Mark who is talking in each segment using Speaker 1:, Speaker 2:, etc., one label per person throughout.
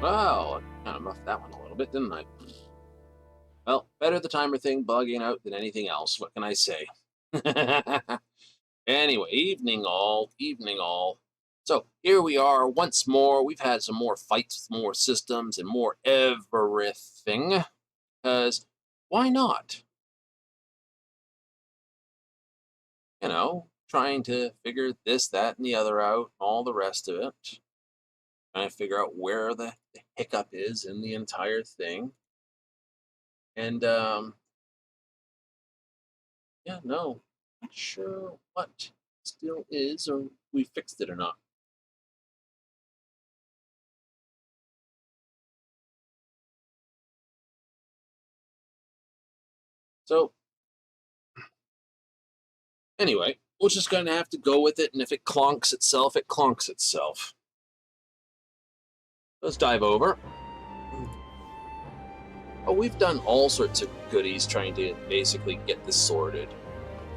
Speaker 1: Well, I kind of muffed that one a little bit, didn't I? Well, better the timer thing bugging out than anything else. What can I say? Anyway, evening all, evening all. So here we are once more. We've had some more fights, more systems, and more everything. Because why not? You know, trying to figure this, that, and the other out, all the rest of it. Trying to figure out where the hiccup is in the entire thing. And yeah, no, not sure what still is or we fixed it or not. So anyway, we're just going to have to go with it, and if it clonks itself, it clonks itself. Let's dive over. Oh, we've done all sorts of goodies trying to basically get this sorted.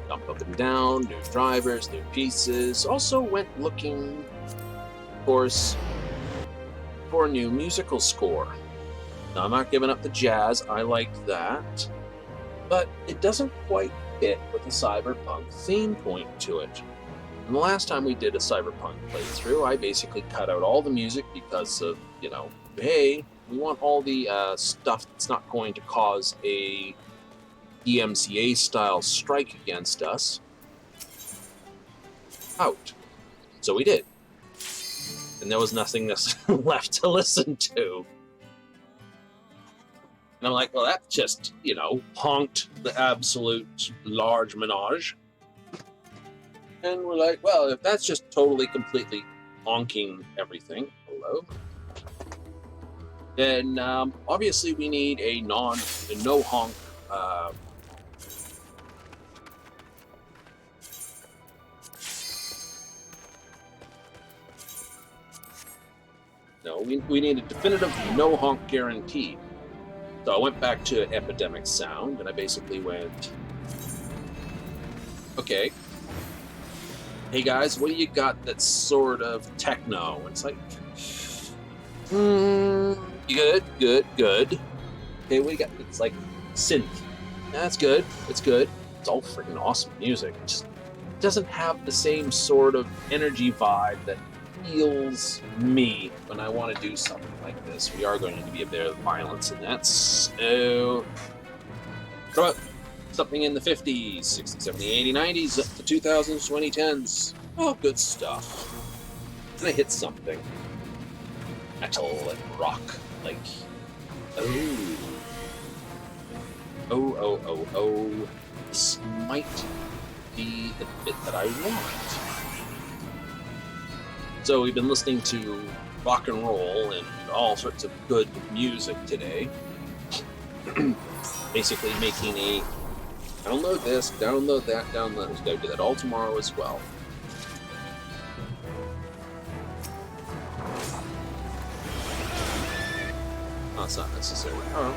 Speaker 1: Jump up and down, new drivers, new pieces. Also went looking, of course, for a new musical score. Now, I'm not giving up the jazz. I liked that. But it doesn't quite fit with the cyberpunk theme point to it. And the last time we did a cyberpunk playthrough, I basically cut out all the music because of, hey, we want all the stuff that's not going to cause a DMCA-style strike against us out. So we did. And there was nothing left to listen to. And I'm like, well, that just, honked the absolute large menage. And we're like, well, if that's just totally, completely honking everything, hello, then obviously we need a no honk we need a definitive no honk guarantee. So I went back to Epidemic Sound, and I basically went, okay, hey guys, what do you got that's sort of techno? And it's like, good. Okay, what do you got? It's like synth. That's good. It's good. It's all freaking awesome music. It just doesn't have the same sort of energy vibe that feels me when I want to do something like this. We are going to be a bit of violence in that. So, what about something in the 50s, 60s, 70s, 80s, 90s, up to 2000s, 2010s? Oh, good stuff. And I hit something. Metal and rock. Like, oh. This might be the bit that I want. So we've been listening to rock and roll and all sorts of good music today. Basically making a download this, download that, download this. Gotta do that all tomorrow as well. Oh, it's not necessary. Oh.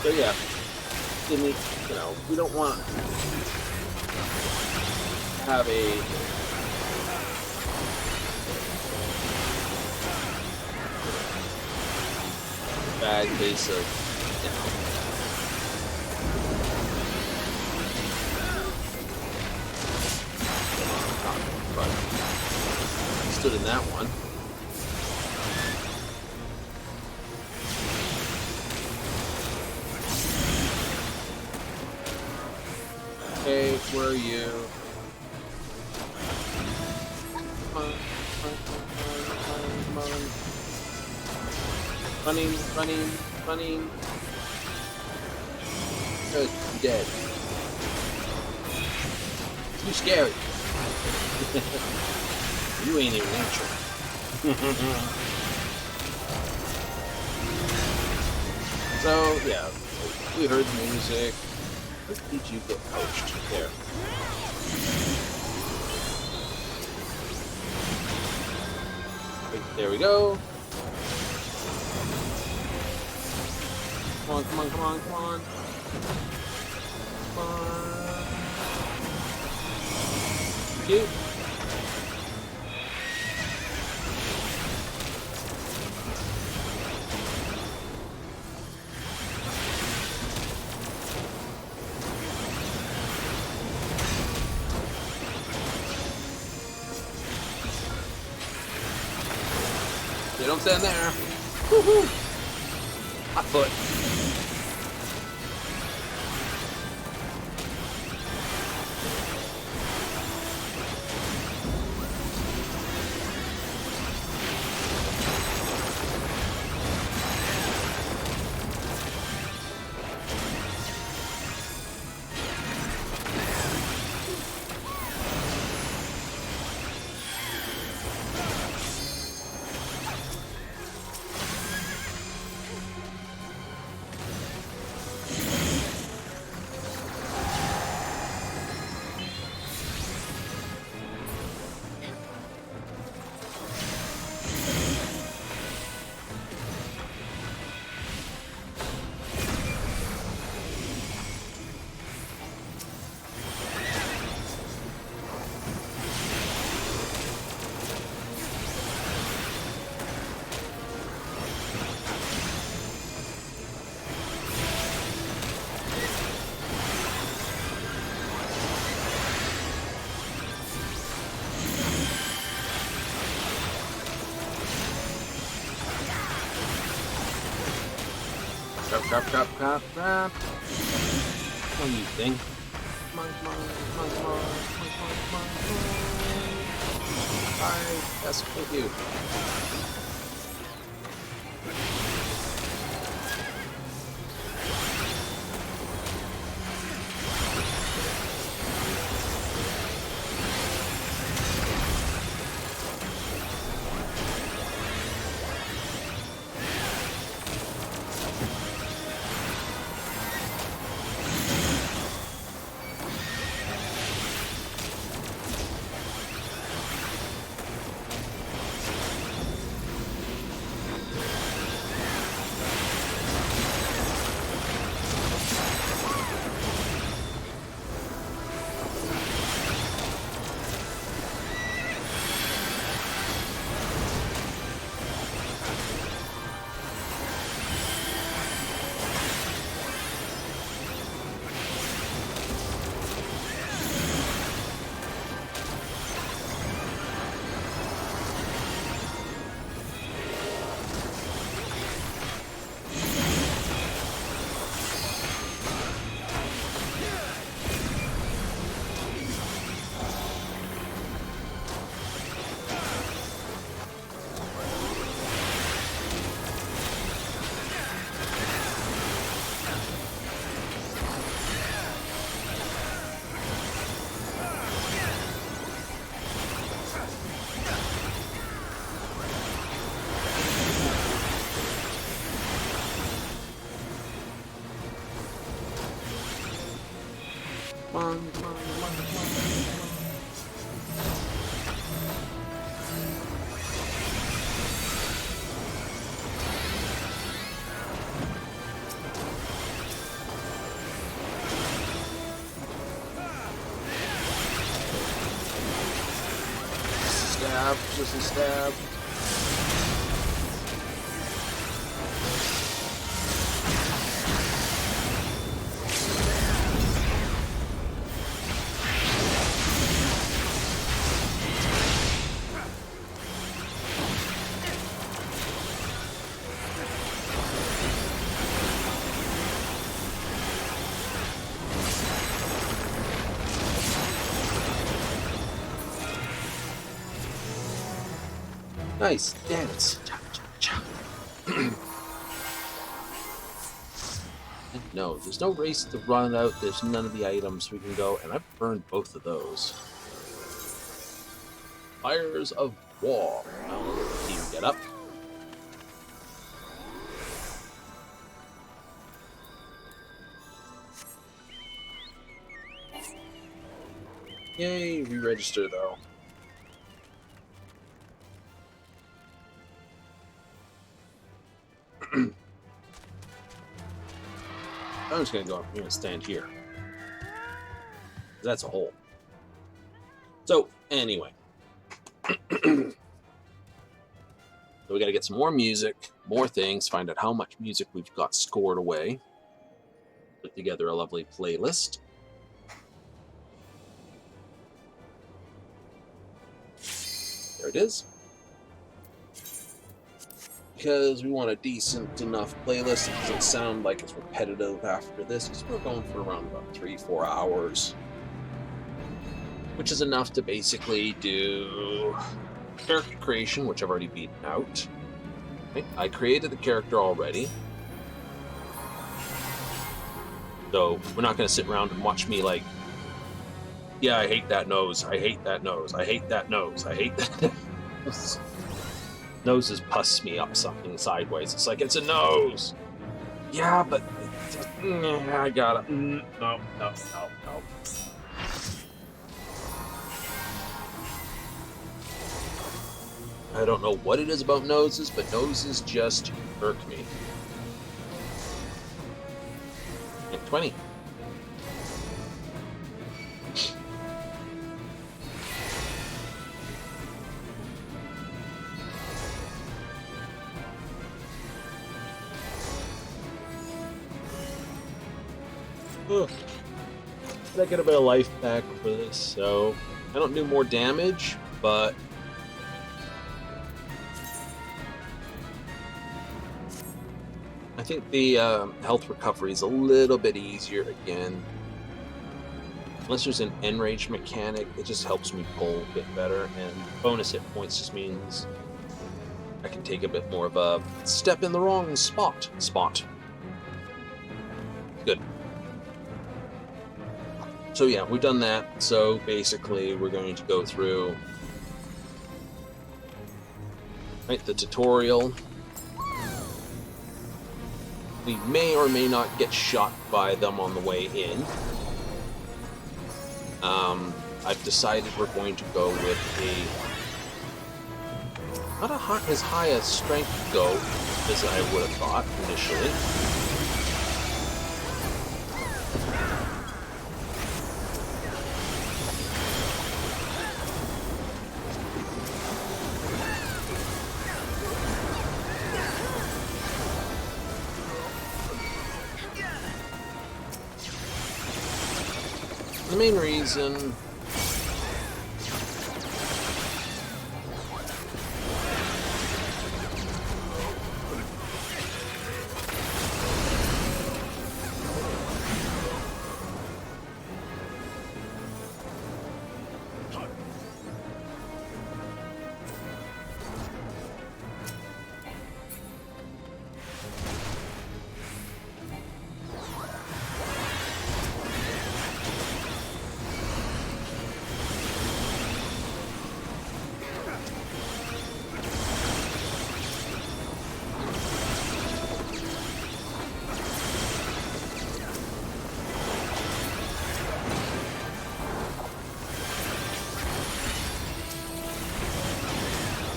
Speaker 1: So yeah, we don't want to have a bad case of, but stood in that one. Okay, where are you? Come on. Running. Good, I'm dead. Too scary. You ain't even natural. So, yeah, we heard the music. Where did you get poached? There. There we go. Come on. Cute. don't stand there. Woohoo! Hot foot. Crap. Come on, you thing. Come on. Bye. Yes, thank you. Come on. Just a stab. Nice dance. No, there's no race to run out. There's none of the items we can go, and I've burned both of those. Fires of War. Now let the team get up. Yay, re-register though. I'm just gonna go. I'm gonna stand here. That's a hole. So anyway, so we got to get some more music, more things. Find out how much music we've got scored away. Put together a lovely playlist. There it is. because we want a decent enough playlist. It doesn't sound like it's repetitive after this, because we're going for around about 3-4 hours, which is enough to basically do character creation, which I've already beaten out. Right? I created the character already, so we're not going to sit around and watch me like, yeah, I hate that nose, I hate that nose, I hate that nose, I hate that nose. Noses puss me up something sideways. It's like, it's a nose. Yeah, but I got it. No. I don't know what it is about noses, but noses just irk me. At 20. I get a bit of life back for this, so I don't do more damage, but I think the health recovery is a little bit easier again. Unless there's an enrage mechanic, it just helps me pull a bit better, and bonus hit points just means I can take a bit more of a step in the wrong spot. Good. So yeah, we've done that. So basically, we're going to go through the tutorial. We may or may not get shot by them on the way in. I've decided we're going to go with not as high a strength go as I would have thought initially. The main reason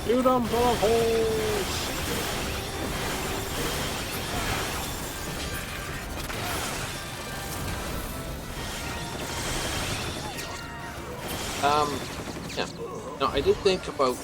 Speaker 1: shoot them full of holes. Yeah. Now, I did think about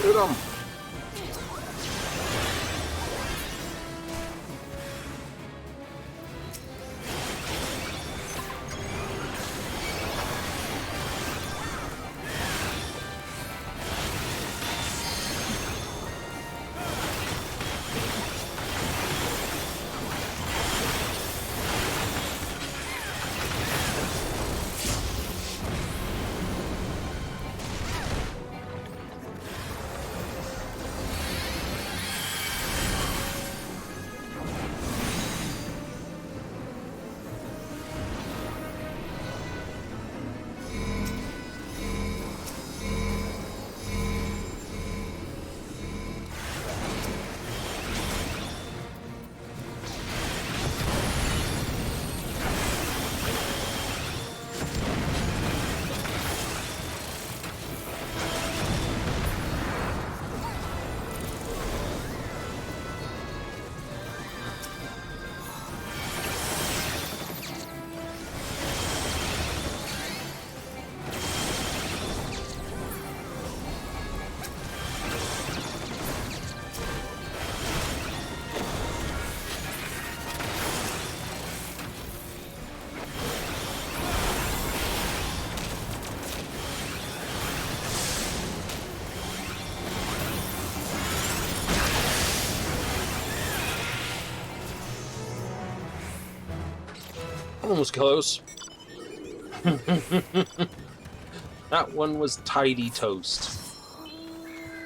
Speaker 1: shoot them. one was close. That one was tidy toast.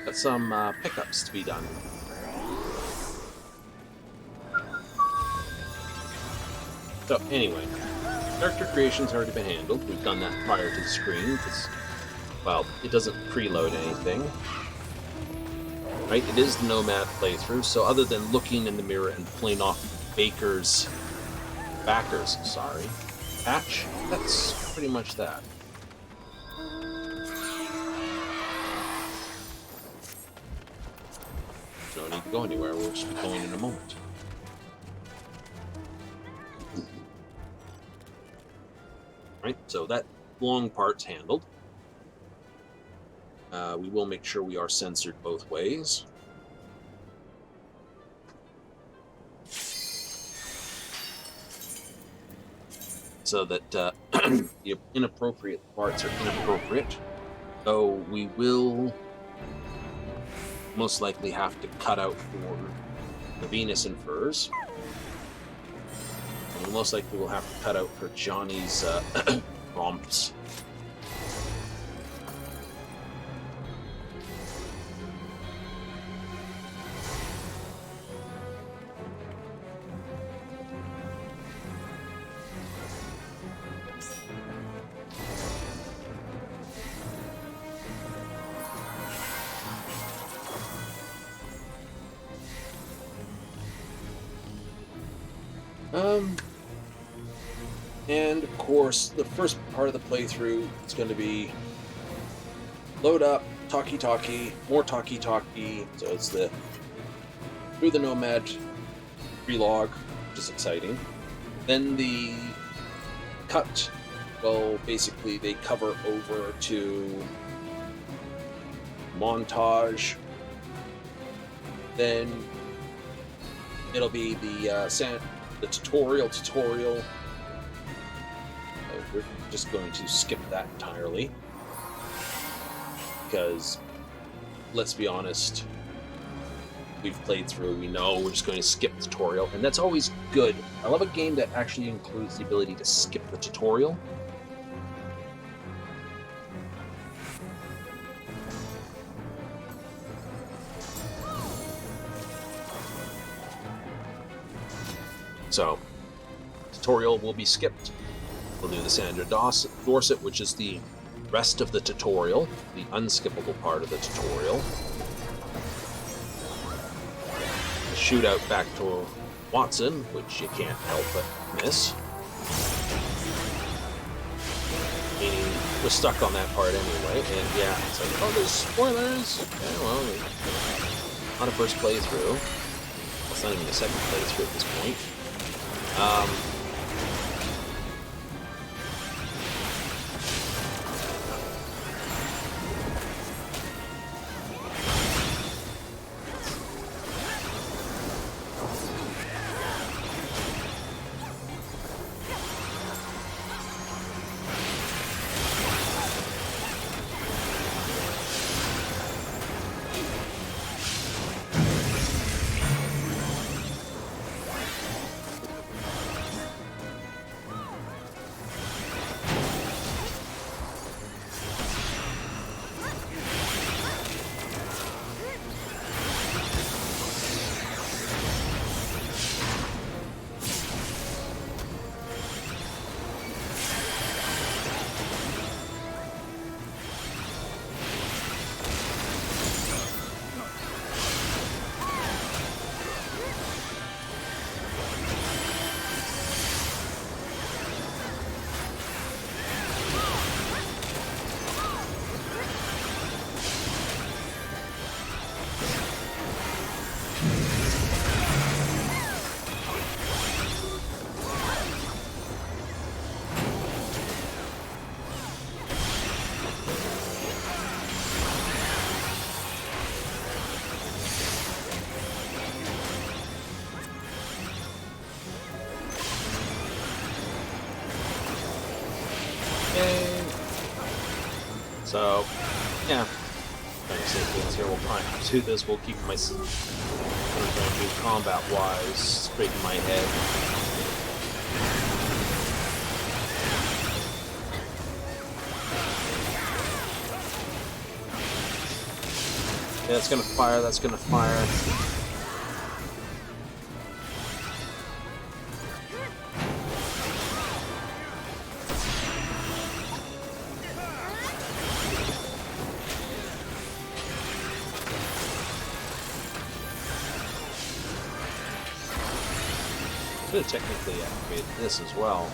Speaker 1: Got some pickups to be done. So anyway, character creation's already been handled. We've done that prior to the screen because, well, it doesn't preload anything. Right? It is the Nomad playthrough, so other than looking in the mirror and pulling off backers, patch, that's pretty much that. No need to go anywhere, we'll just be going in a moment. Right, so that long part's handled. We will make sure we are censored both ways. So that the inappropriate parts are inappropriate. So we will most likely have to cut out for the Venus and Furs. And we most likely will have to cut out for Johnny's romps. And of course, the first part of the playthrough is going to be load up, talkie-talkie, more talkie-talkie. So it's the through the Nomad relog, which is exciting. Then the cut, well, basically they cover over to montage. Then it'll be the tutorial. We're just going to skip that entirely because, let's be honest, we've played through, we know we're just going to skip the tutorial, and that's always good. I love a game that actually includes the ability to skip the tutorial. So, tutorial will be skipped. We'll do the Sandra Dorset, which is the rest of the tutorial, the unskippable part of the tutorial. The shootout back to Watson, which you can't help but miss. Meaning, we're stuck on that part anyway, and yeah, it's like, oh, there's spoilers! Yeah, well, not a first playthrough. It's not even a second playthrough at this point. So, yeah, trying to save things here. We'll probably do this. We'll keep my combat-wise straight in my head. Yeah, that's gonna fire, that's gonna fire. Could have technically activated this as well.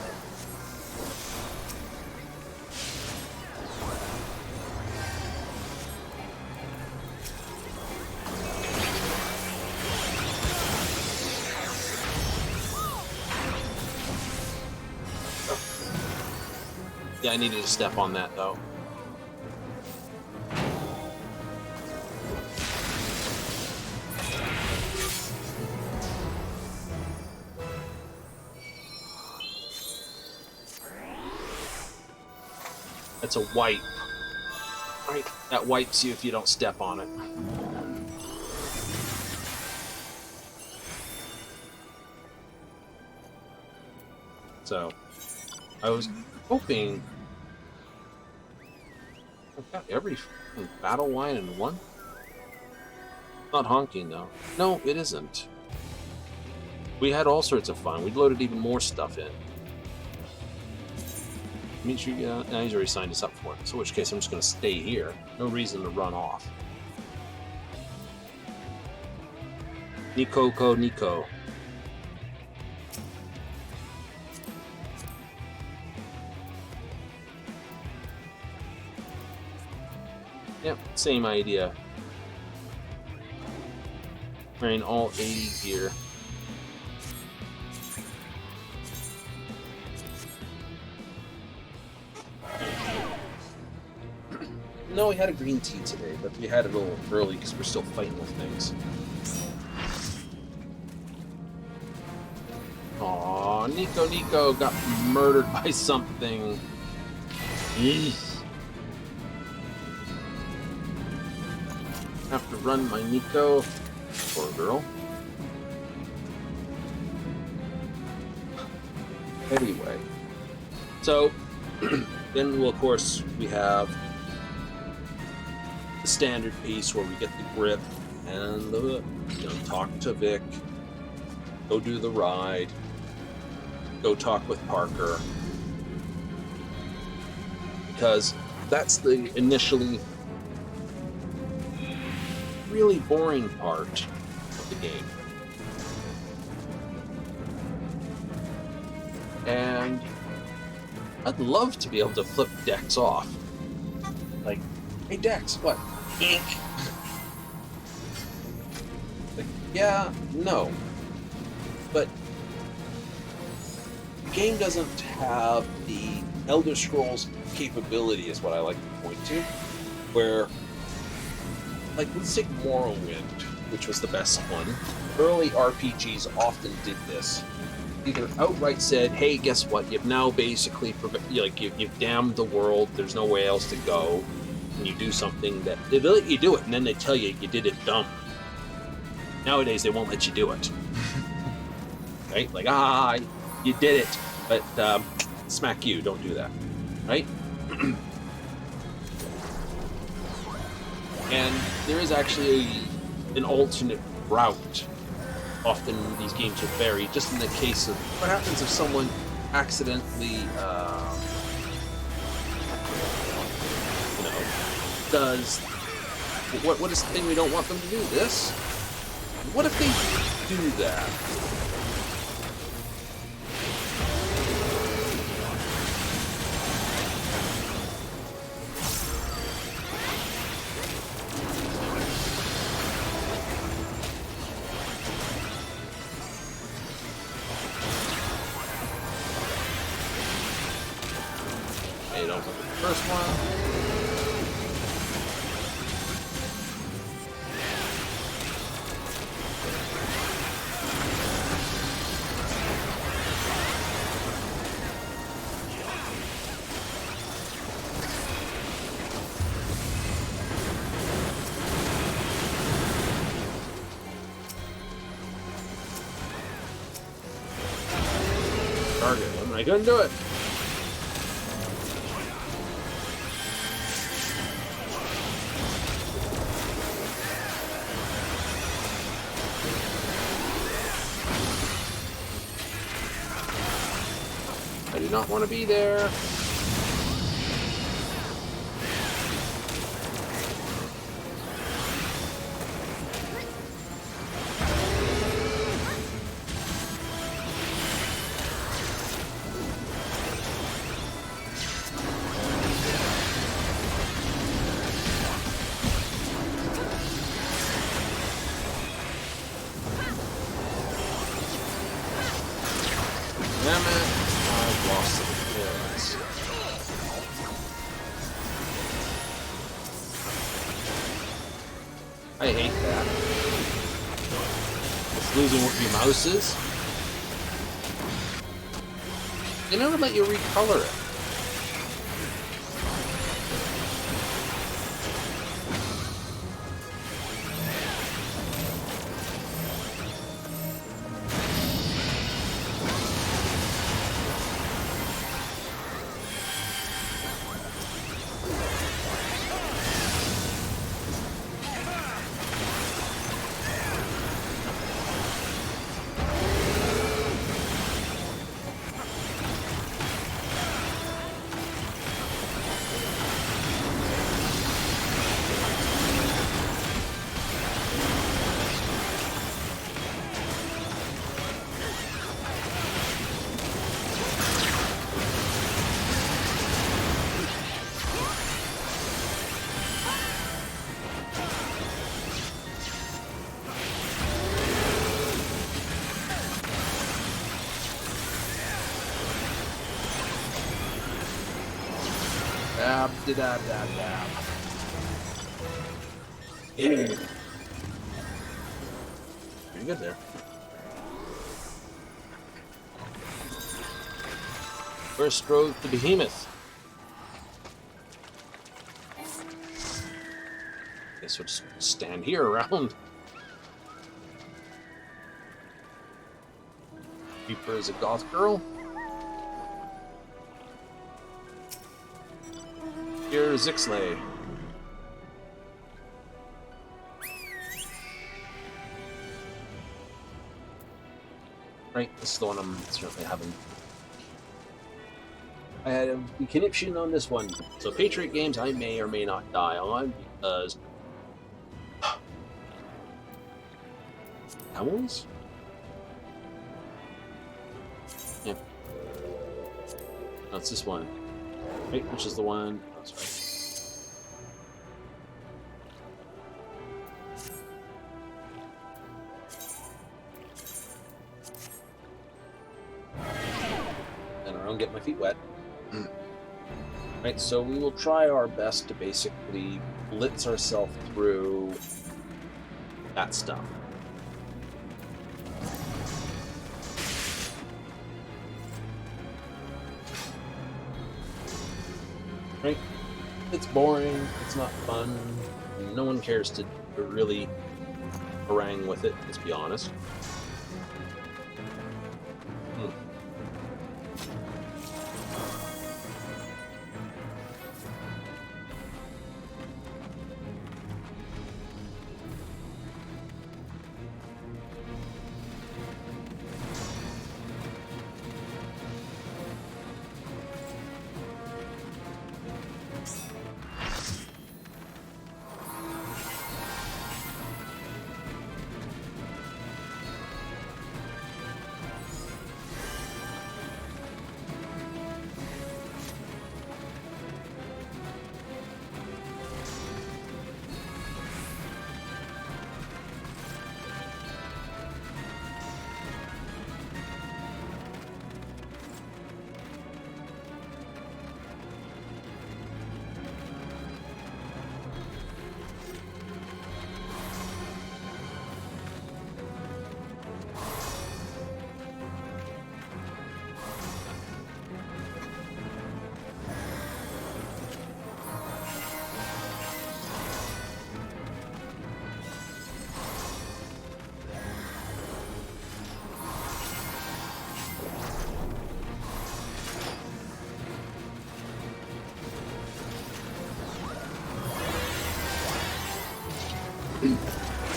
Speaker 1: Yeah, I needed to step on that though. That's a wipe. Right? That wipes you if you don't step on it. So, I was hoping I've got every battle line in one. Not honking though. No, it isn't. We had all sorts of fun. We loaded even more stuff in. Make sure you get out. Now he's already signed us up for it. So in which case I'm just going to stay here. No reason to run off. Nico. Yep, same idea. Wearing all 80 gear. No, we had a green tea today, but we had it a little early because we're still fighting with things. Aw, Nico got murdered by something. Have to run my Nico. Poor girl. Anyway. So, then, well, of course, we have the standard piece where we get the grip and the, talk to Vic, go do the ride, go talk with Parker. Because that's the initially really boring part of the game. And I'd love to be able to flip Dex off. Like, hey Dex, what? Ink? Like, yeah, no. But the game doesn't have the Elder Scrolls capability, is what I like to point to, where, like, let's take Morrowind, which was the best one. Early RPGs often did this. Either outright said, hey, guess what, you've now basically, you've damned the world, there's no way else to go, and you do something that, they let you do it, and then they tell you you did it dumb. Nowadays, they won't let you do it. Right? Like, you did it, but smack you, don't do that. Right? And there is actually an alternate route. Often these games are buried, just in the case of what happens if someone accidentally, does what is the thing we don't want them to do? This? What if they do that? First one. Target him. I couldn't do it. I do not want to be there. Damn it, I've lost some kills. I hate that. It's losing what your mouse is. They never let you recolor it. Dab, dab, dab, dab. Pretty good there. First road to Behemoth. Guess we'll just stand here around. Reaper is a goth girl. Here's Ixlay. Right, this is the one I'm certainly having. I had a conniption on this one. So Patriot games I may or may not die on because owls? Yeah. No, it's this one. Right, which is the one. Oh, sorry. And I don't get my feet wet. Right, so we will try our best to basically blitz ourselves through that stuff. Right? It's boring, it's not fun, no one cares to really harangue with it, let's be honest.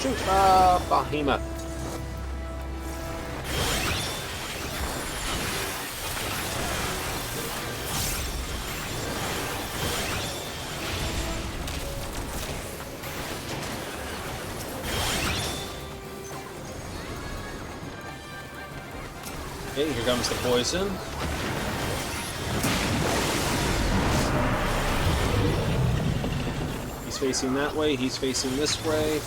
Speaker 1: Shoot, Behemoth. Okay, here comes the poison. He's facing that way, he's facing this way.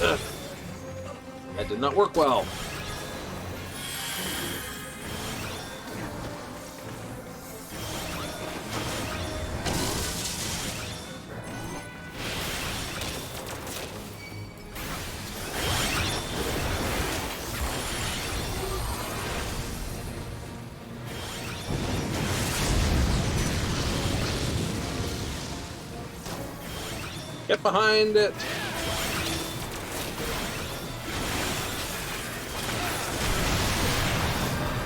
Speaker 1: Ugh. That did not work well. Get behind it!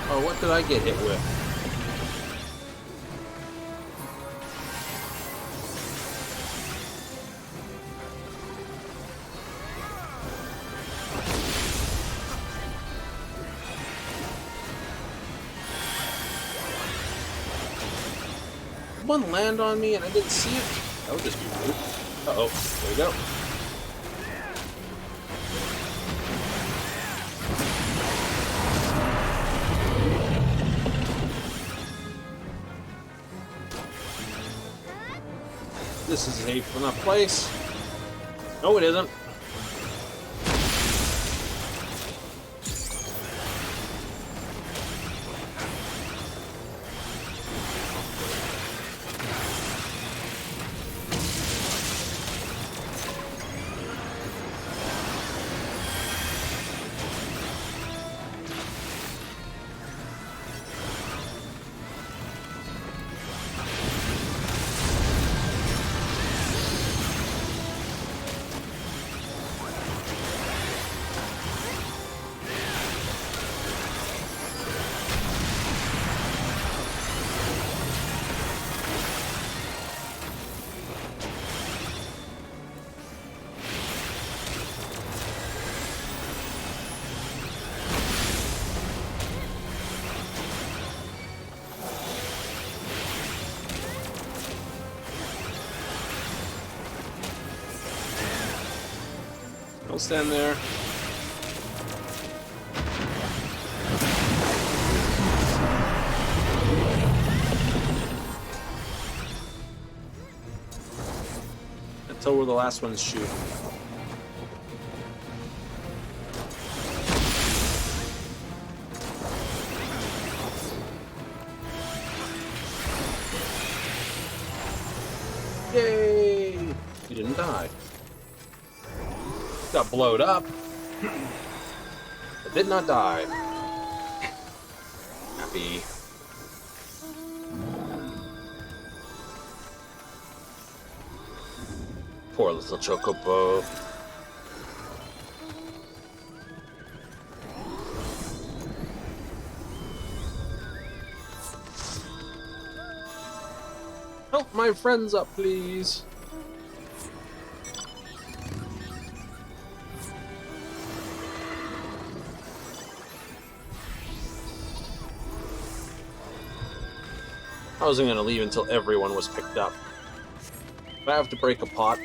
Speaker 1: Oh, what did I get hit with? Did one land on me and I didn't see it? That would just be rude. Uh-oh, there we go. This is a safe enough place. No, it isn't. Don't stand there. Until where the last one's shooting. Yay! You didn't die. Got blowed up, but did not die. Happy. Poor little Chocobo. Help my friends up, please. I wasn't going to leave until everyone was picked up. If I have to break a pot,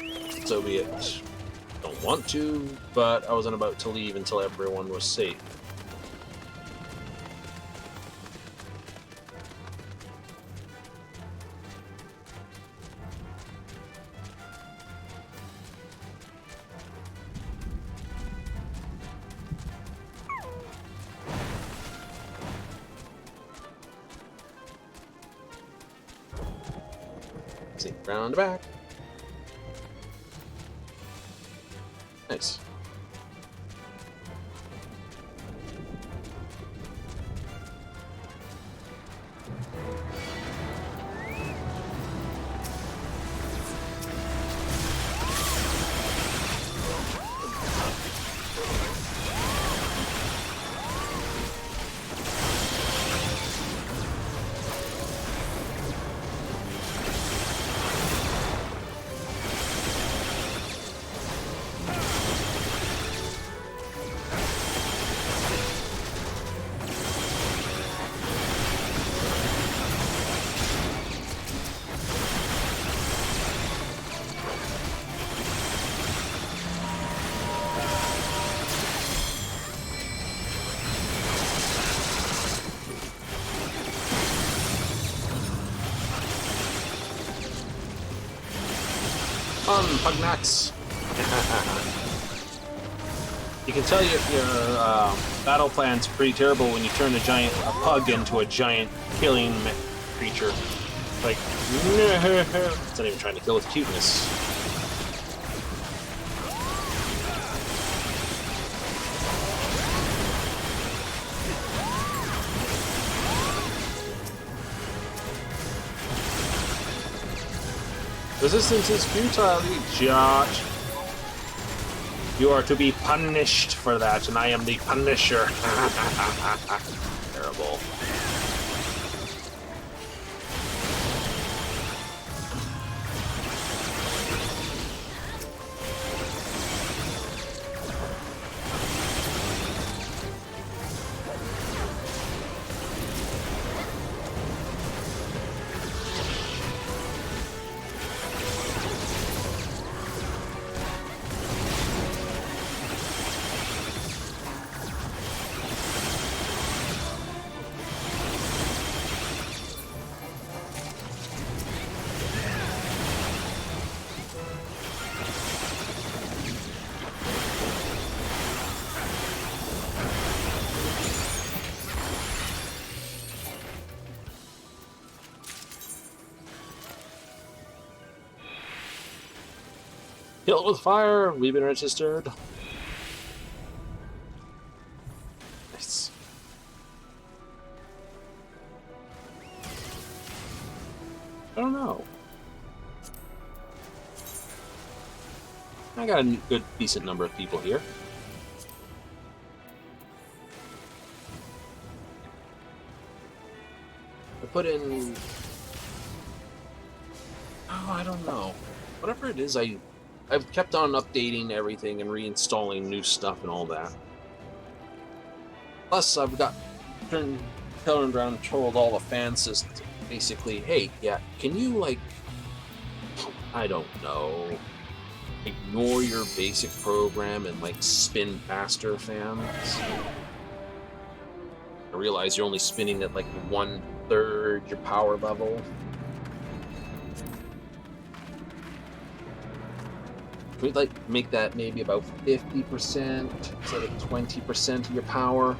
Speaker 1: so be it. Don't want to, but I wasn't about to leave until everyone was safe. See, round back. Nice. on, Pugnax! You can tell your battle plan's pretty terrible when you turn a pug into a giant killing creature. Like, it's not even trying to kill with cuteness. Resistance is futile, you judge. You are to be punished for that, and I am the Punisher. Terrible. Killed with fire, we've been registered. Nice. I don't know. I got a good, decent number of people here. I put in... Oh, I don't know. Whatever it is, I've kept on updating everything and reinstalling new stuff and all that. Plus, I've got turned around and told all the fans just basically, hey, yeah, can you, like, I don't know, ignore your basic program and, like, spin faster, fans? I realize you're only spinning at, like, 1/3 your power level. We'd like to make that maybe about 50% instead of 20% of your power.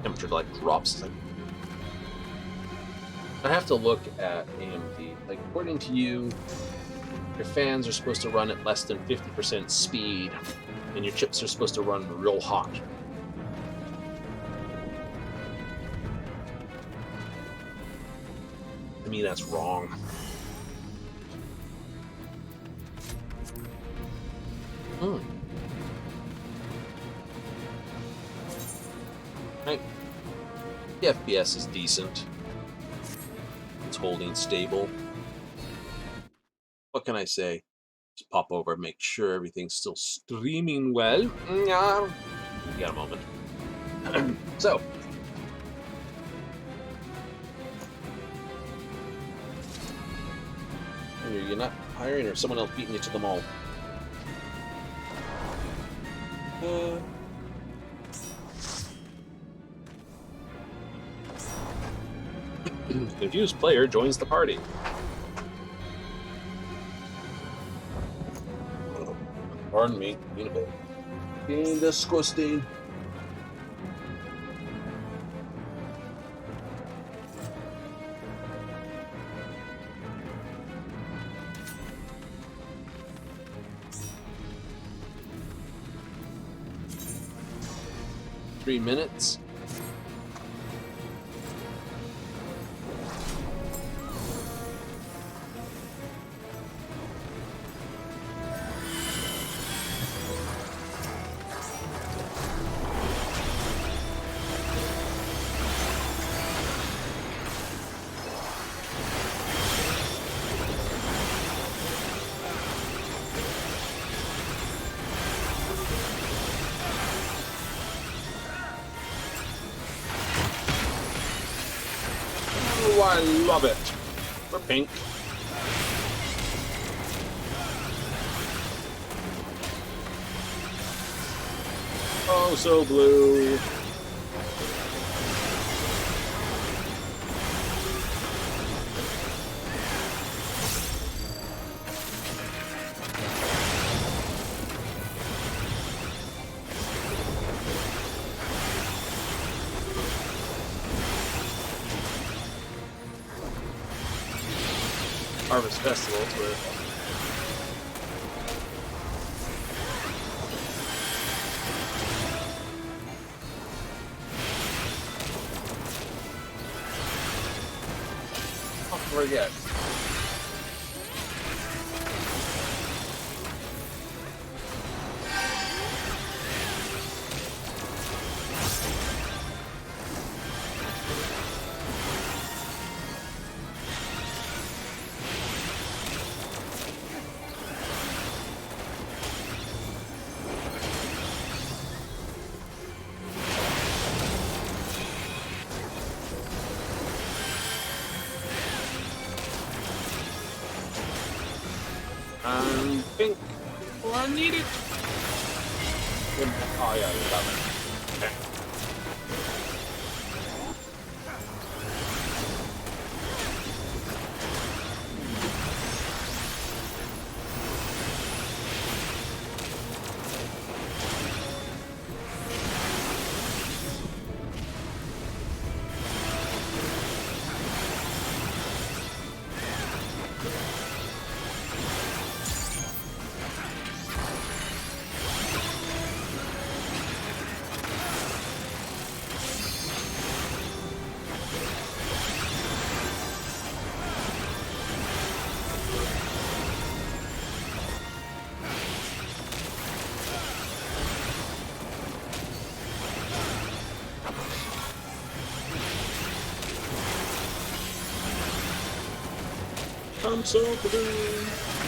Speaker 1: Temperature like drops. I have to look at AMD. Like, according to you, your fans are supposed to run at less than 50% speed, and your chips are supposed to run real hot. To me, that's wrong. Right. The FPS is decent. It's holding stable. What can I say? Just pop over, make sure everything's still streaming well. Yeah. You got a moment. So. You're not hiring, or someone else beating you to the mall? Confused player joins the party. Pardon me, being a bit. Being disgusting. Three minutes. Oh, I love it. We're pink. Oh, so blue. harvest festivals where not forget. Pink. Oh, I need it. Oh yeah, you got it. Okay. I'm so blue.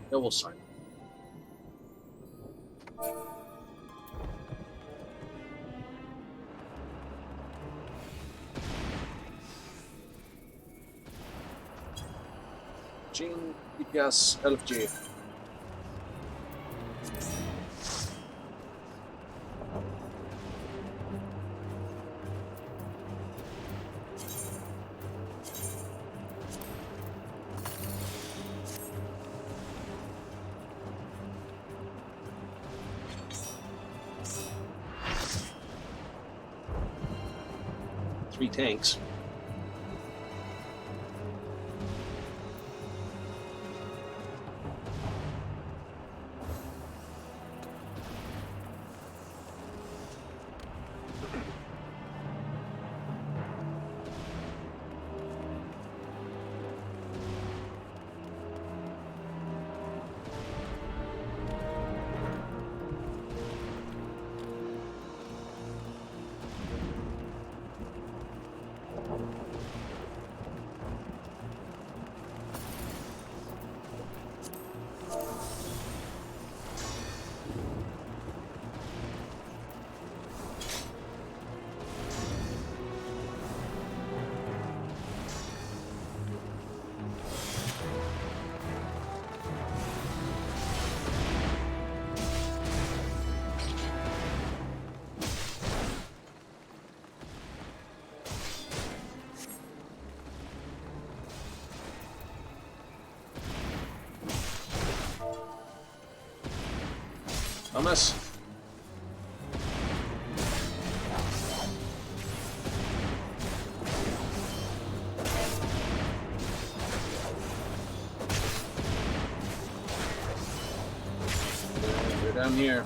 Speaker 1: Yeah, we'll sign. Gene, yes, LFG. Three tanks. Thomas. They're down here.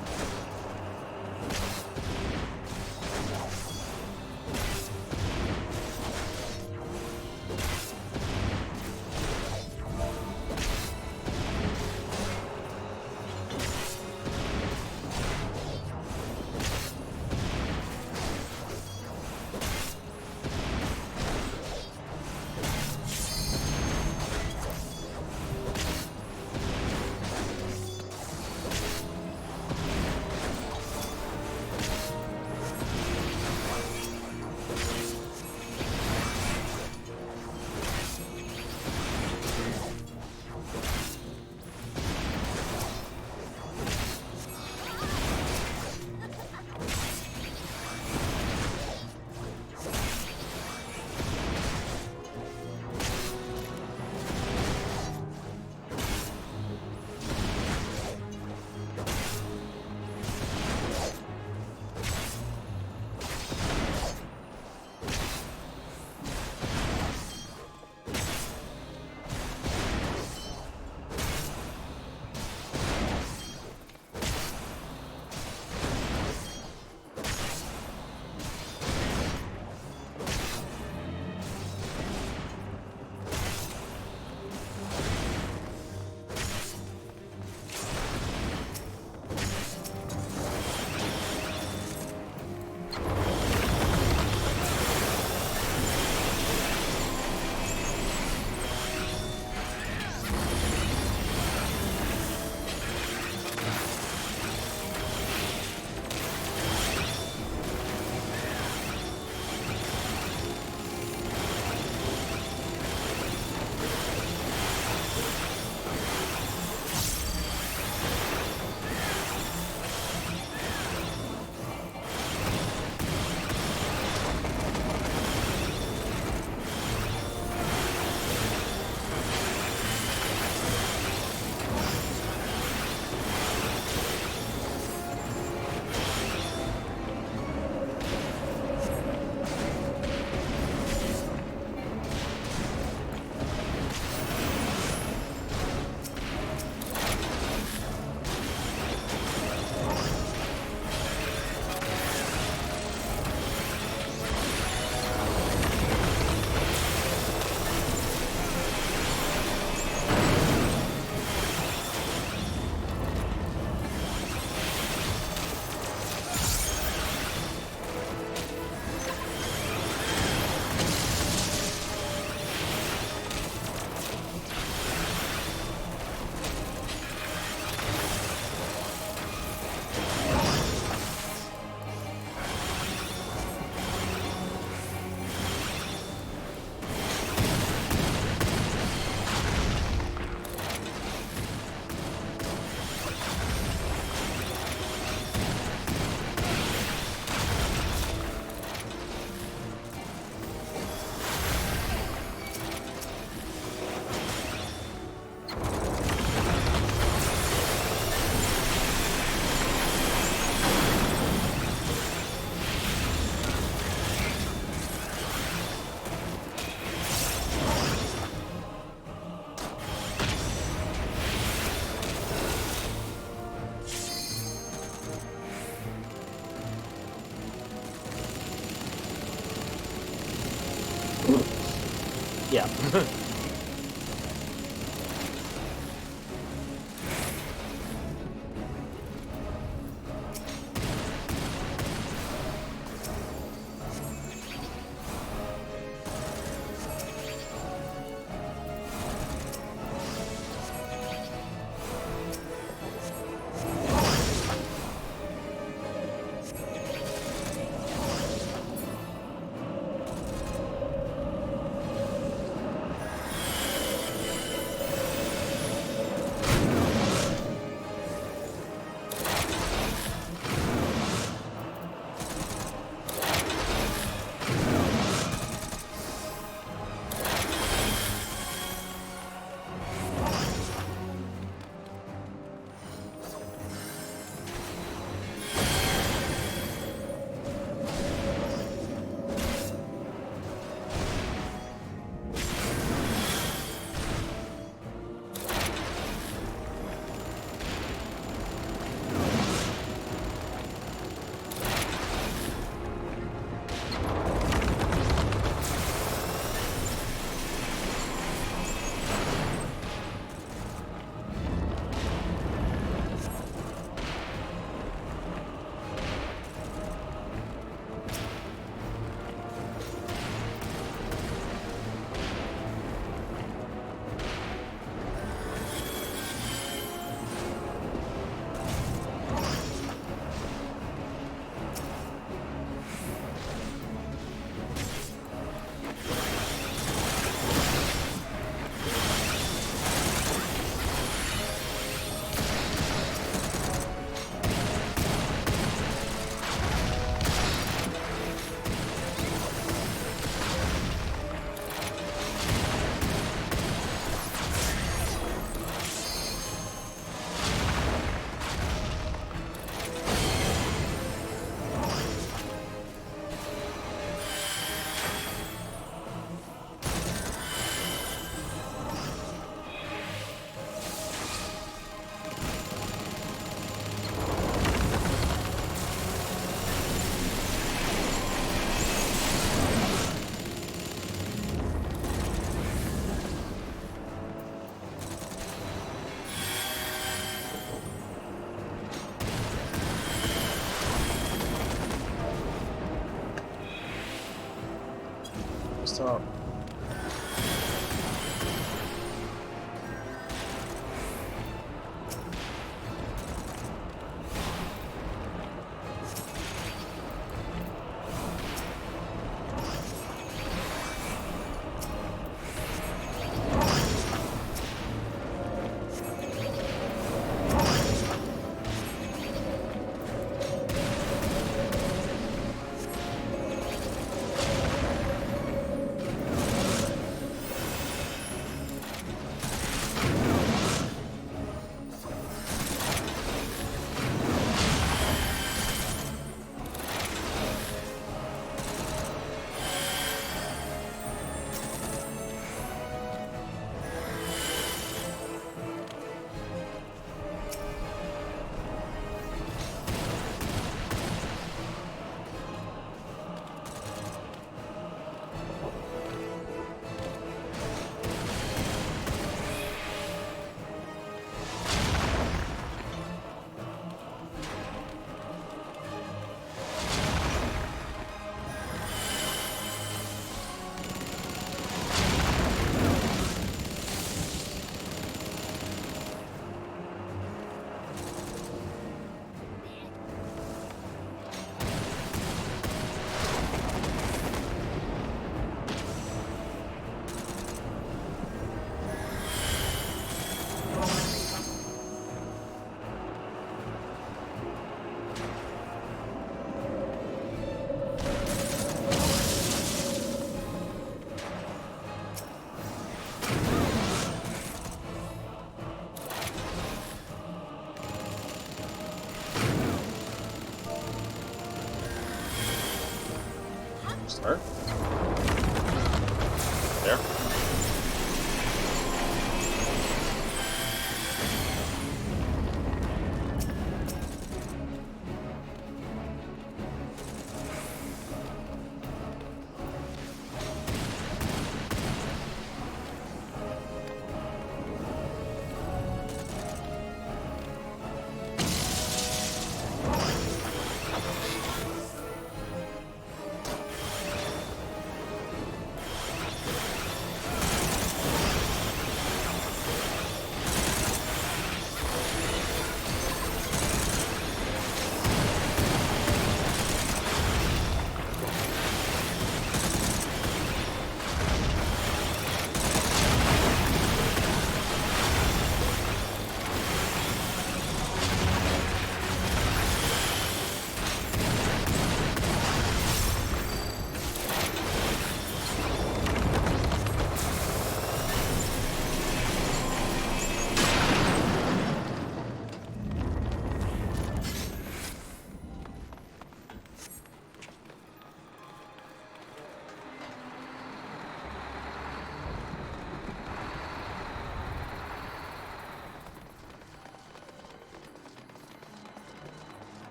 Speaker 2: Yeah. Stop.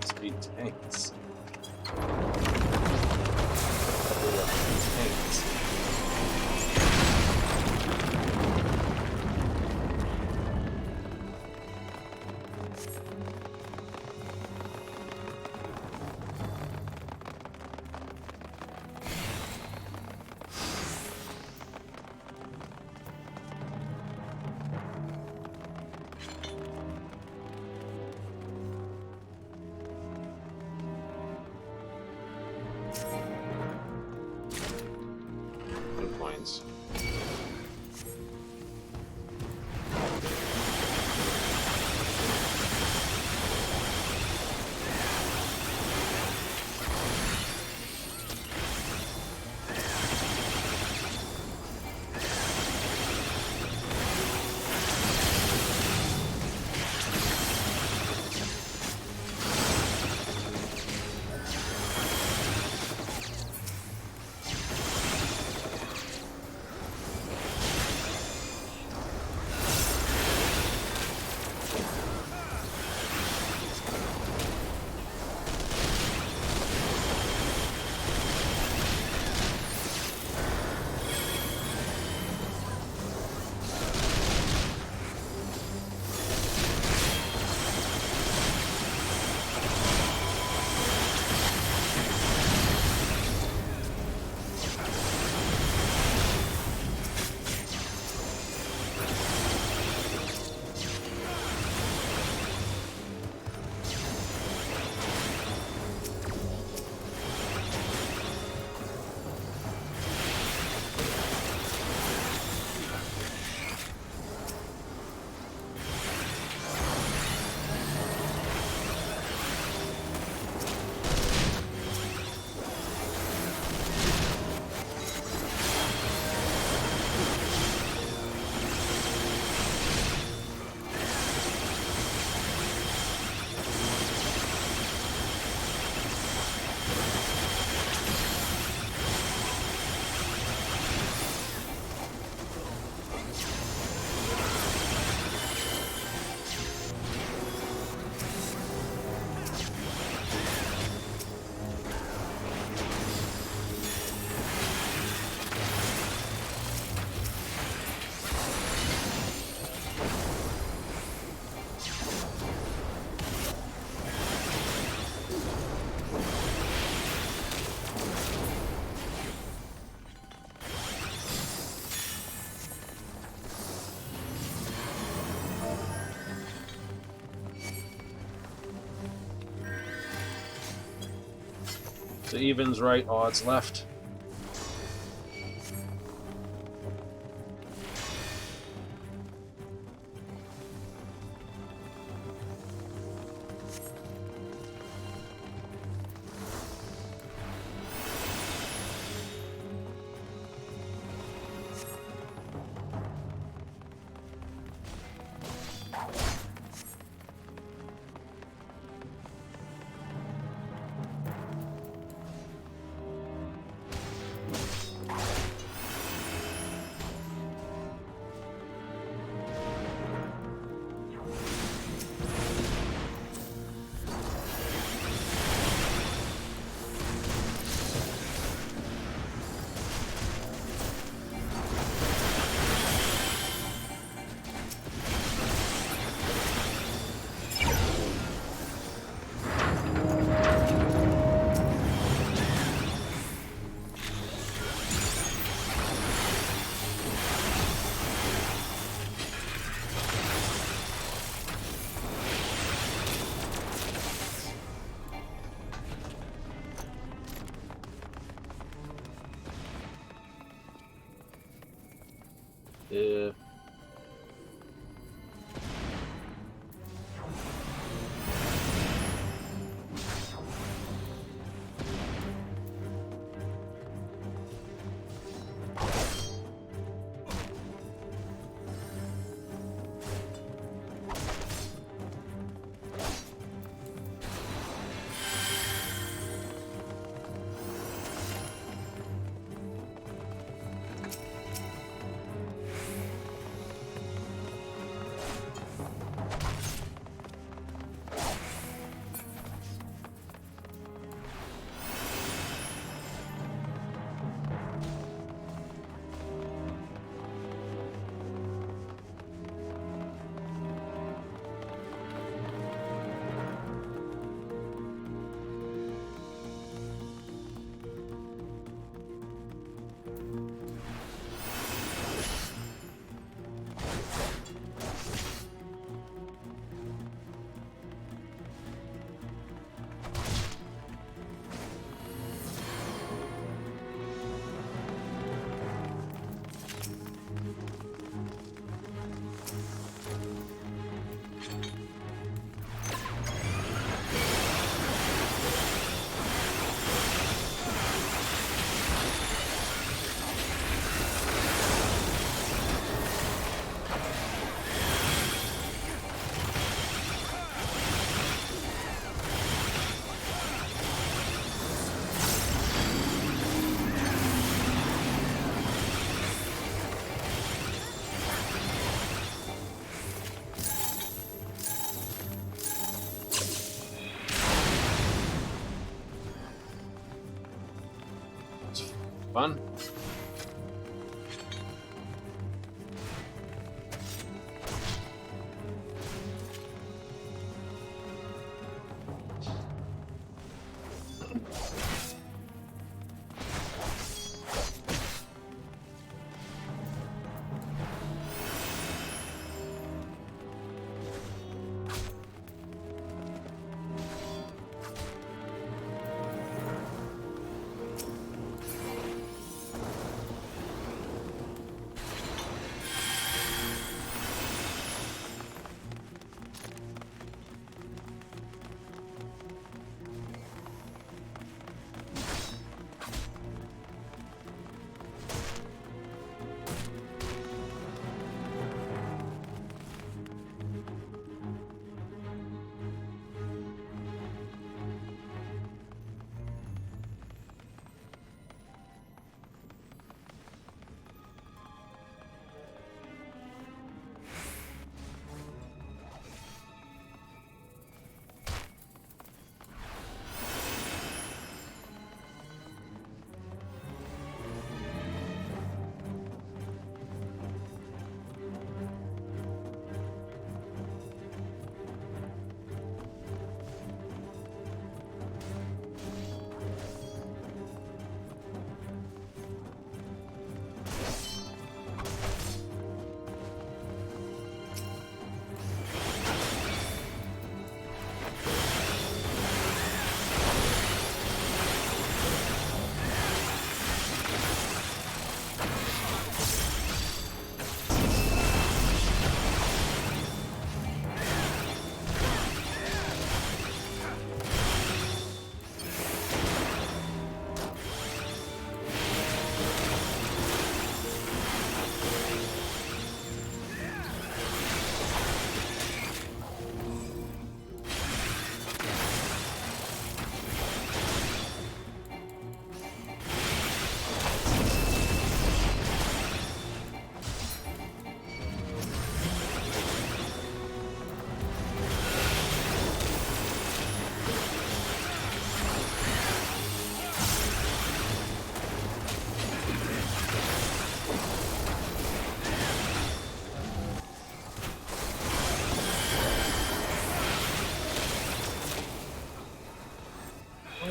Speaker 1: Speed tanks. Tanks. Points. So evens right, odds left. Yeah. fun.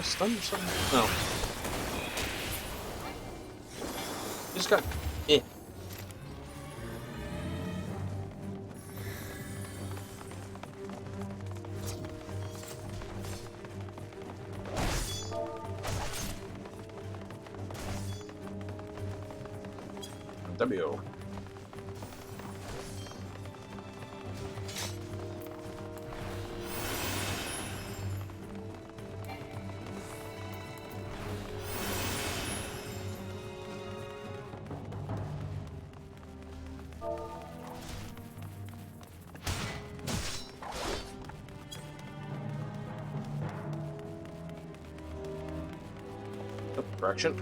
Speaker 1: Stunned or something? No. Just got. Eh. W. Correction.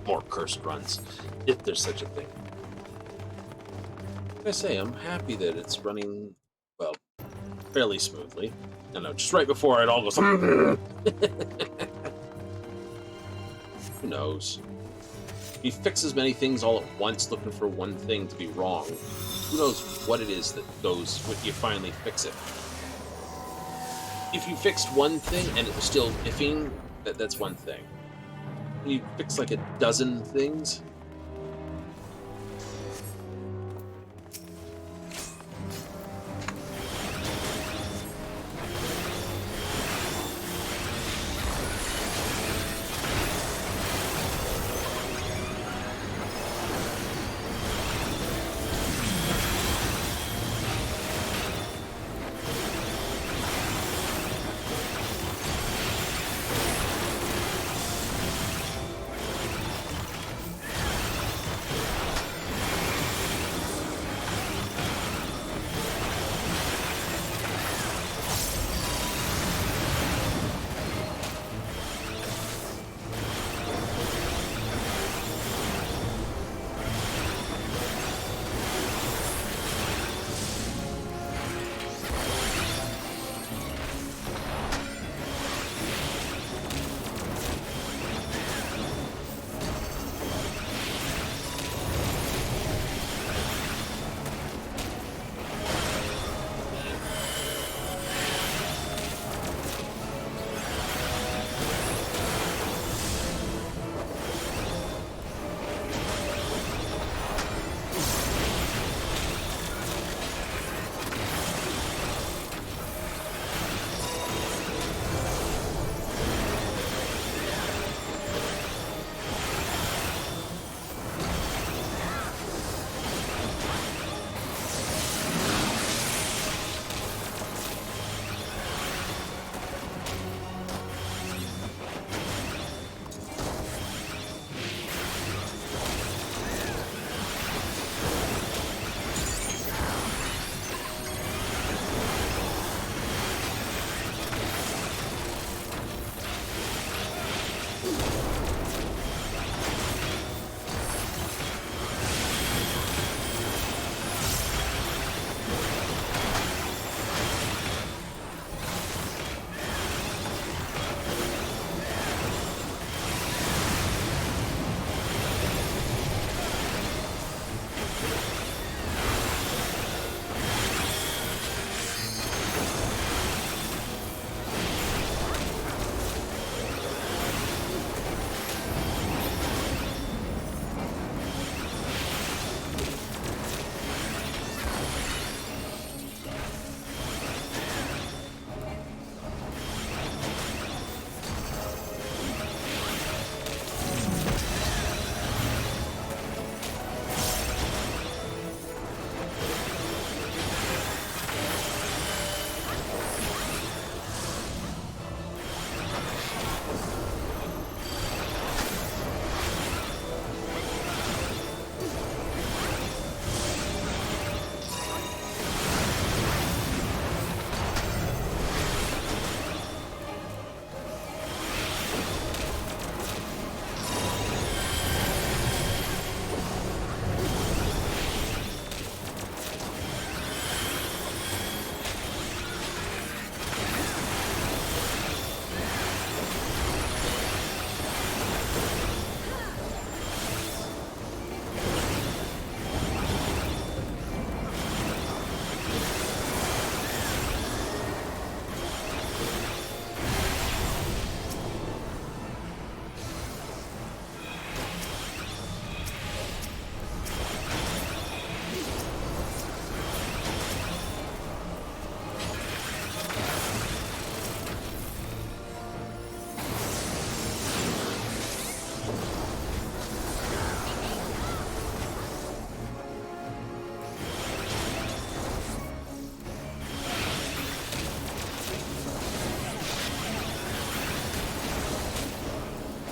Speaker 1: More cursed runs, if there's such a thing. Like I say, I'm happy that it's running, well, fairly smoothly. I know, just right before it all goes. Who knows? If you fix as many things all at once looking for one thing to be wrong, who knows what it is that goes when you finally fix it. If you fixed one thing and it was still iffing, that's one thing. When you fix like a dozen things,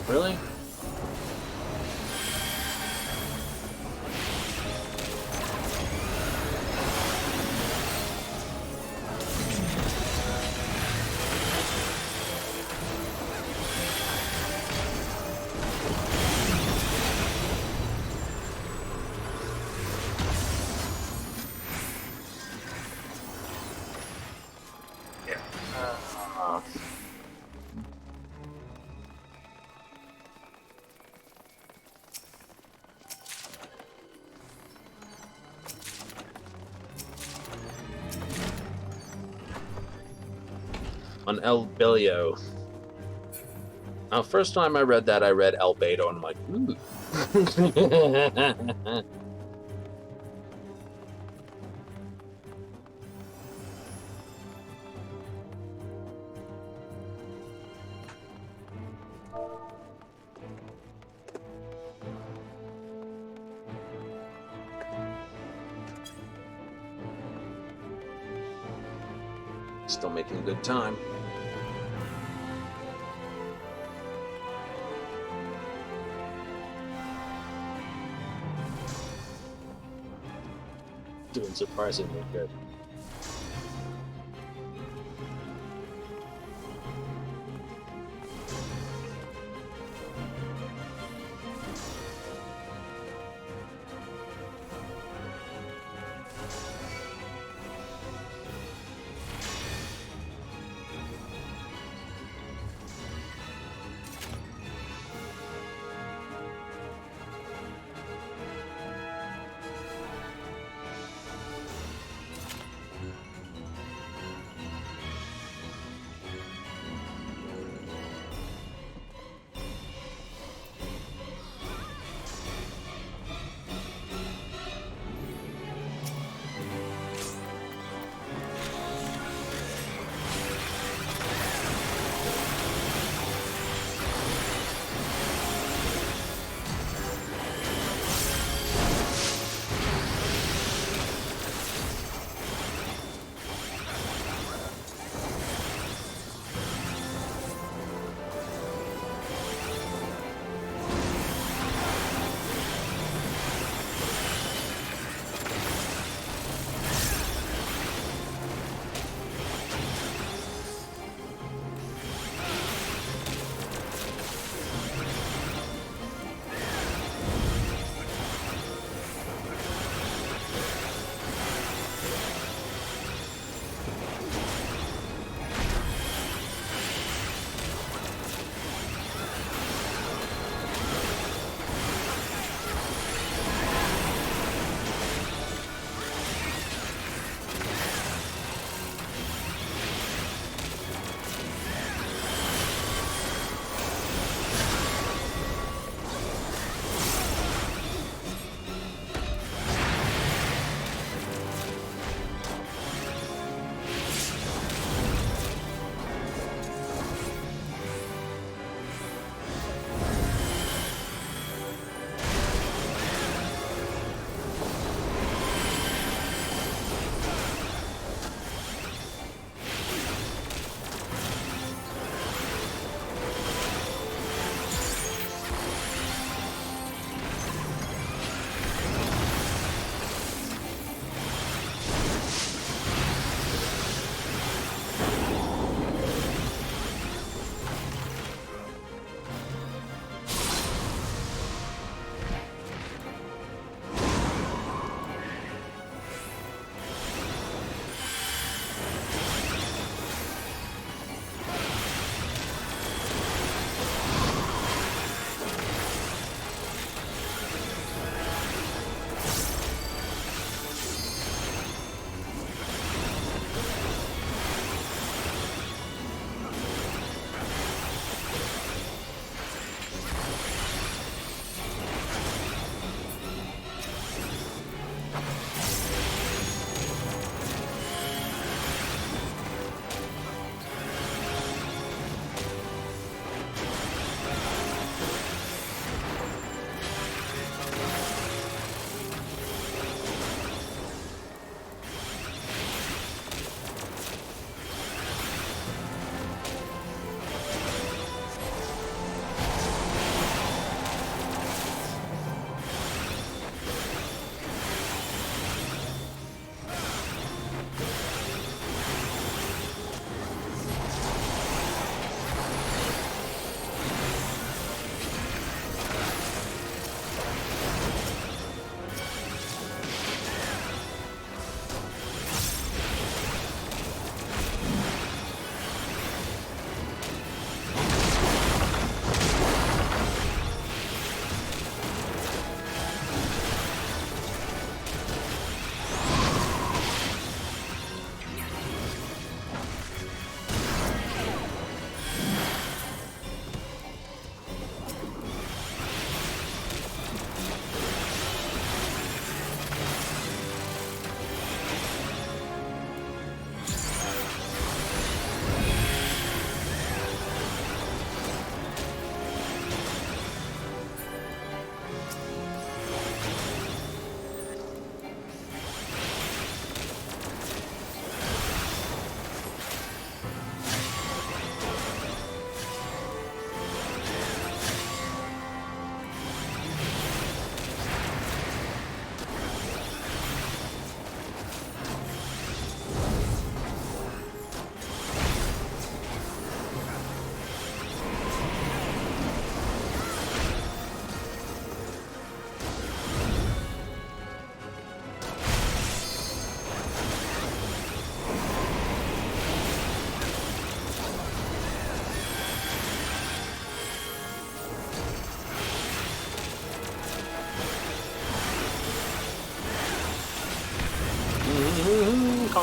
Speaker 1: Really? Uh, on El Bilio. Now, first time I read that, I read El Beto, and I'm like, ooh. Still making good time. Doing surprisingly good.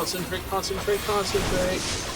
Speaker 1: Concentrate, concentrate, concentrate.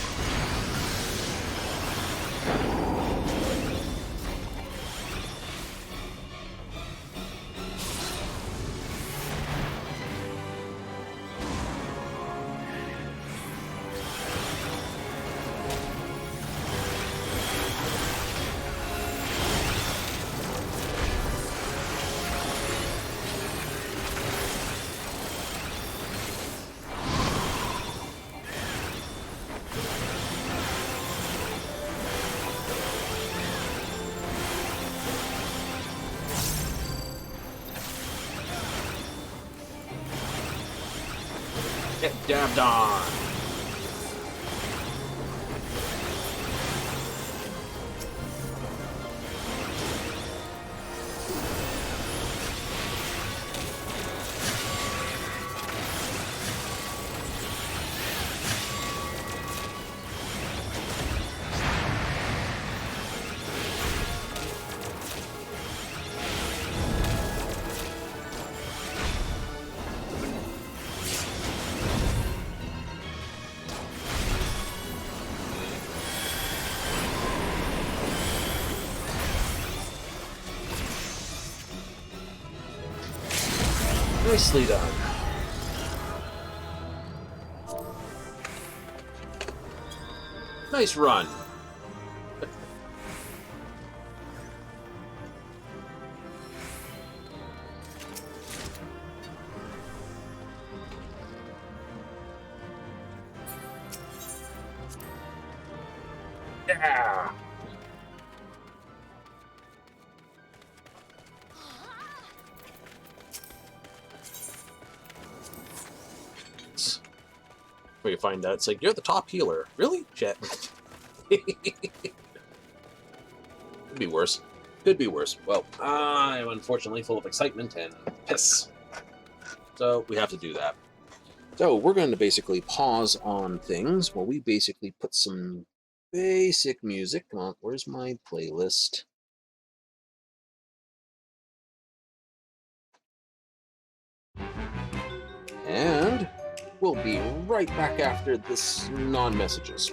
Speaker 1: Get dabbed on. Nicely done. Nice run. Yeah. Where you find out, it's like, you're the top healer. Really? Shit. Could be worse. Could be worse. Well, I'm unfortunately full of excitement and piss. So we have to do that. So we're going to basically pause on things while we basically put some basic music. Come on, where's my playlist? And we'll be right back after this non-messages.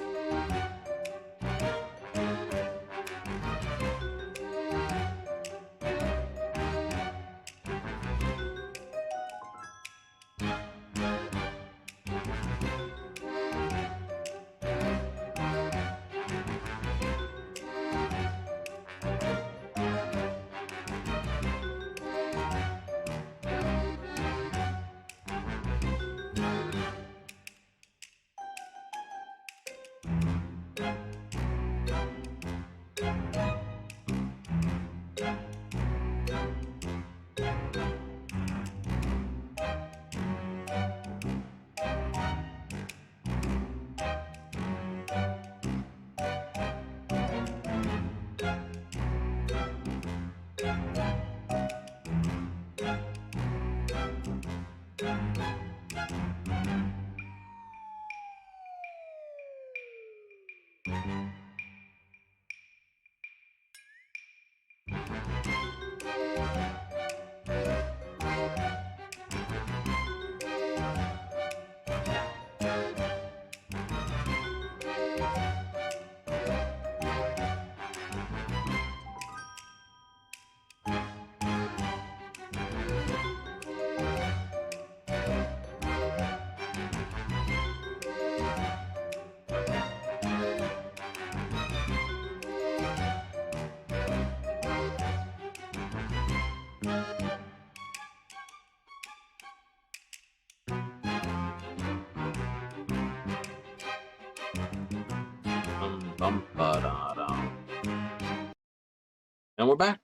Speaker 1: And we're back.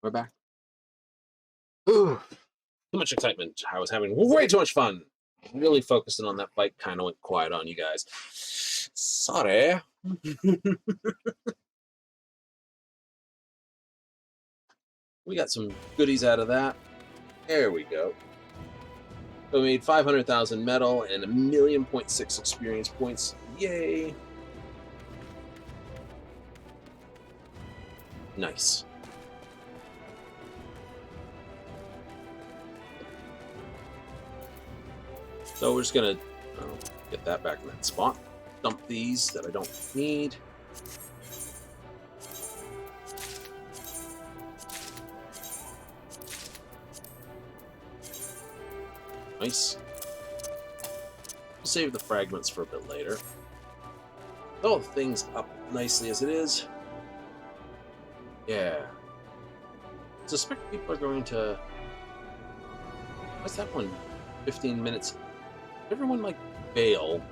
Speaker 1: We're back. Ooh, too much excitement. I was having way too much fun. Really focusing on that fight. Kind of went quiet on you guys. Sorry. We got some goodies out of that. There we go. So we made 500,000 metal and 1,000,000.6 experience points. Yay! Nice. So we're just gonna Get that back in that spot. Dump these that I don't need. Nice. We'll save the fragments for a bit later. All the things up nicely as it is. Yeah. I suspect people are going to... What's that one? 15 minutes. Everyone, like, bail.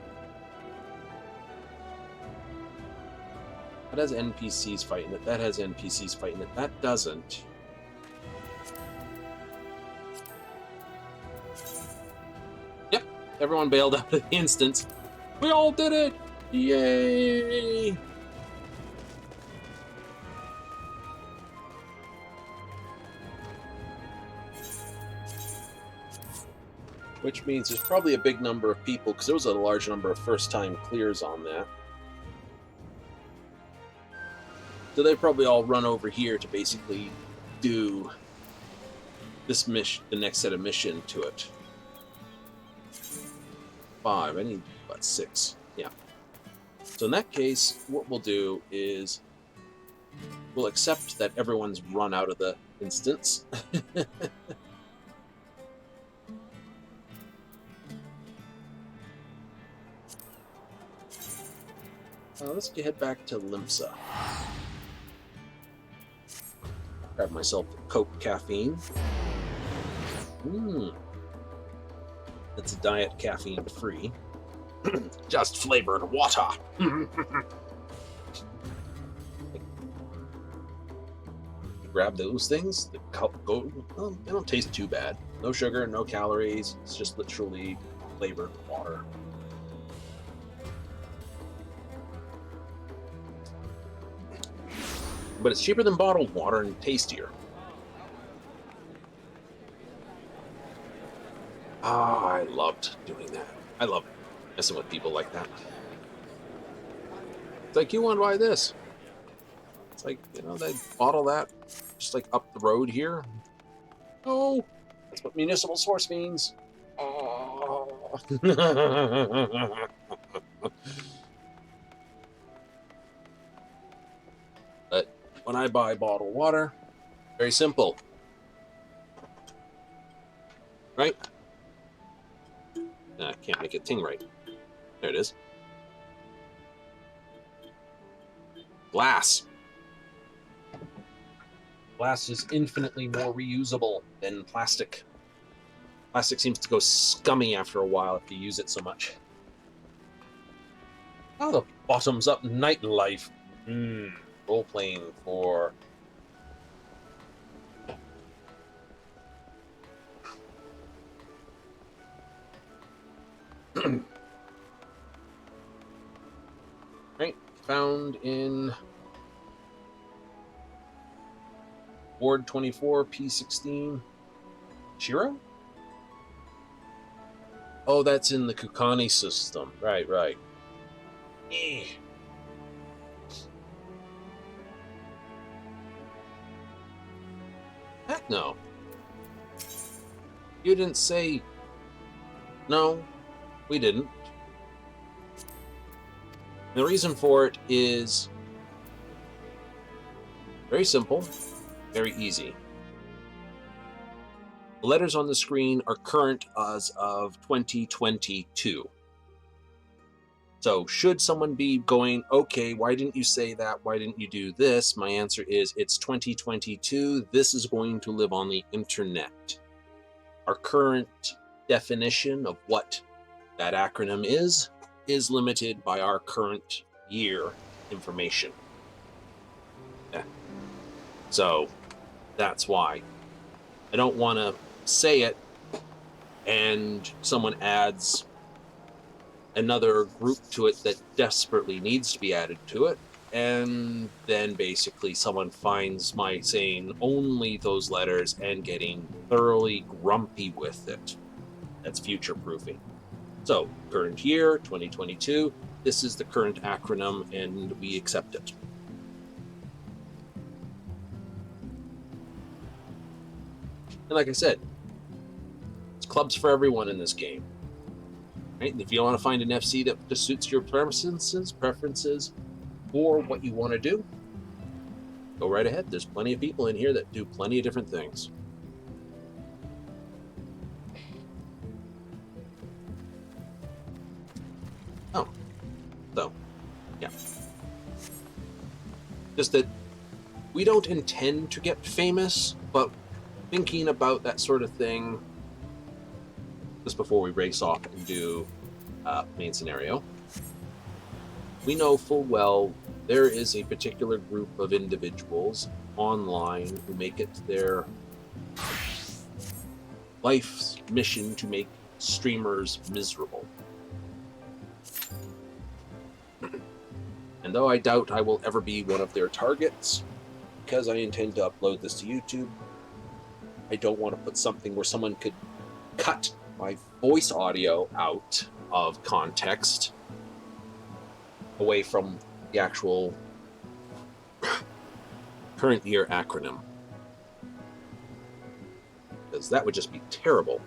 Speaker 1: That has NPCs fighting it. That has NPCs fighting it. That doesn't. Yep. Everyone bailed out of the instance. We all did it! Yay! Which means there's probably a big number of people, because there was a large number of first-time clears on that. So they probably all run over here to basically do this mission, the next set of mission to it. 5. I need, what, 6? Yeah. So in that case, what we'll do is we'll accept that everyone's run out of the instance. Let's head back to Limsa. Grab myself a Coke caffeine. It's a diet caffeine free. Just flavored water. Grab those things. They don't taste too bad. No sugar, no calories. It's just literally flavored water. But it's cheaper than bottled water and tastier. I loved doing that. I love messing with people like that. It's like, you want to buy this? It's like, they bottle that just like up the road here. Oh, that's what municipal source means. Oh. But when I buy bottled water, very simple. Right? I can't make it ting right. There it is. Glass. Glass is infinitely more reusable than plastic. Plastic seems to go scummy after a while if you use it so much. Oh, the bottoms up nightlife. Role playing for... Right, found in Ward 24, P16. Shiro? Oh, that's in the Kukani system. Right. Heck no. You didn't say... No, we didn't. And the reason for it is very simple, very easy. The letters on the screen are current as of 2022. So should someone be going, okay, why didn't you say that? Why didn't you do this? My answer is, it's 2022. This is going to live on the internet. Our current definition of what that acronym is limited by our current year information. Yeah. So that's why. I don't want to say it and someone adds another group to it that desperately needs to be added to it, and then basically someone finds my saying only those letters and getting thoroughly grumpy with it. That's future proofing. So, current year, 2022, this is the current acronym and we accept it. And like I said, it's clubs for everyone in this game. Right? And if you want to find an FC that just suits your preferences, or what you want to do, go right ahead. There's plenty of people in here that do plenty of different things. Oh, so, yeah. Just that we don't intend to get famous, but thinking about that sort of thing just before we race off and do main scenario, we know full well there is a particular group of individuals online who make it their life's mission to make streamers miserable. And though I doubt I will ever be one of their targets, because I intend to upload this to YouTube, I don't want to put something where someone could cut my voice audio out of context away from the actual current year acronym. Because that would just be terrible.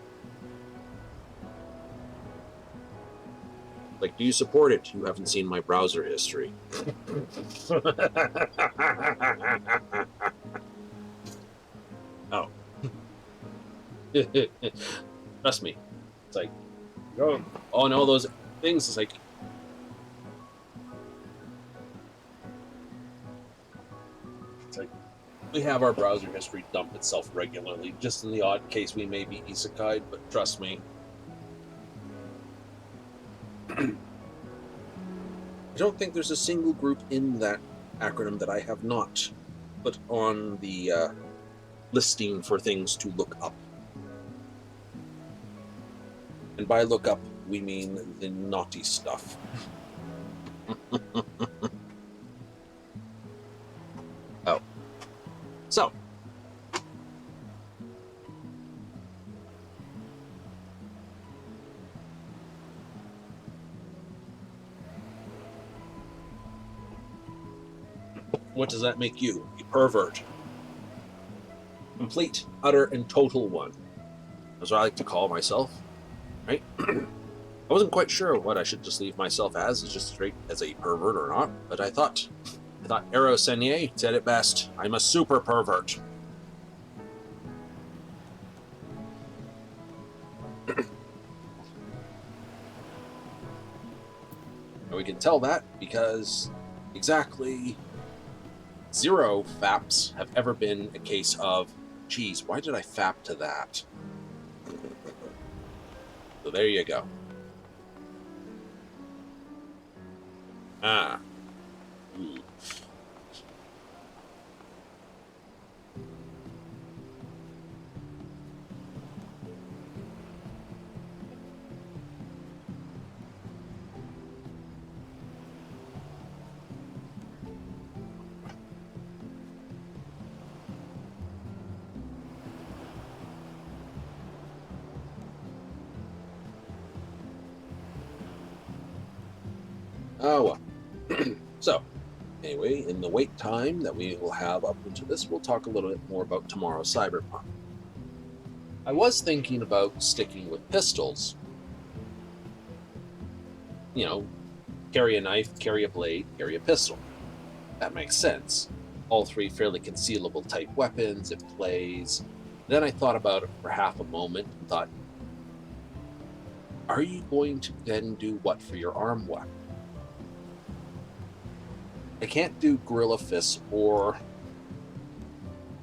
Speaker 1: Like, do you support it? You haven't seen my browser history. Oh. Trust me. It's like, oh no, those things. It's like, we have our browser history dump itself regularly, just in the odd case we may be isekai'd, but trust me. I don't think there's a single group in that acronym that I have not put on the listing for things to look up. And by look up, we mean the naughty stuff. Oh. So. What does that make you? A pervert. Complete, utter, and total one. That's what I like to call myself. Right? I wasn't quite sure what I should just leave myself as just straight as a pervert or not, but I thought Eero Senier said it best. I'm a super pervert. And we can tell that because exactly 0 faps have ever been a case of, geez, why did I fap to that? So there you go. Ah. Ooh. Oh, well. So, anyway, in the wait time that we will have up into this, we'll talk a little bit more about tomorrow's Cyberpunk. I was thinking about sticking with pistols. You know, carry a knife, carry a blade, carry a pistol. That makes sense. All 3 fairly concealable type weapons, it plays. Then I thought about it for half a moment and thought, are you going to then do what for your arm weapon? I can't do Gorilla Fists or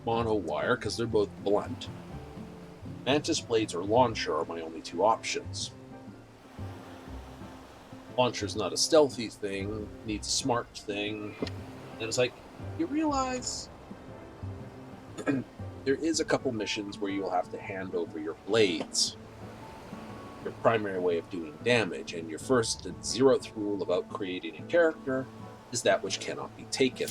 Speaker 1: Mono Wire because they're both blunt. Mantis Blades or Launcher are my only 2 options. Launcher's not a stealthy thing, needs a smart thing. And it's like, you realize there is a couple missions where you'll have to hand over your blades, your primary way of doing damage, and your first and 0th rule about creating a character is that which cannot be taken.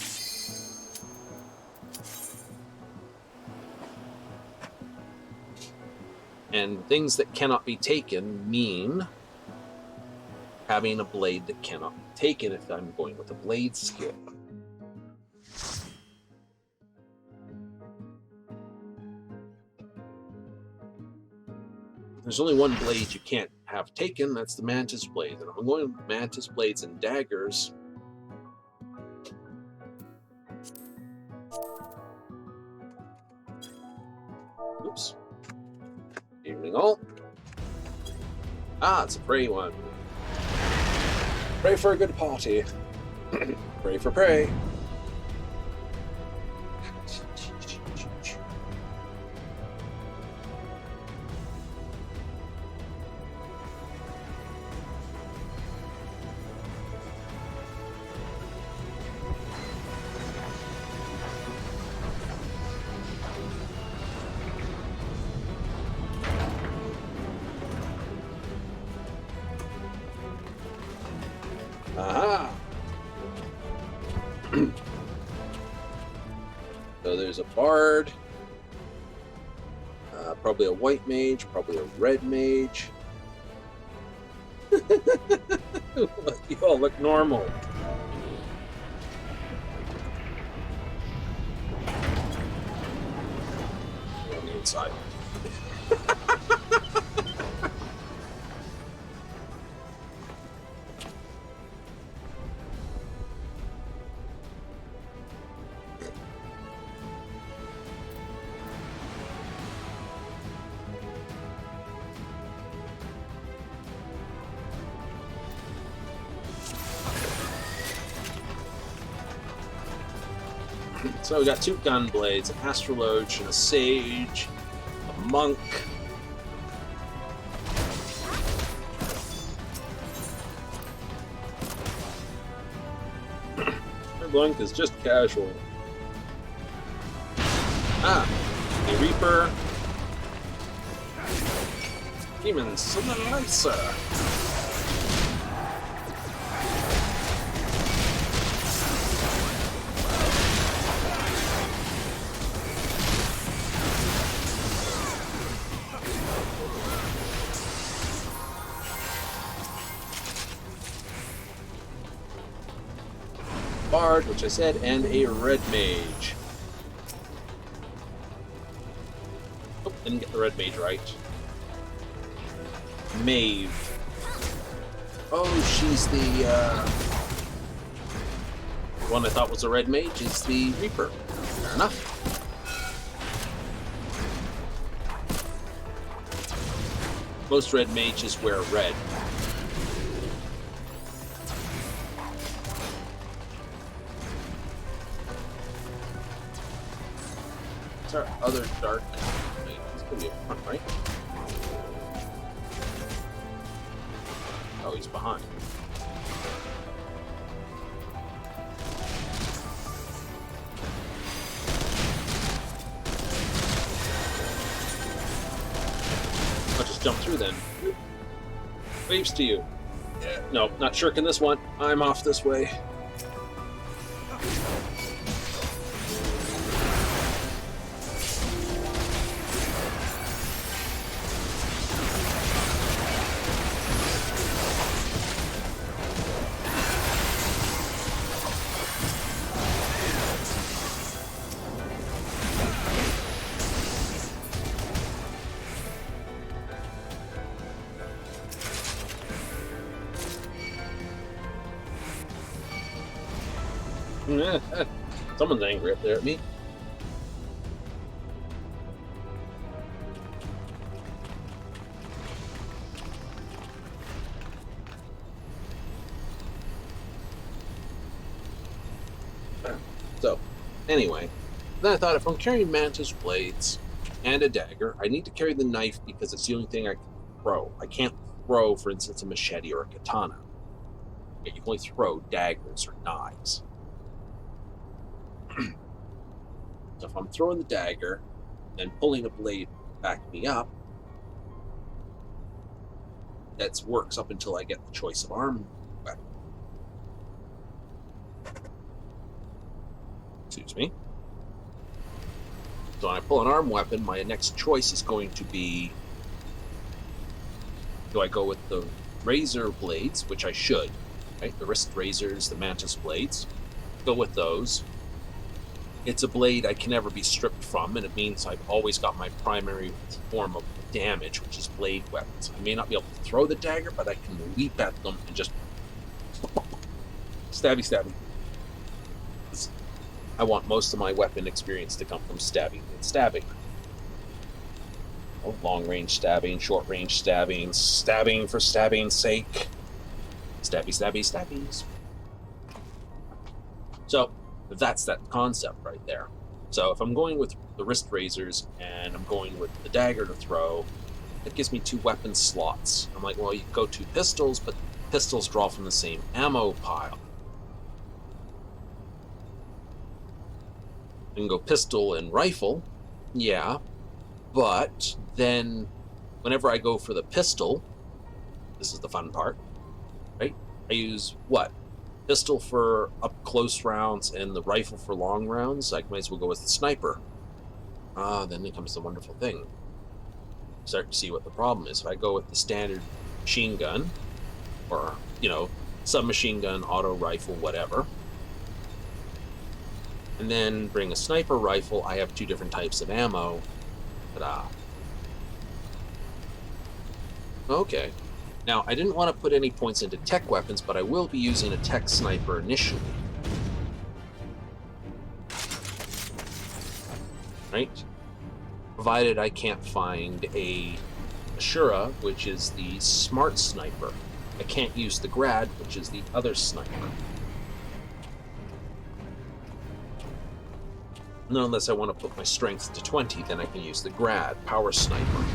Speaker 1: And things that cannot be taken mean having a blade that cannot be taken if I'm going with a blade skill. There's only one blade you can't have taken, that's the Mantis Blade. And I'm going with Mantis Blades and Daggers. Oops. Evening all. Ah, it's a prey one. Pray for a good party. Pray for prey. Aha! So there's a bard, probably a white mage, probably a red mage. You all look normal. On the inside. So we got 2 gun blades, an astrologe and a sage, a monk. My blank is just casual. Ah, a reaper. Demon Slicer. Bard, which I said, and a red mage. Oh, didn't get the red mage right. Maeve. Oh, she's the one I thought was a red mage is the Reaper. Fair enough. Most red mages wear red. What's our other dark? It's gonna be up front, right? Oh, he's behind. I'll just jump through then. Waves to you. Yeah. No, not shirking this one. I'm off this way. Someone's angry up there at me. So, anyway, then I thought if I'm carrying mantis blades and a dagger, I need to carry the knife because it's the only thing I can throw. I can't throw, for instance, a machete or a katana. You can only throw daggers or knives. So if I'm throwing the dagger and pulling a blade back me up, that works up until I get the choice of arm weapon. Excuse me. So when I pull an arm weapon, my next choice is going to be, do I go with the razor blades, which I should, right? The wrist razors, the mantis blades. Go with those. it's a blade I can never be stripped from, and it means I've always got my primary form of damage, which is blade weapons. I may not be able to throw the dagger, but I can leap at them and just stabby. I want most of my weapon experience to come from stabbing and stabbing. Oh, long-range stabbing, short-range stabbing, stabbing for stabbing's sake. Stabbies. So, that's that concept right there. So if I'm going with the wrist razors and I'm going with the dagger to throw, that gives me 2 weapon slots. I'm like, well, you go 2 pistols, but pistols draw from the same ammo pile. I can go pistol and rifle, yeah, but then whenever I go for the pistol, this is the fun part, right? I use what? Pistol for up-close rounds and the rifle for long rounds. I might as well go with the sniper. Then it comes the wonderful thing. Start to see what the problem is. If I go with the standard machine gun, or, submachine gun, auto rifle, whatever, and then bring a sniper rifle, I have 2 different types of ammo. Ta-da. Okay. Now, I didn't want to put any points into tech weapons, but I will be using a tech sniper initially. Right? Provided I can't find a Ashura, which is the smart sniper. I can't use the Grad, which is the other sniper. No, unless I want to put my strength to 20, then I can use the Grad, power sniper.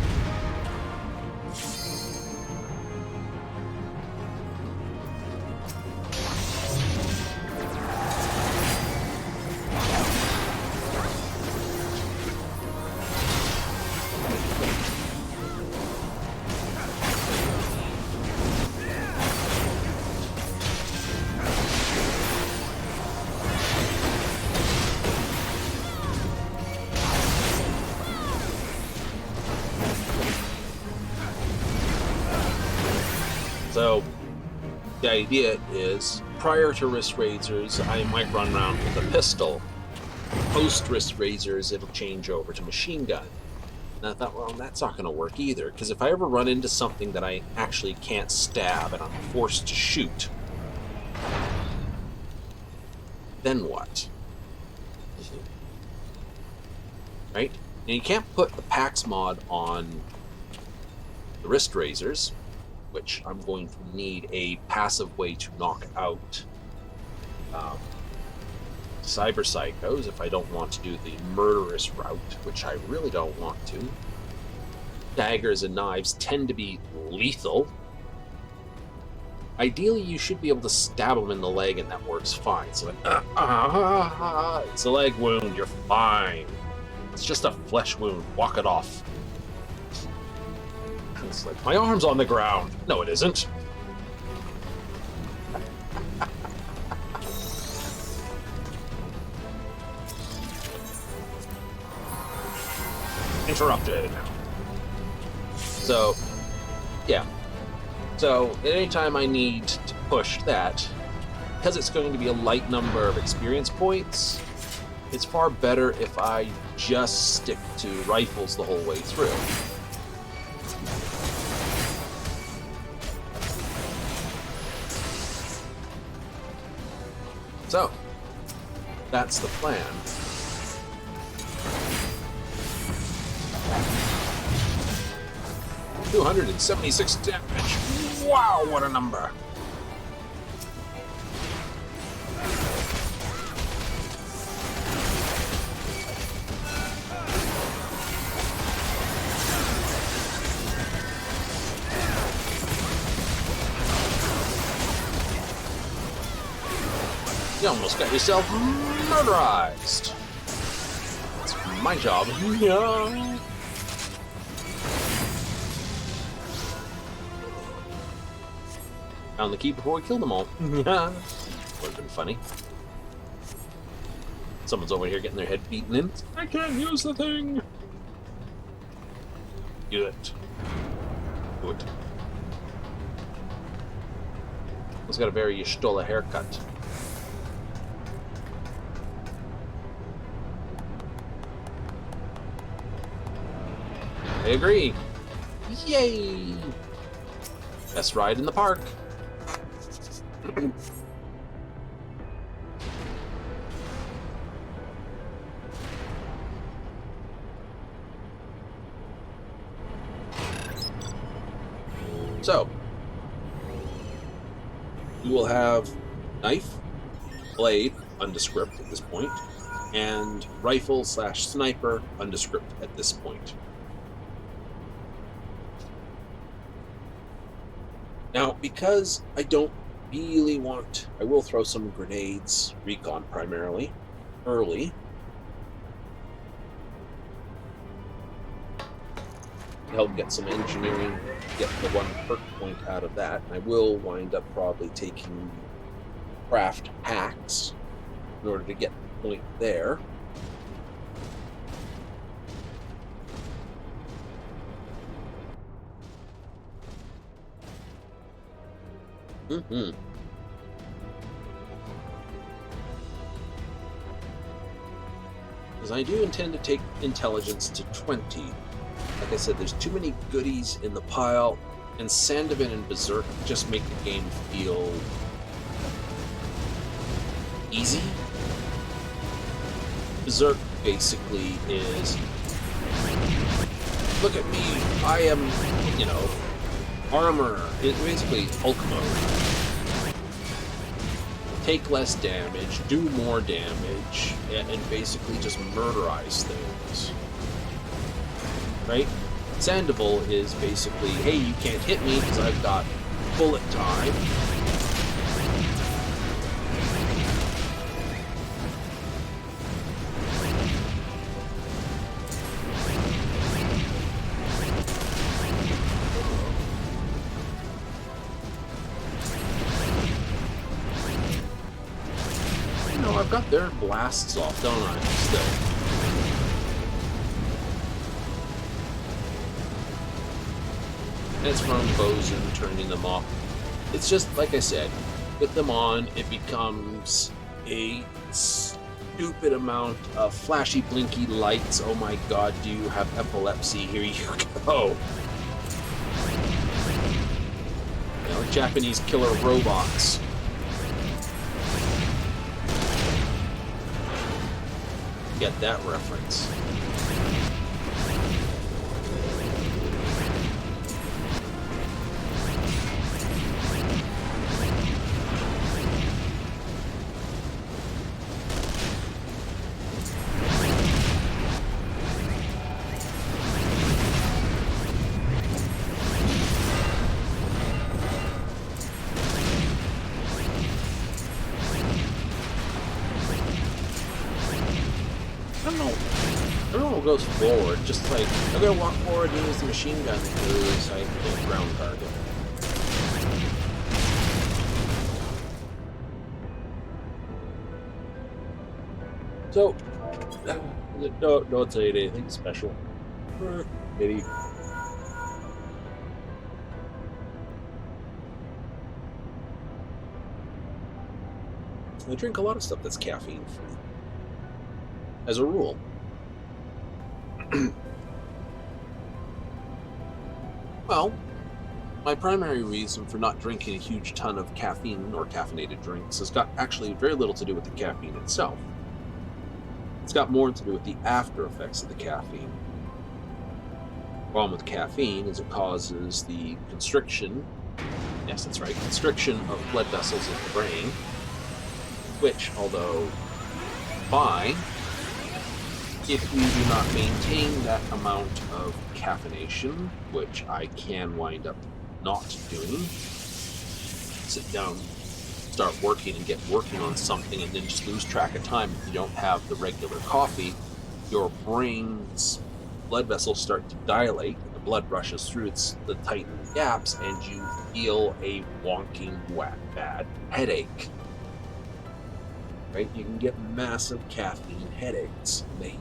Speaker 1: So, the idea is, prior to wrist razors, I might run around with a pistol. Post wrist razors, it'll change over to machine gun. And I thought, well, that's not going to work either, because if I ever run into something that I actually can't stab and I'm forced to shoot, then what? Right? And you can't put the PAX mod on the wrist razors, which I'm going to need a passive way to knock out cyber psychos if I don't want to do the murderous route, which I really don't want to. Daggers and knives tend to be lethal. Ideally, you should be able to stab them in the leg, and that works fine. So like, it's a leg wound, you're fine. It's just a flesh wound, walk it off. It's like, my arm's on the ground. No, it isn't. Interrupted. So, yeah. So, at any time I need to push that, because it's going to be a light number of experience points, it's far better if I just stick to rifles the whole way through. So, that's the plan. $276 damage. Wow, what a number. You almost got yourself murderized. That's my job. Yeah. Found the key before we killed them all. Would have been funny. Someone's over here getting their head beaten in. I can't use the thing. Do it. Do it. He's got a very Y'shtola haircut. I agree. Yay! Best ride in the park. So, we will have knife, blade, undescript at this point, and rifle/sniper, undescript at this point. Now, because I don't really want... I will throw some grenades, recon primarily, early. To help get some engineering, get the one perk point out of that. And I will wind up probably taking craft hacks in order to get the point there. Because I do intend to take intelligence to 20. Like I said, there's too many goodies in the pile, and Sandovan and Berserk just make the game feel easy. Berserk basically is, look at me, I am, armor. It's basically Hulk mode. Take less damage, do more damage, and basically just murderize things. Right? Sandoval is basically, hey, you can't hit me because I've got bullet time. I've got their blasts off, don't I? Still. It's from Bozja turning them off. It's just, like I said, put them on, it becomes a stupid amount of flashy, blinky lights. Oh my god, do you have epilepsy? Here you go. Japanese killer robots. Get that reference. Goes forward, just like I'm gonna walk forward and use the machine gun because I can't ground target. So, don't say anything special. Maybe. I drink a lot of stuff that's caffeine free, as a rule. Well, my primary reason for not drinking a huge ton of caffeine or caffeinated drinks has got actually very little to do with the caffeine itself. It's got more to do with the after effects of the caffeine. The problem with caffeine is it causes the constriction, yes, that's right, constriction of blood vessels in the brain, which, although fine, if we do not maintain that amount of caffeination, which I can wind up not doing, sit down, start working and get working on something and then just lose track of time. If you don't have the regular coffee, your brain's blood vessels start to dilate, the blood rushes through the tightened gaps, and you feel a wonking, bad headache. Right? You can get massive caffeine headaches. They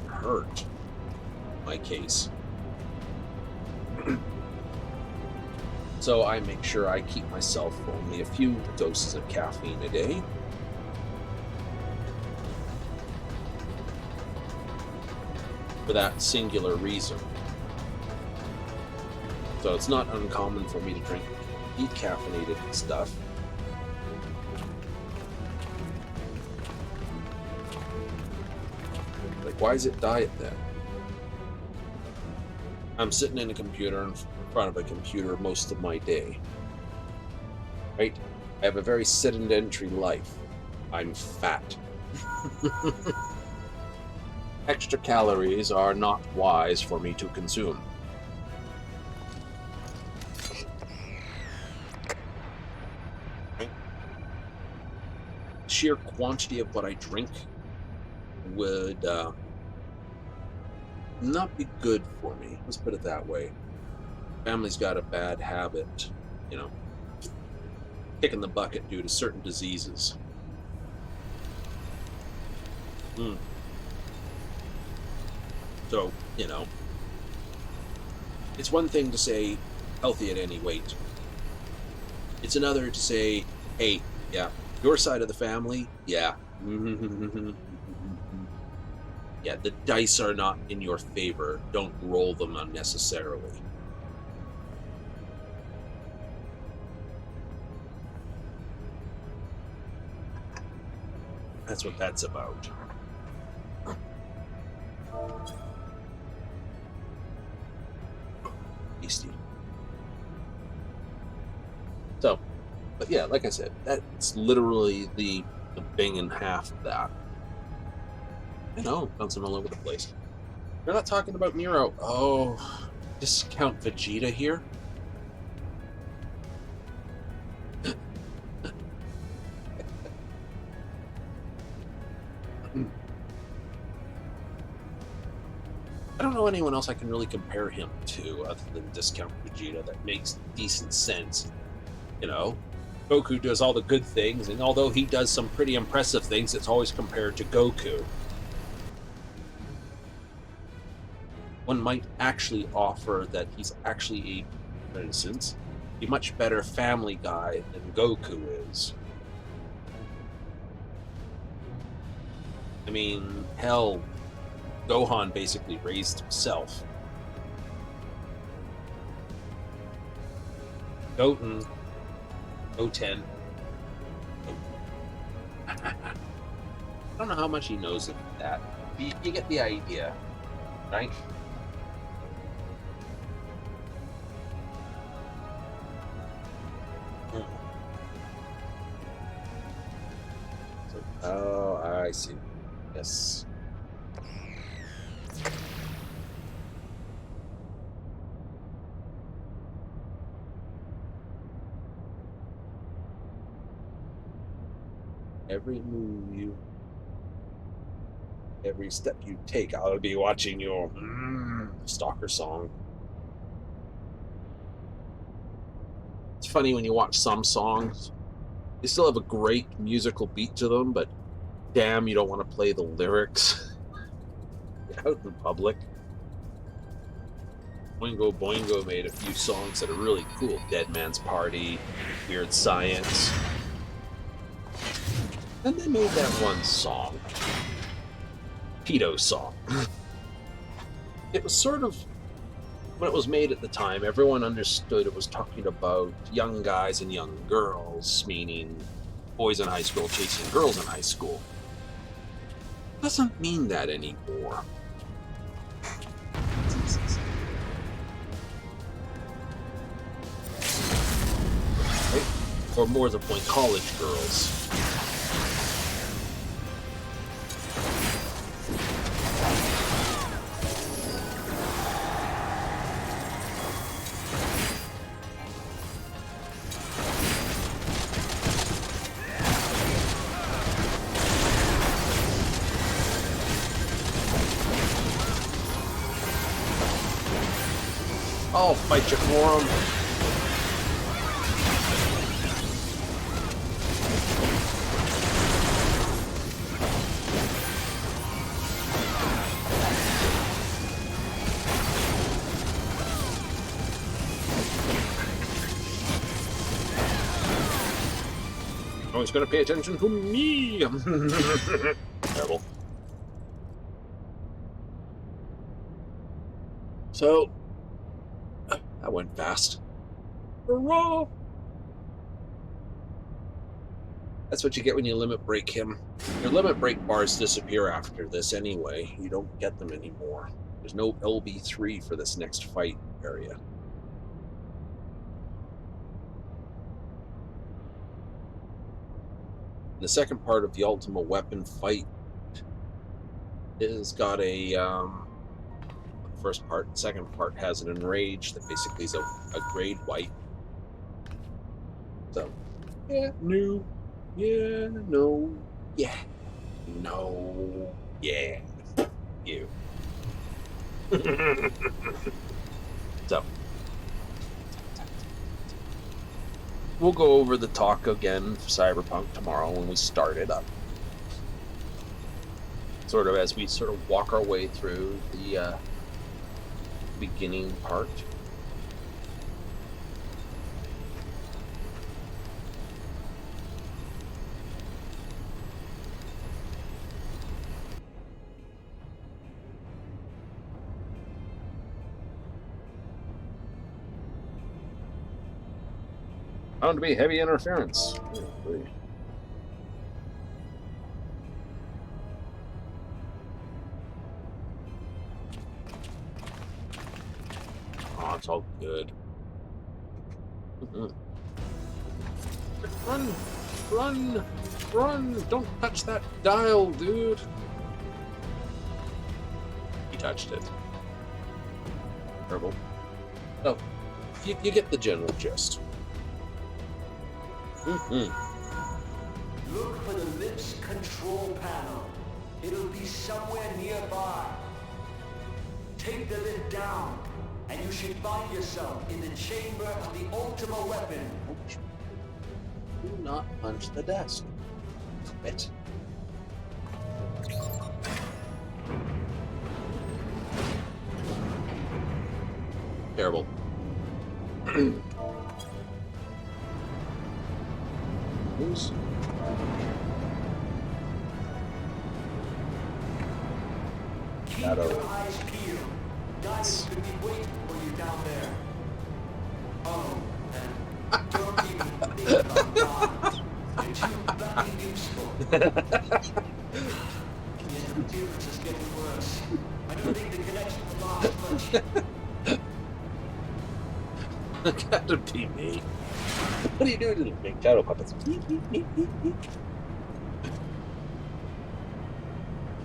Speaker 1: hurt, in my case. So I make sure I keep myself only a few doses of caffeine a day. For that singular reason. So it's not uncommon for me to drink decaffeinated stuff. Like, why is it diet then? I'm sitting in a computer, in front of a computer most of my day. Right? I have a very sedentary life. I'm fat. Extra calories are not wise for me to consume. Right? Sheer quantity of what I drink would not be good for me. Let's put it that way. Family's got a bad habit, you know, kicking the bucket due to certain diseases. So, you know, it's one thing to say healthy at any weight. It's another to say, hey, yeah, your side of the family, yeah. Yeah, the dice are not in your favor. Don't roll them unnecessarily. That's what that's about. Tasty. So, but yeah, like I said, that's literally the bing and half of that. I know, bouncing all over the place. We're not talking about Nero. Oh, discount Vegeta here? I don't know anyone else I can really compare him to other than Discount Vegeta that makes decent sense. You know, Goku does all the good things, and although he does some pretty impressive things, it's always compared to Goku. One might actually offer that he's actually, for instance, a much better family guy than Goku is. I mean, hell, Gohan basically raised himself. Goten. I don't know how much he knows of that. You get the idea, right? Oh, I see. Yes. Every step you take, I'll be watching your stalker song. It's funny when you watch some songs, they still have a great musical beat to them, but damn, you don't want to play the lyrics out in public. Boingo Boingo made a few songs that are really cool. Dead Man's Party, Weird Science. Then they made that one song, Pedo song. It was sort of, when it was made at the time, everyone understood it was talking about young guys and young girls, meaning boys in high school chasing girls in high school. It doesn't mean that anymore. Right? Or more to the point, college girls. I'll fight you for him. Always gonna pay attention to me. Terrible. So, That went fast. Hurrah! That's what you get when you limit break him. Your limit break bars disappear after this anyway. You don't get them anymore. There's no LB3 for this next fight area. The second part of the Ultima Weapon fight is got a first part. The second part has an enrage that basically is a grade wipe. So yeah, no, yeah, no, yeah, no, yeah, you. So we'll go over the talk again for Cyberpunk tomorrow when we start it up. Sort of as we sort of walk our way through the beginning part. Found to be heavy interference. Oh, it's all good. Run! Run! Run! Don't touch that dial, dude! He touched it. Terrible. Oh, you get the general gist.
Speaker 3: Look for the lift's control panel. It'll be somewhere nearby. Take the lift down, and you should find yourself in the chamber of the Ultima Weapon.
Speaker 1: Do not punch the desk. Quit. Terrible. Oops.
Speaker 3: Keep your eyes peeled. Guys could be waiting for you down there. Oh, and don't even think about God. You're too bloody useful. The interference is getting worse. I don't think the connection will last much.
Speaker 1: Gotta be me. What are you doing to the big shadow puppets?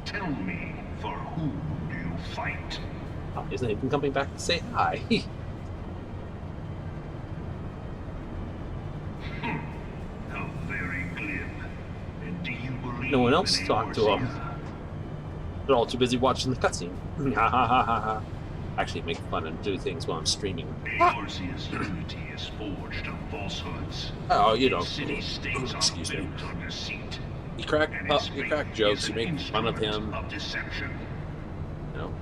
Speaker 4: Tell me, for whom do you fight?
Speaker 1: Oh, isn't he even coming back to say hi?
Speaker 4: How very glib. And do you believe
Speaker 1: No one else
Speaker 4: in
Speaker 1: talked to him.
Speaker 4: Eorzea?
Speaker 1: They're all too busy watching the cutscene. Actually, make fun and do things while I'm streaming.
Speaker 4: Eorzea's unity is forged of falsehoods.
Speaker 1: Oh, you know.
Speaker 4: City-states are
Speaker 1: Excuse me.
Speaker 4: built on deceit.
Speaker 1: You crack
Speaker 4: And
Speaker 1: up,
Speaker 4: its
Speaker 1: you
Speaker 4: faith
Speaker 1: crack jokes,
Speaker 4: is
Speaker 1: you
Speaker 4: an
Speaker 1: make fun of
Speaker 4: instrument
Speaker 1: him.
Speaker 4: Of deception.
Speaker 1: You know,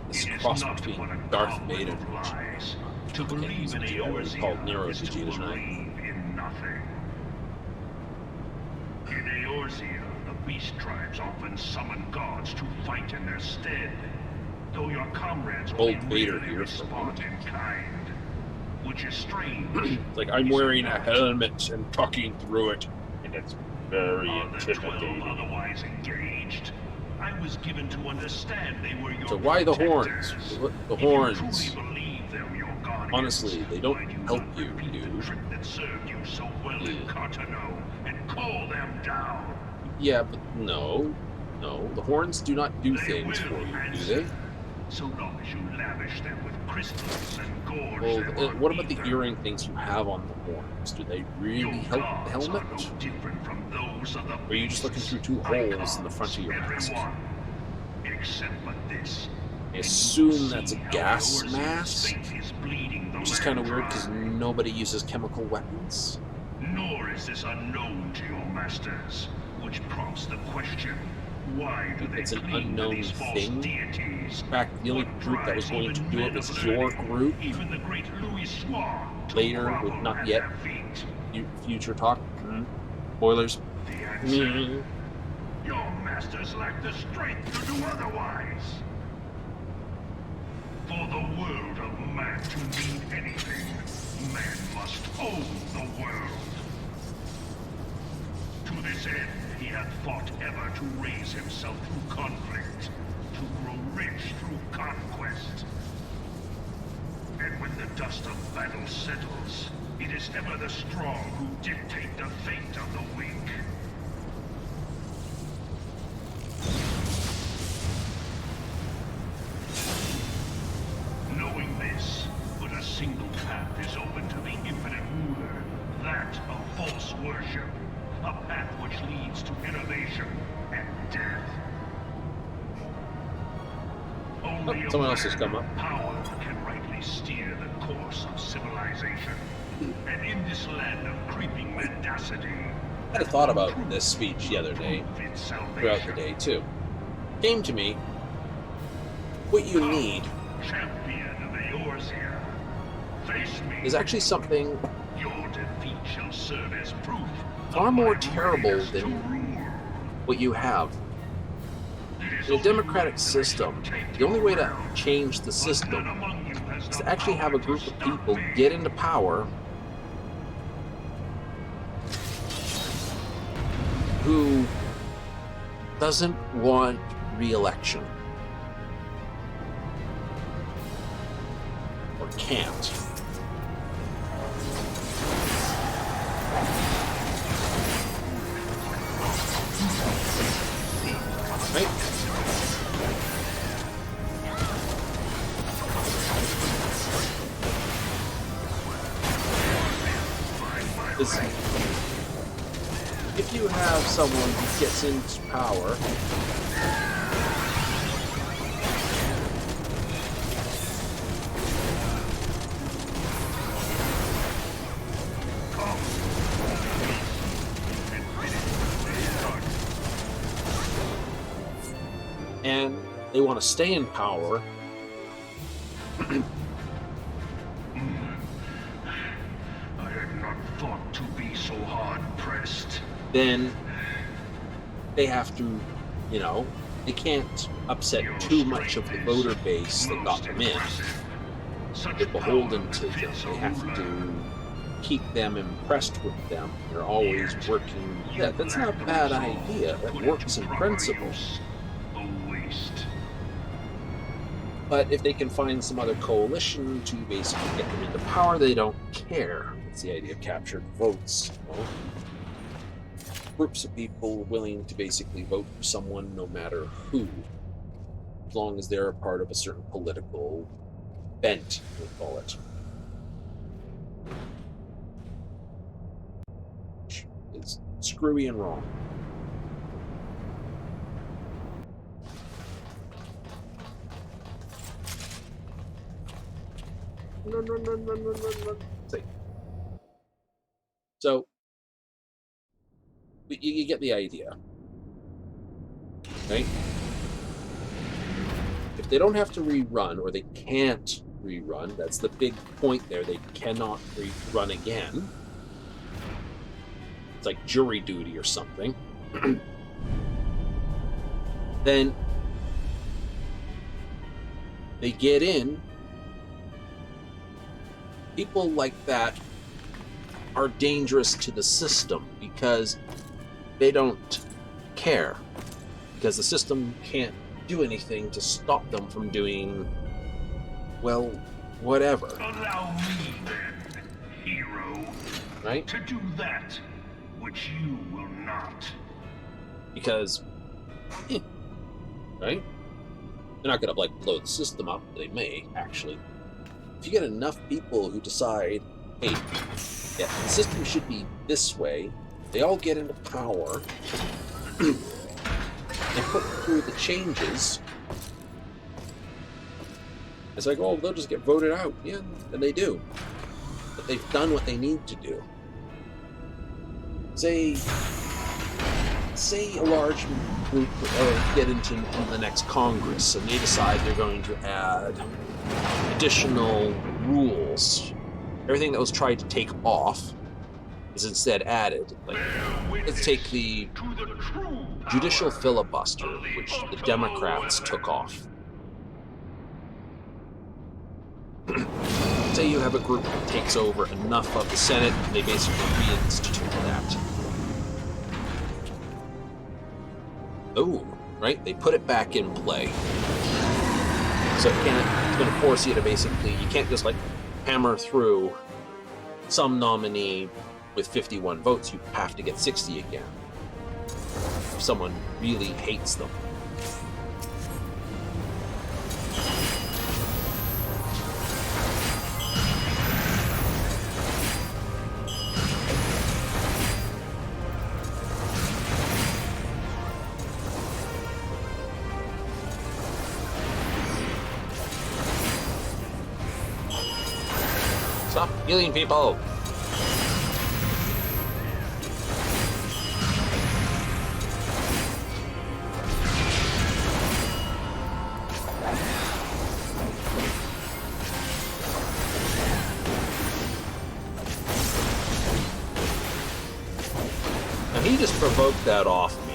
Speaker 1: this
Speaker 4: It is
Speaker 1: cross
Speaker 4: not
Speaker 1: between
Speaker 4: but a
Speaker 1: Darth
Speaker 4: cobweb
Speaker 1: Vader
Speaker 4: of lies. To
Speaker 1: Okay,
Speaker 4: believe in
Speaker 1: I would have called Nero
Speaker 4: Eorzea is to
Speaker 1: Gigi tonight.
Speaker 4: believe in nothing. In Eorzea, the beast tribes often summon gods to fight in their stead. Though your comrades
Speaker 1: Old
Speaker 4: only
Speaker 1: Vader
Speaker 4: rarely
Speaker 1: here for a
Speaker 4: respond
Speaker 1: moment.
Speaker 4: in kind. Which is strange.
Speaker 1: like I'm wearing a helmet and talking through it, and it's very
Speaker 4: Are the 12
Speaker 1: intimidating.
Speaker 4: otherwise engaged? I was given to understand they were your
Speaker 1: So why the horns?
Speaker 4: protectors.
Speaker 1: The
Speaker 4: If you
Speaker 1: horns.
Speaker 4: truly believe them your guardians,
Speaker 1: Honestly, they don't
Speaker 4: why do you
Speaker 1: help
Speaker 4: not
Speaker 1: you,
Speaker 4: repeat the
Speaker 1: dude.
Speaker 4: trick that served you so well in
Speaker 1: Yeah.
Speaker 4: Cartano and call them down.
Speaker 1: Yeah, but no, the horns do not do
Speaker 4: They
Speaker 1: things
Speaker 4: will
Speaker 1: for you, do
Speaker 4: answer,
Speaker 1: they?
Speaker 4: so long as you lavish them with crystals and gorge
Speaker 1: Well,
Speaker 4: them on
Speaker 1: what about the
Speaker 4: ether.
Speaker 1: earring things you have on the horns? Do they really
Speaker 4: Your
Speaker 1: help the
Speaker 4: gods
Speaker 1: helmet?
Speaker 4: are no different from those of the
Speaker 1: Or are you just looking through two holes in the front of your mask?
Speaker 4: Everyone, except for this.
Speaker 1: I assume that's a
Speaker 4: See how
Speaker 1: gas
Speaker 4: Eorzea's
Speaker 1: mask,
Speaker 4: fate is bleeding the
Speaker 1: which is
Speaker 4: land
Speaker 1: kind of weird
Speaker 4: dry.
Speaker 1: because nobody uses chemical weapons.
Speaker 4: Nor is this unknown to your masters, which prompts the question: why do they
Speaker 1: It's an
Speaker 4: cling to
Speaker 1: unknown
Speaker 4: these false
Speaker 1: thing.
Speaker 4: deities?
Speaker 1: In fact, the only
Speaker 4: What
Speaker 1: group that was
Speaker 4: drives
Speaker 1: going to
Speaker 4: even
Speaker 1: do it
Speaker 4: men
Speaker 1: was
Speaker 4: of
Speaker 1: your
Speaker 4: learning,
Speaker 1: group.
Speaker 4: even the great Louis Soir, to
Speaker 1: Later,
Speaker 4: grovel
Speaker 1: but not
Speaker 4: at
Speaker 1: yet.
Speaker 4: their feet.
Speaker 1: Future talk. Spoilers.
Speaker 4: The answer: your masters lack the strength to do otherwise. For the world of man to mean anything, man must own the world. To this end, he hath fought ever to raise himself through conflict, to grow rich through conquest. And when the dust of battle settles, it is ever the strong who dictate the fate of the weak. Knowing this, but a single path is open to the infinite ruler, that of false worship, a path which leads to innovation and death. Only
Speaker 1: someone else has come up.
Speaker 4: Power can rightly steer the course of civilization. And in this land of creeping mendacity,
Speaker 1: I had a thought about this speech the other day, throughout the day too. Came to me, what you need
Speaker 4: champion of Eorzea, face me.
Speaker 1: is actually something
Speaker 4: Your defeat shall serve as proof.
Speaker 1: far more terrible than what you have. In a democratic system, the only way to change the system is to actually have a group of people get into power who doesn't want re-election or can't. Right? If you have someone who gets into power and they want to stay in power,
Speaker 4: I had not thought to be so hard-pressed.
Speaker 1: then they have to, they can't upset too much of the voter base that got them in. They're beholden to them. They have to keep them impressed with them. They're always working. Yeah, that's not a bad idea. That works in principle. But if they can find some other coalition to basically get them into power, they don't care. That's the idea of captured votes. Groups of people willing to basically vote for someone no matter who, as long as they're a part of a certain political bent, we'll call it. Which is screwy and wrong. Run. So, you get the idea, right? If they don't have to rerun, or they can't rerun, that's the big point there, they cannot rerun again. It's like jury duty or something. Then they get in. People like that are dangerous to the system because they don't care. Because the system can't do anything to stop them from doing, well, whatever.
Speaker 4: Allow me then, hero,
Speaker 1: Right?
Speaker 4: to do that which you will not.
Speaker 1: Because, right? They're not going to, blow the system up. They may, actually. If you get enough people who decide, hey, yeah, the system should be this way, they all get into power, they put through the changes, it's like, oh, they'll just get voted out. Yeah, and they do. But they've done what they need to do. Say a large group get into the next Congress, and they decide they're going to add additional rules. Everything that was tried to take off is instead added. Let's take the judicial filibuster, which the Democrats took off. say you have a group that takes over enough of the Senate, they basically reinstitute that. Oh, right? They put it back in play. So it's going to force you to basically, you can't just like hammer through some nominee with 51 votes. You have to get 60 again. If someone really hates them. Stop healing people! Now he just provoked that off me.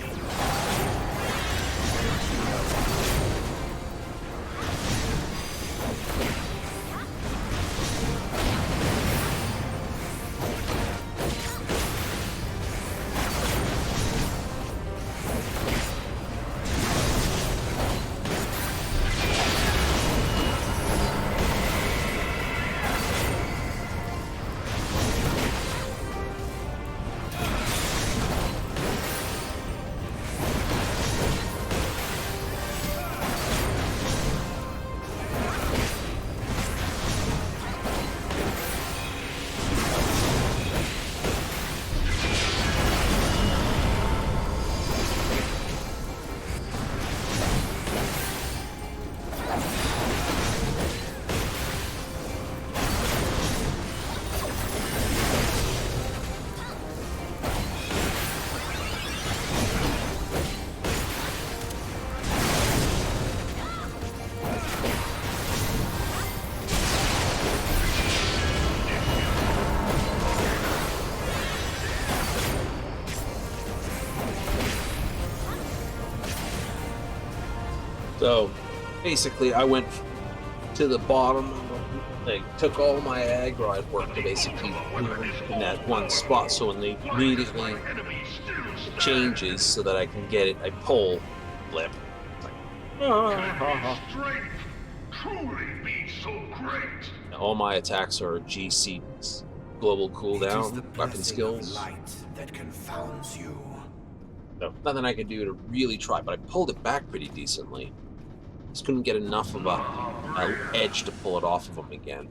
Speaker 1: So basically I went to the bottom, I took all my aggro I'd worked to basically in that one spot, so when they immediately changes so that I can get it, I pull, flip.
Speaker 4: Strength truly be so great.
Speaker 1: All my attacks are GC, global cooldown, weapon skills.
Speaker 5: Light that confounds you.
Speaker 1: So nothing I could do to really try, but I pulled it back pretty decently. Just couldn't get enough of a edge to pull it off of him again.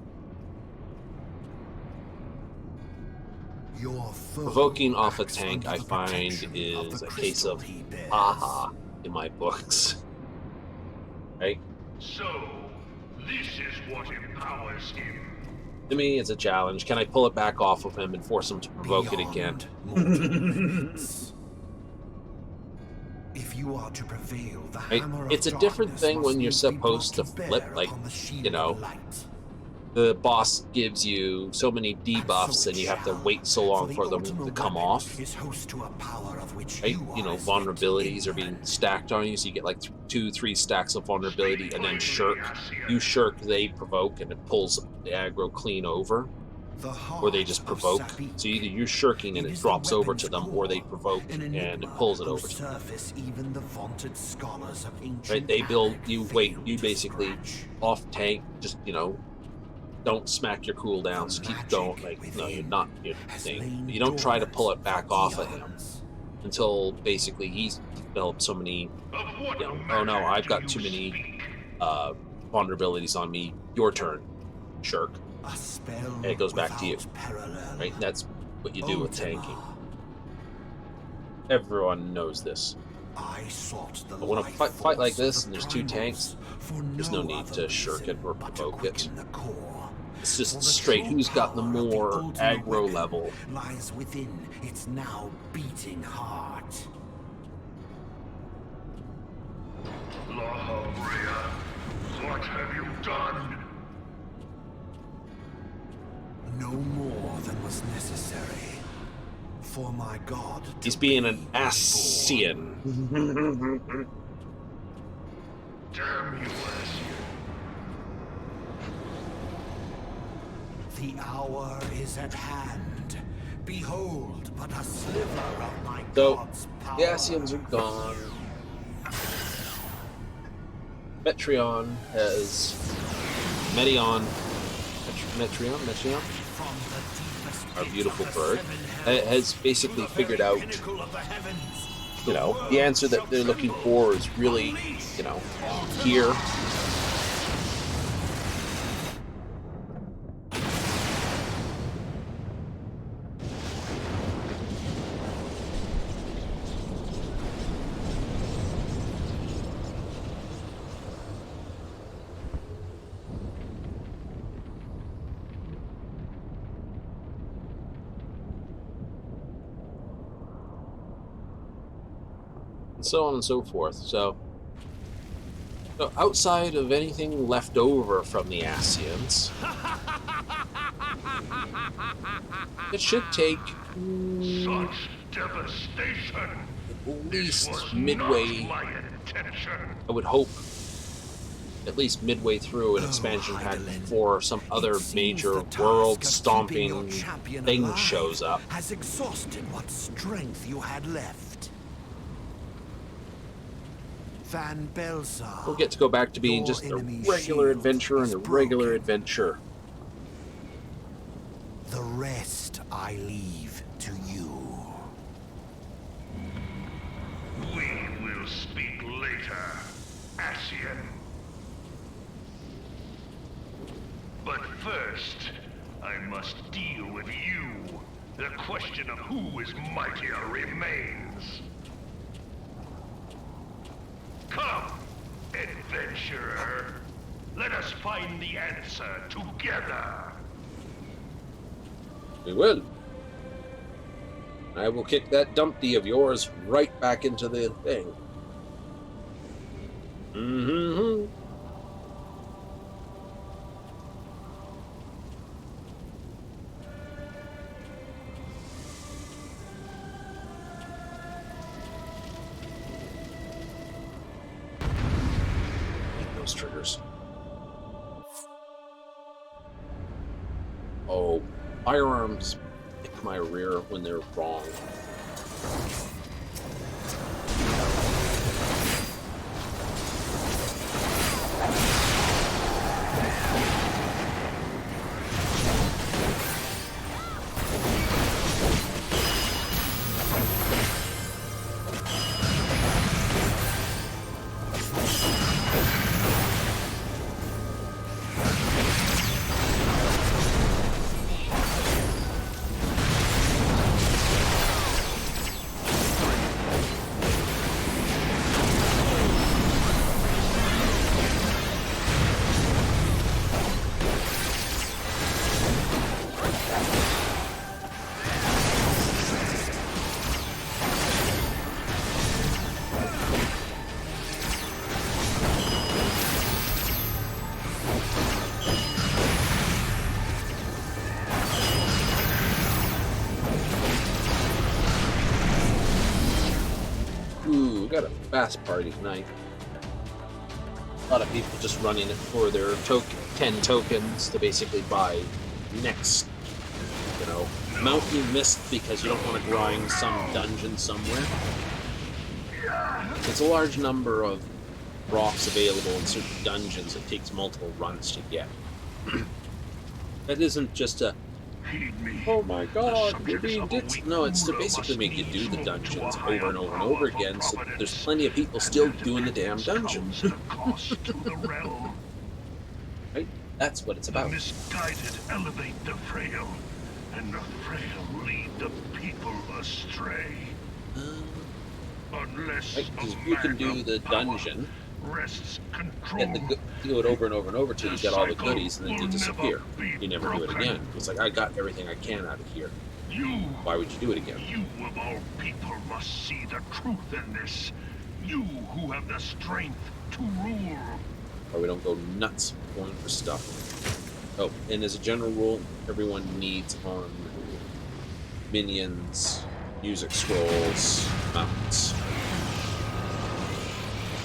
Speaker 1: Provoking off a tank, I find, is a case of aha in my books. Right?
Speaker 4: So, this is what empowers him.
Speaker 1: To me, it's a challenge. Can I pull it back off of him and force him to provoke it again?
Speaker 5: If you are to prevail, the
Speaker 1: Right?
Speaker 5: hammer of
Speaker 1: It's a different
Speaker 5: darkness
Speaker 1: thing
Speaker 5: must
Speaker 1: when you're
Speaker 5: needs be
Speaker 1: supposed to
Speaker 5: brought bear
Speaker 1: flip, like,
Speaker 5: upon the shield
Speaker 1: you know,
Speaker 5: of light.
Speaker 1: the boss gives you so many debuffs and you have to wait so long for them to come off.
Speaker 5: Is host to a power of which
Speaker 1: Right?
Speaker 5: you
Speaker 1: You know,
Speaker 5: are
Speaker 1: vulnerabilities are being stacked on you, so you get like 2-3 stacks of vulnerability, and then shirk. You shirk, they provoke, and it pulls the aggro clean over. Or they just provoke. So either you're shirking and it drops over to them, or they provoke and it pulls it over to them.
Speaker 5: Even the vaunted scholars of ancient
Speaker 1: Right? They build,
Speaker 5: Attic
Speaker 1: you
Speaker 5: failed
Speaker 1: wait, you
Speaker 5: to
Speaker 1: basically
Speaker 5: scratch.
Speaker 1: off tank, just, you know, don't smack your cooldowns, keep going. Like, no, you're not, you're thing. You don't try to pull it back off of him until basically he's developed so many, you know, oh no, I've got too many vulnerabilities on me, your turn, shirk. And it goes back to you. Right? That's what you do with tanking. Everyone knows this. But when a fight like this and there's two tanks, there's no need to shirk it or provoke it. It's just straight who's got the more aggro level.
Speaker 5: Lies within its now beating heart.
Speaker 4: La Habrea, what have you done?
Speaker 5: No more than was necessary. For my God.
Speaker 1: He's being an Asian.
Speaker 4: Damn you, Asian.
Speaker 5: The hour is at hand. Behold, but a sliver of my
Speaker 1: So,
Speaker 5: god's power.
Speaker 1: the Ascians are gone. Metreon has... Metreon,
Speaker 5: From the deepest
Speaker 1: our
Speaker 5: pits
Speaker 1: beautiful
Speaker 5: of the
Speaker 1: bird,
Speaker 5: seven heavens
Speaker 1: has basically
Speaker 5: to the
Speaker 1: figured
Speaker 5: very
Speaker 1: out,
Speaker 5: pinnacle of the heavens,
Speaker 1: you know, the answer that they're looking for is really, you know, here. And so on and so forth. So outside of anything left over from the Ascians, it should take
Speaker 4: Such devastation!
Speaker 1: at
Speaker 4: This
Speaker 1: least
Speaker 4: was
Speaker 1: midway,
Speaker 4: not my intention.
Speaker 1: I would hope, at least midway through an expansion pack before some other major world-stomping thing shows up.
Speaker 5: has exhausted what strength you had left. Van Belzar.
Speaker 1: We'll get to go back to being
Speaker 5: Your
Speaker 1: just a
Speaker 5: enemy's
Speaker 1: regular
Speaker 5: shield
Speaker 1: adventurer
Speaker 5: is
Speaker 1: and a regular
Speaker 5: broken.
Speaker 1: adventure.
Speaker 5: The rest I leave to you.
Speaker 4: We will speak later, Ascian. But first, I must deal with you. The question of who is mightier remains. Come, adventurer. Let us find the answer together.
Speaker 1: We will. I will kick that dumpty of yours right back into the thing. Mm-hmm. Those triggers. Oh, firearms pick my rear when they're wrong. Ooh, got a fast party tonight. A lot of people just running it for their 10 tokens to basically buy next, you know, Mountain Mist because you don't want to grind some dungeon somewhere. It's a large number of rocks available in certain dungeons. It takes multiple runs to get. That isn't just a, oh my god, we're being ditched. No, it's to basically make you do the dungeons over and over and over again, so there's plenty of people still doing the damn dungeon. Right? That's what it's
Speaker 4: The
Speaker 1: about.
Speaker 4: misguided elevate the frail, and the frail lead the people astray. Unless
Speaker 1: Right? Because
Speaker 4: a
Speaker 1: if you can
Speaker 4: man
Speaker 1: do
Speaker 4: of
Speaker 1: the
Speaker 4: power
Speaker 1: dungeon,
Speaker 4: wrests control,
Speaker 1: do it over and over and over till you get all the
Speaker 4: cycle
Speaker 1: goodies, and then they
Speaker 4: will
Speaker 1: disappear.
Speaker 4: never be
Speaker 1: You never do it
Speaker 4: broken.
Speaker 1: again. It's like, I got everything I can out of here.
Speaker 4: You,
Speaker 1: Why would you do it again?
Speaker 4: you of all people must see the truth in this. You who have the strength to rule.
Speaker 1: Or we don't go nuts going for stuff. Oh, and as a general rule, everyone needs on minions, music scrolls, mounts.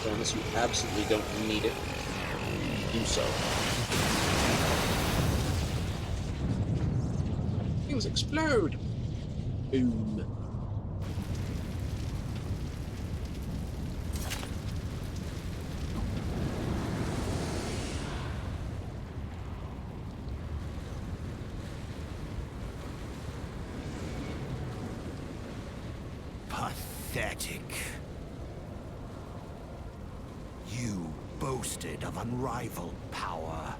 Speaker 1: So unless you absolutely don't need it, do so. things explode. Boom.
Speaker 5: Pathetic. You boasted of unrivaled power.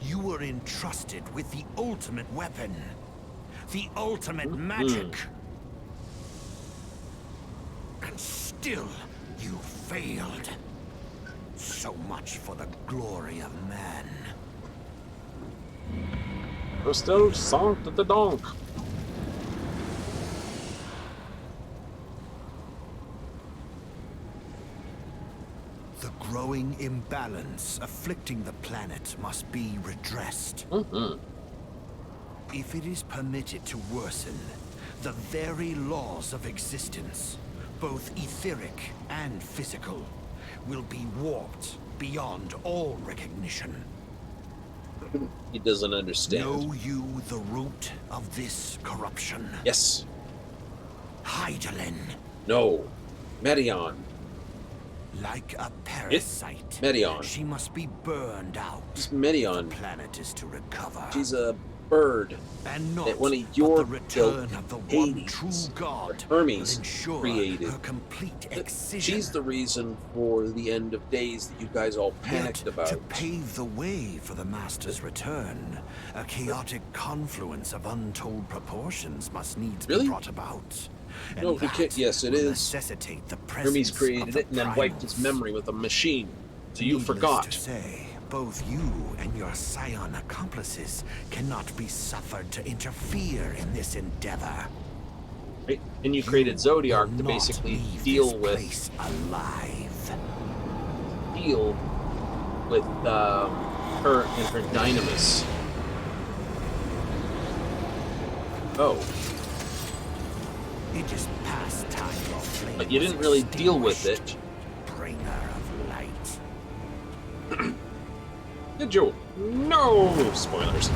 Speaker 5: You were entrusted with the ultimate weapon. The ultimate magic. And still, you failed. So much for the glory of man.
Speaker 1: Crystal Saint de Donk.
Speaker 5: The growing imbalance afflicting the planet must be redressed. If it is permitted to worsen, the very laws of existence, both etheric and physical, will be warped beyond all recognition.
Speaker 1: He doesn't understand.
Speaker 5: Know you the root of this corruption?
Speaker 1: Yes.
Speaker 5: Hydaelyn.
Speaker 1: No. Medion.
Speaker 5: Like a parasite,
Speaker 1: Medion.
Speaker 5: she must be burned out.
Speaker 1: She's Medion.
Speaker 5: The planet is to recover.
Speaker 1: She's a bird
Speaker 5: And not
Speaker 1: that one of your
Speaker 5: the return of the one
Speaker 1: Hades,
Speaker 5: true God
Speaker 1: Hermes,
Speaker 5: will ensure
Speaker 1: created.
Speaker 5: her complete excision.
Speaker 1: She's the reason for the end of days that you guys all panicked
Speaker 5: Yet,
Speaker 1: about.
Speaker 5: to pave the way for the Master's return, a chaotic confluence of untold proportions must needs be
Speaker 1: Really?
Speaker 5: brought about. And
Speaker 1: No,
Speaker 5: that
Speaker 1: yes, it
Speaker 5: will
Speaker 1: is.
Speaker 5: necessitate the
Speaker 1: Hermes
Speaker 5: presence
Speaker 1: created
Speaker 5: of the
Speaker 1: it and then wiped his
Speaker 5: primals.
Speaker 1: memory with a machine. So you
Speaker 5: Needless
Speaker 1: forgot.
Speaker 5: to say, both you and your scion accomplices cannot be suffered to interfere in this endeavor.
Speaker 1: Right? And you created Zodiark
Speaker 5: will
Speaker 1: to
Speaker 5: not
Speaker 1: basically
Speaker 5: leave
Speaker 1: deal
Speaker 5: this
Speaker 1: with
Speaker 5: place alive.
Speaker 1: her and her dynamis. Oh,
Speaker 5: It is past time your flame
Speaker 1: but you
Speaker 5: was
Speaker 1: didn't really deal with
Speaker 5: extinguished.
Speaker 1: it,
Speaker 5: Bringer of light.
Speaker 1: did you? No spoilers.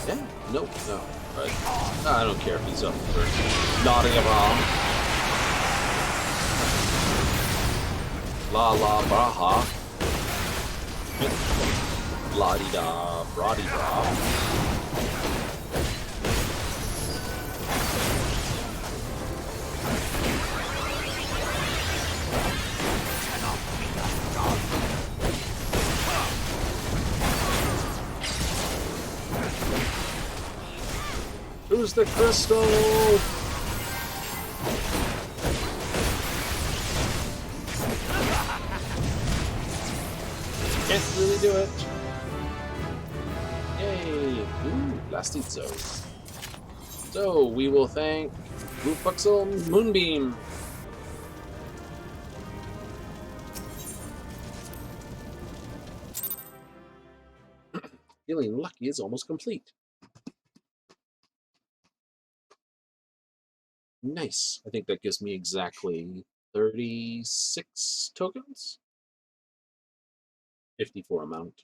Speaker 1: Yeah, no. Right. I don't care if he's up for nodding around. La la braha. La di da, bra di bra. Who's the crystal? Can't really do it. Yay! Ooh, Blastizzo. So we will thank Blue Pixel Moonbeam. Feeling lucky is almost complete. Nice. I think that gives me exactly 36 tokens. 54 amount.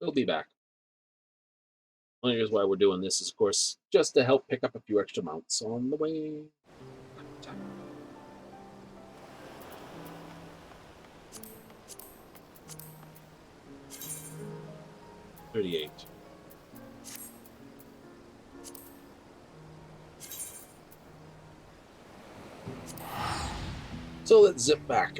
Speaker 1: We'll be back. Only reason why we're doing this is, of course, just to help pick up a few extra mounts on the way. 38. So let's zip back.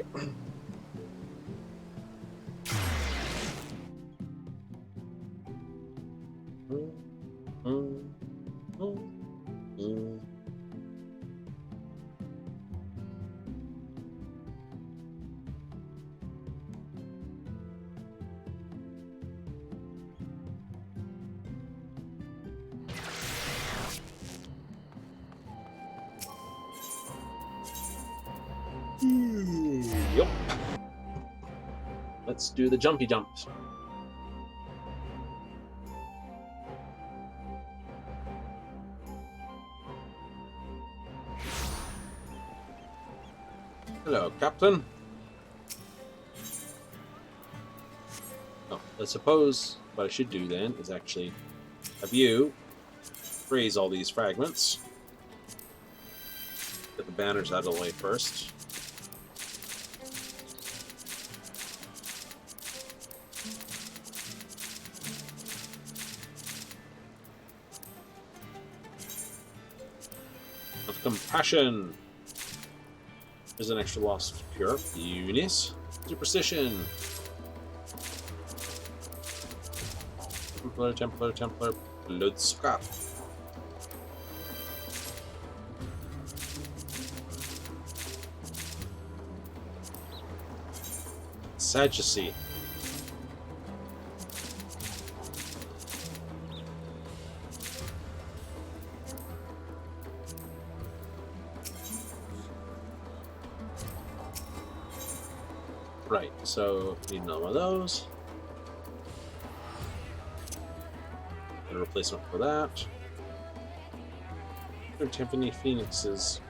Speaker 1: Yep. Let's do the jumpy jumps. Hello, Captain. I suppose what I should do then is actually have you raise all these fragments. Get the banners out of the way first. Of compassion. There's an extra loss of pure Eunice. Superstition. Templar. Bloodsucker. Sadducee. Right, so need another one of those. And a replacement for that. Tiffany Phoenixes.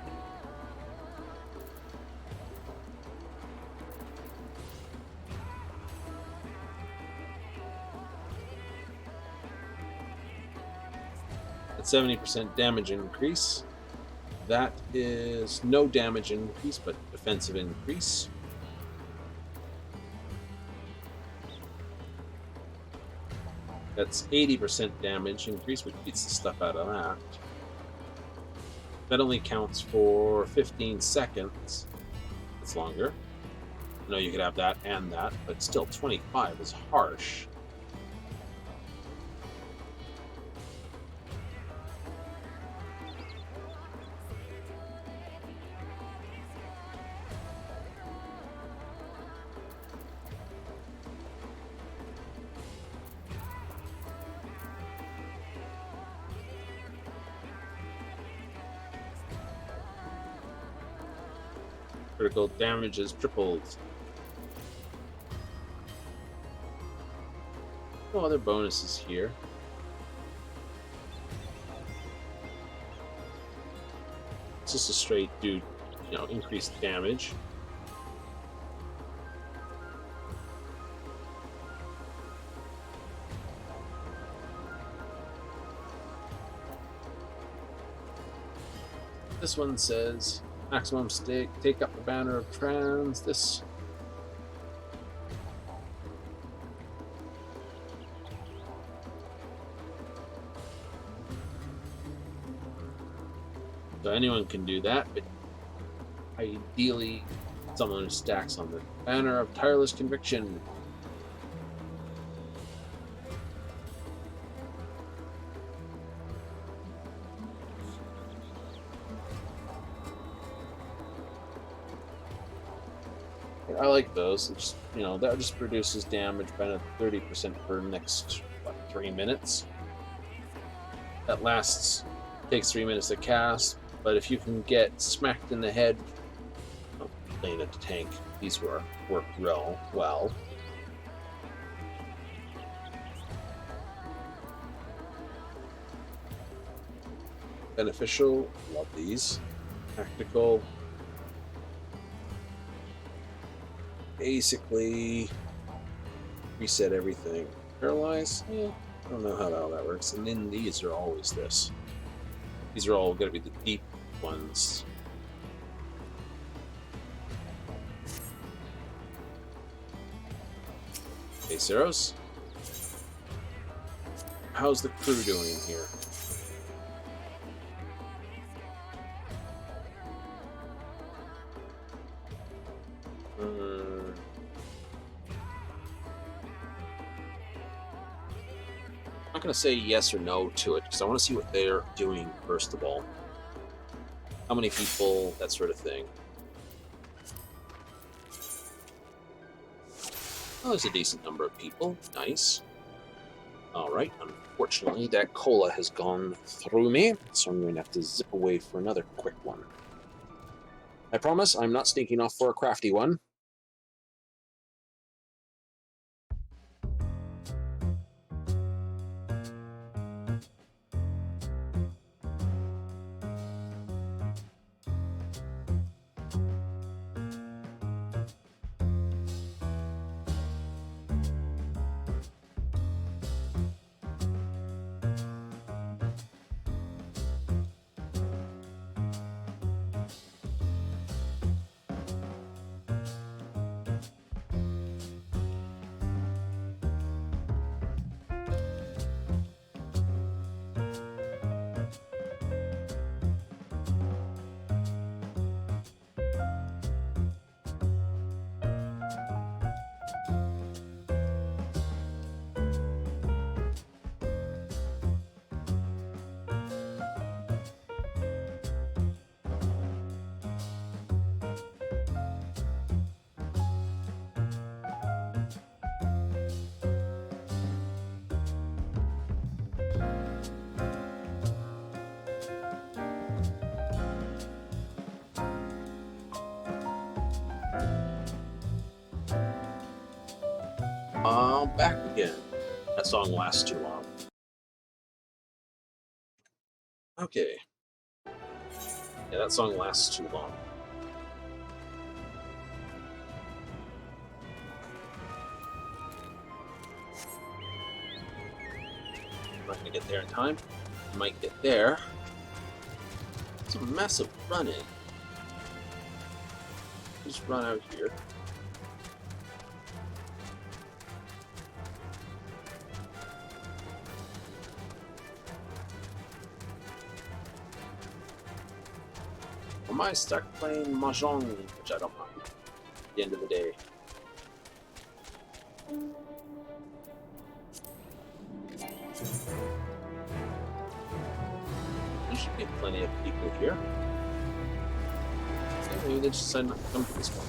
Speaker 1: At 70% damage increase. That is no damage increase, but defensive increase. That's 80% damage increase, which beats the stuff out of that. That only counts for 15 seconds. It's longer. I know you could have that and that, but still 25 is harsh. Critical damage is tripled. No other bonuses here. It's just a straight increased damage. This one says maximum stake, take up the banner of trans. This so anyone can do that, but ideally someone who stacks on the banner of tireless conviction. I like those. It's, that just reduces damage by 30% per next 3 minutes. That takes 3 minutes to cast, but if you can get smacked in the head, playing at the tank, these work real well. Beneficial, love these. Tactical. Basically reset everything. Paralyze? I don't know how that works. And then these are always this. These are all going to be the deep ones. Hey, Saros. How's the crew doing here? I'm not going to say yes or no to it because I want to see what they're doing first of all. How many people, that sort of thing. Oh, there's a decent number of people. Nice. Alright, unfortunately that cola has gone through me, so I'm going to have to zip away for another quick one. I promise I'm not sneaking off for a crafty one. now I'm back again. That song lasts too long. Okay. Yeah, that song lasts too long. I'm not gonna get there in time. I might get there. It's a massive run-in. Just run out here. I might start playing Mahjong, which I don't mind at the end of the day. There should be plenty of people here. Maybe they just decided not to come to this one.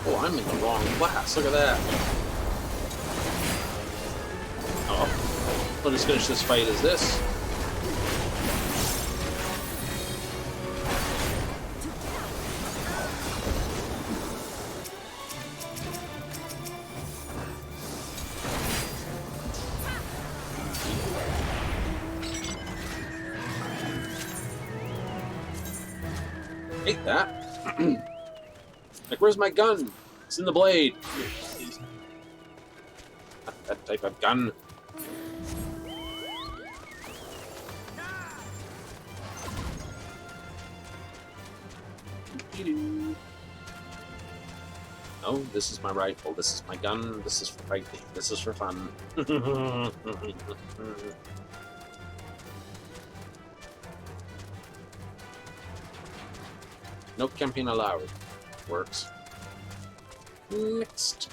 Speaker 1: Oh, I'm in the wrong class. Look at that. Oh, I'll just finish this fight as this. Hate that. Like, where's my gun? It's in the blade. Not that type of gun. No, this is my rifle. This is my gun. This is for fighting. This is for fun. No camping allowed. Works. Next.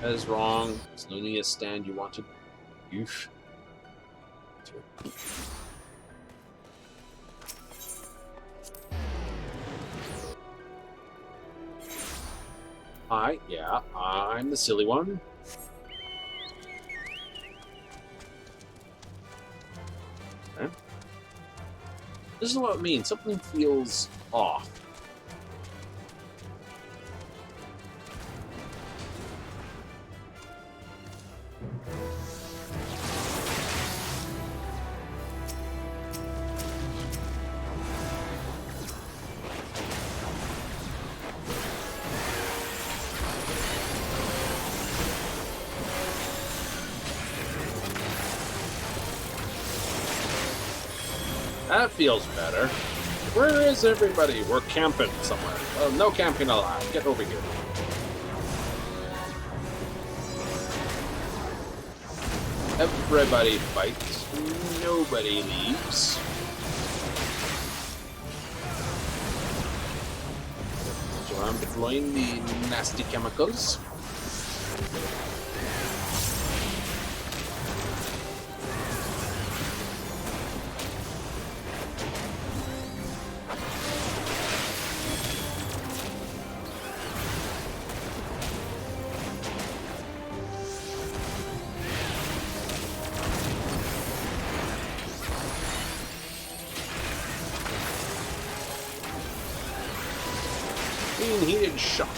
Speaker 1: That is wrong. It's no need to stand you wanted. Oof. Yeah, I'm the silly one. Okay. This is what it means. Something feels off. That feels better. Where is everybody? We're camping somewhere. Oh, no camping allowed. Get over here. Everybody fights. Nobody leaves. So I'm deploying the nasty chemicals. Being heated shock.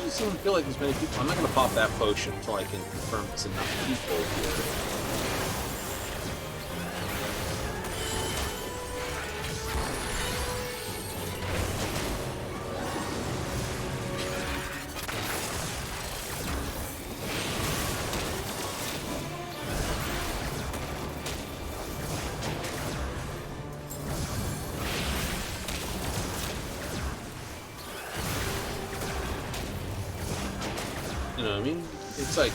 Speaker 1: I don't feel like there's many people. I'm not going to pop that potion until I can confirm there's enough people here. You know what I mean? It's like...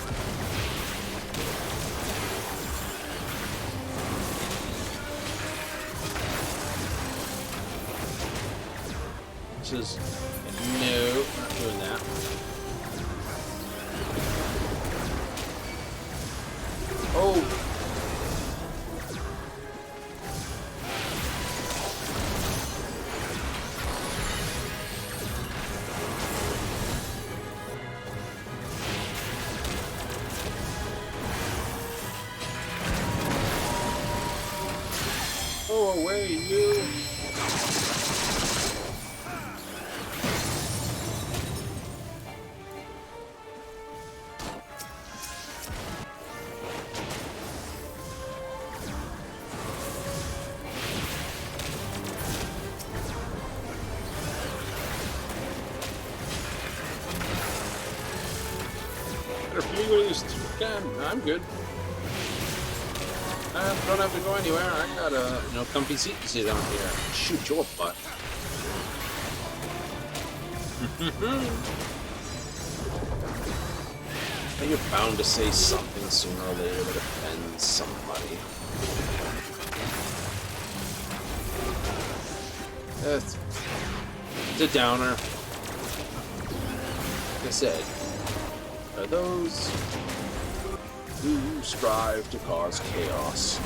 Speaker 1: says, no, not doing that. Oh! Go away, you! Better flee with this can. I'm good. I don't have to go anywhere. I got a comfy seat to sit on here. Shoot your butt. And you're bound to say something sooner or later that offends somebody. It's a downer. Like I said, are those who strive to cause chaos.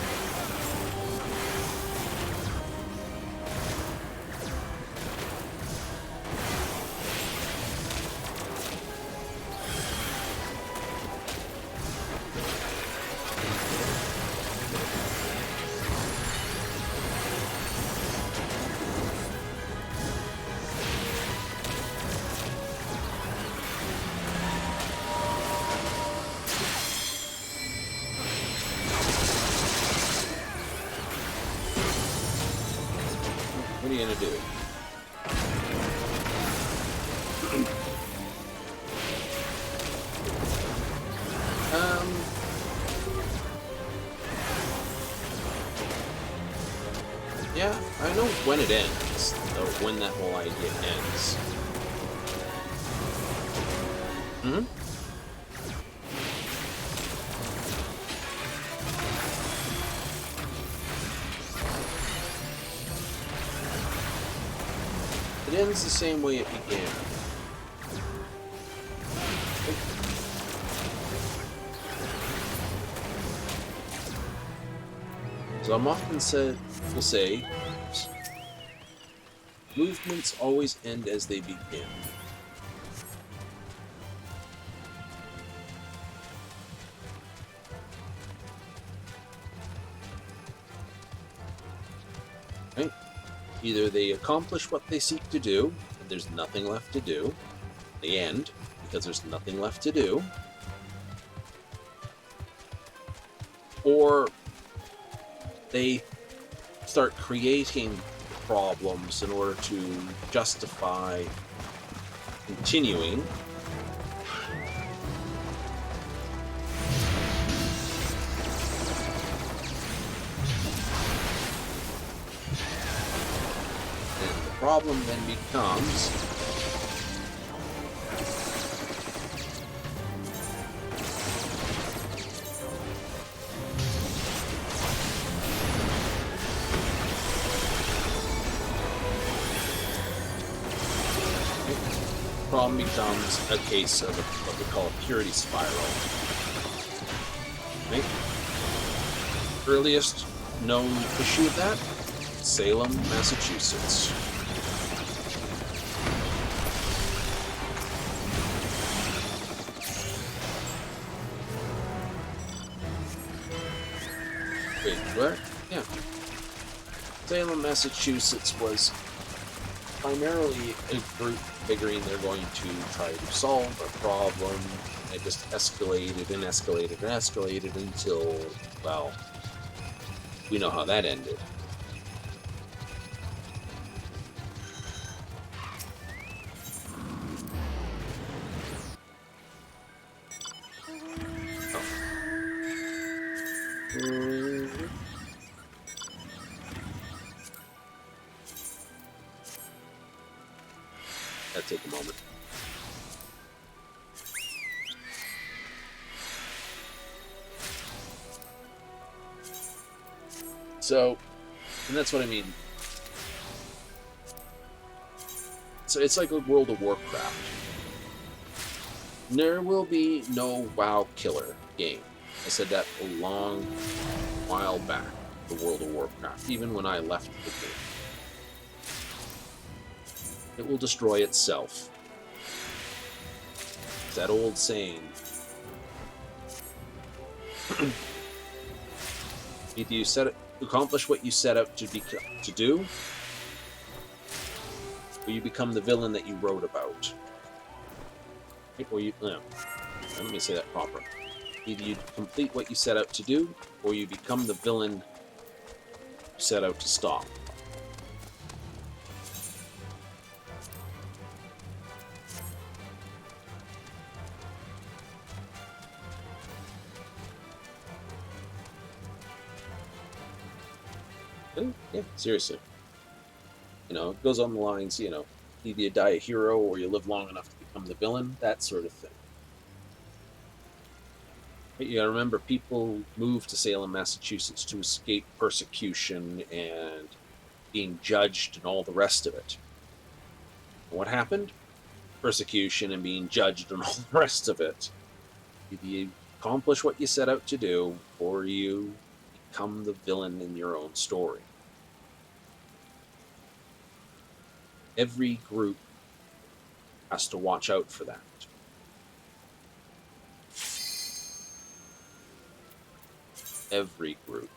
Speaker 1: What are you gonna do? Yeah, I know when it ends, or when that whole idea ends. Mm-hmm. It ends the same way it began. So I'm often will say, movements always end as they begin. Right? Either they accomplish what they seek to do, and there's nothing left to do. They end, because there's nothing left to do. Or they start creating problems in order to justify continuing. And the problem then becomes a case of what we call a purity spiral. Right? Earliest known issue of that? Salem, Massachusetts. Wait, where? Yeah. Salem, Massachusetts was primarily a group figuring they're going to try to solve a problem. It just escalated and escalated and escalated until, well, we know how that ended. That'll take a moment. So, and that's what I mean. It's like a World of Warcraft. There will be no WoW killer game. I said that a long while back, the World of Warcraft, even when I left the game. It will destroy itself. It's that old saying. Either you accomplish what you set out to do, or you become the villain that you wrote about. Or you, no, let me say that proper. Either you complete what you set out to do, or you become the villain you set out to stop. And, yeah, seriously. You know, it goes on the lines, you know, either you die a hero or you live long enough to become the villain, that sort of thing. But you gotta remember, people moved to Salem, Massachusetts to escape persecution and being judged and all the rest of it. And what happened? Persecution and being judged and all the rest of it. Either you accomplish what you set out to do, or you become the villain in your own story. Every group has to watch out for that. Every group.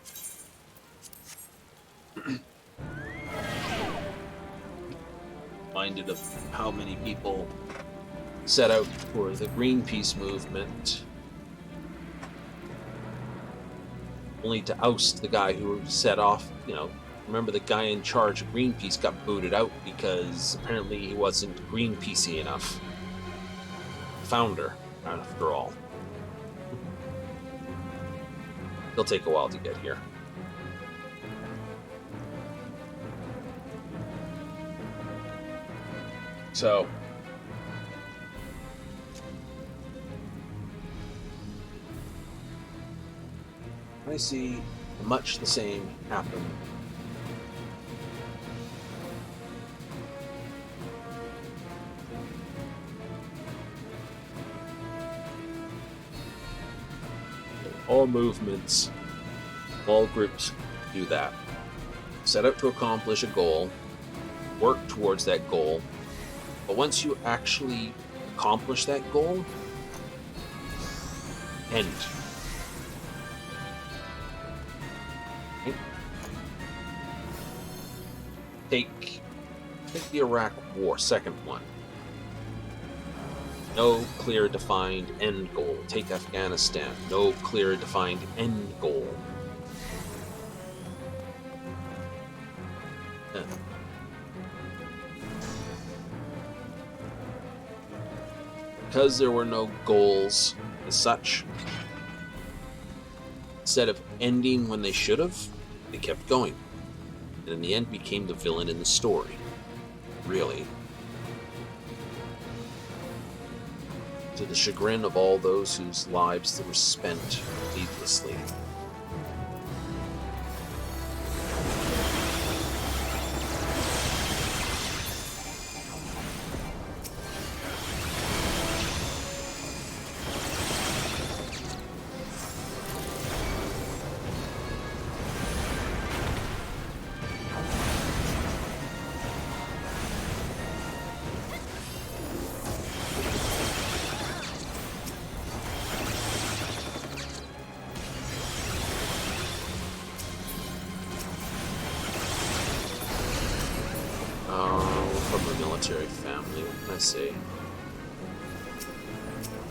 Speaker 1: Reminded of how many people set out for the Greenpeace movement, only to oust the guy who set off, you know, remember the guy in charge of Greenpeace got booted out because apparently he wasn't Greenpeacey enough. Founder, after all. It'll take a while to get here. So, I see much the same happen. All movements, all groups do that. Set out to accomplish a goal, work towards that goal, but once you actually accomplish that goal, end. Okay. Take the Iraq War, second one. No clear defined end goal. Take Afghanistan. No clear defined end goal. Because there were no goals as such, instead of ending when they should have, they kept going. And in the end became the villain in the story. Really. To the chagrin of all those whose lives were spent needlessly. Family, what can I say?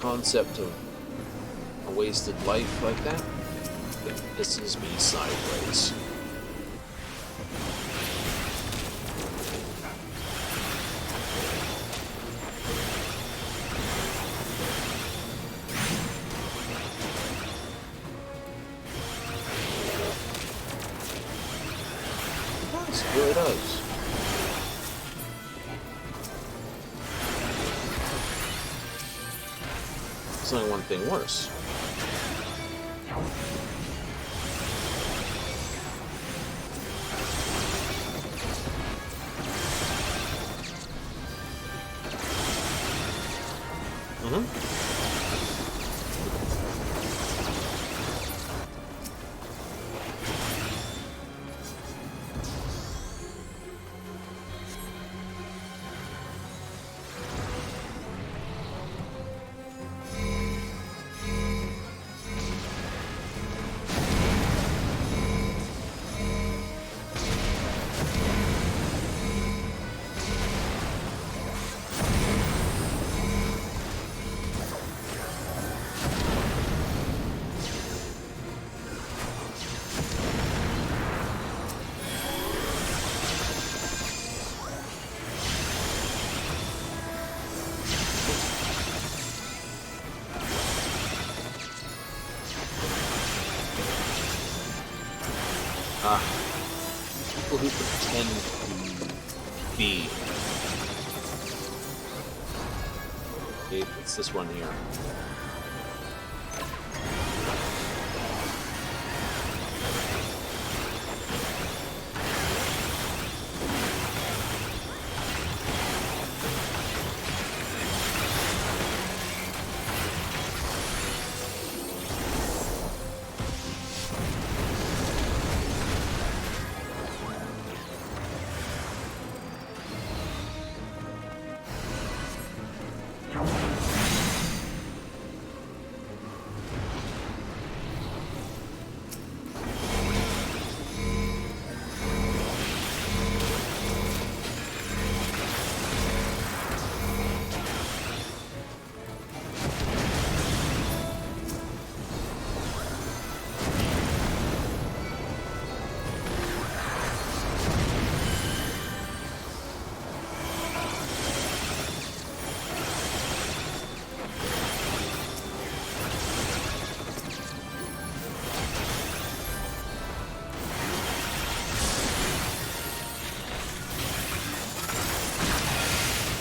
Speaker 1: Concept of a wasted life like that, it pisses me sideways. It really does. There's only one thing worse. People who pretend to be. Okay, it's this one here.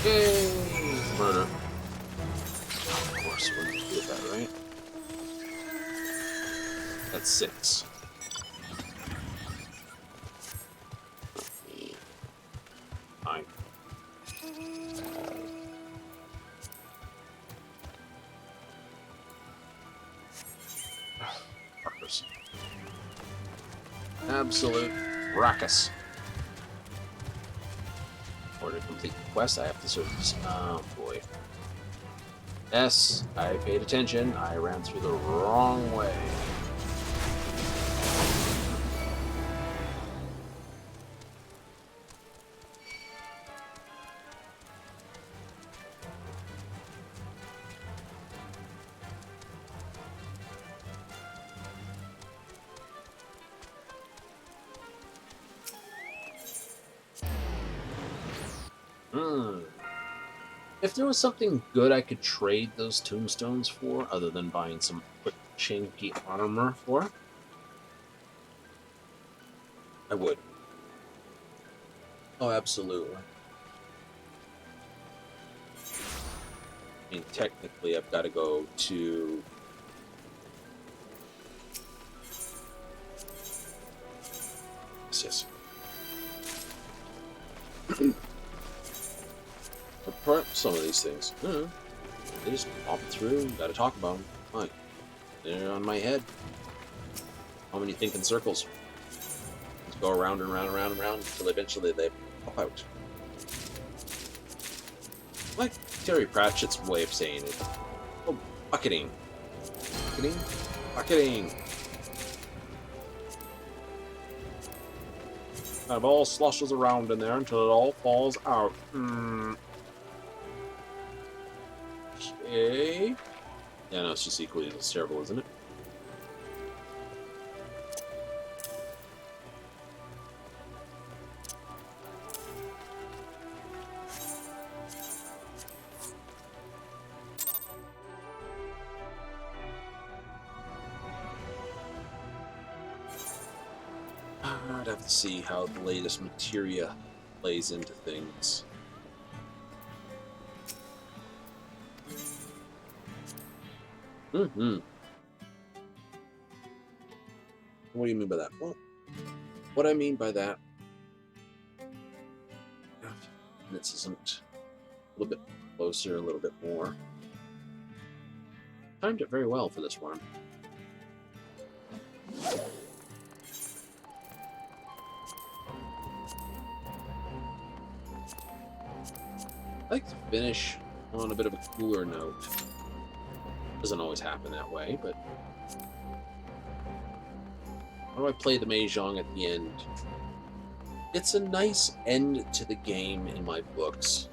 Speaker 1: Yay! Murder. Of course, we're gonna do that, right? That's 6. Fine. Markers. Absolute ruckus. In order to complete the quest, I have to search this. Oh boy. Yes, I paid attention. I ran through the wrong way. If there was something good I could trade those tombstones for, other than buying some quick chinky armor for, I would. Oh, absolutely. I mean, technically, I've got to go to... Yes. Some of these things. They just pop through, gotta talk about them. Like, they're on my head. How many think in circles? Just go around and around and around and around until eventually they pop out. Like Terry Pratchett's way of saying it. Oh, bucketing. Bucketing? Bucketing! Kind of all sloshes around in there until it all falls out. Okay. Yeah, no, it's just equally as terrible, isn't it? I'd have to see how the latest materia plays into things. What do you mean by that? Well, what I mean by that, this isn't a little bit closer, a little bit more. Timed it very well for this one. I like to finish on a bit of a cooler note. Doesn't always happen that way, but how do I play the Mahjong at the end? It's a nice end to the game in my books.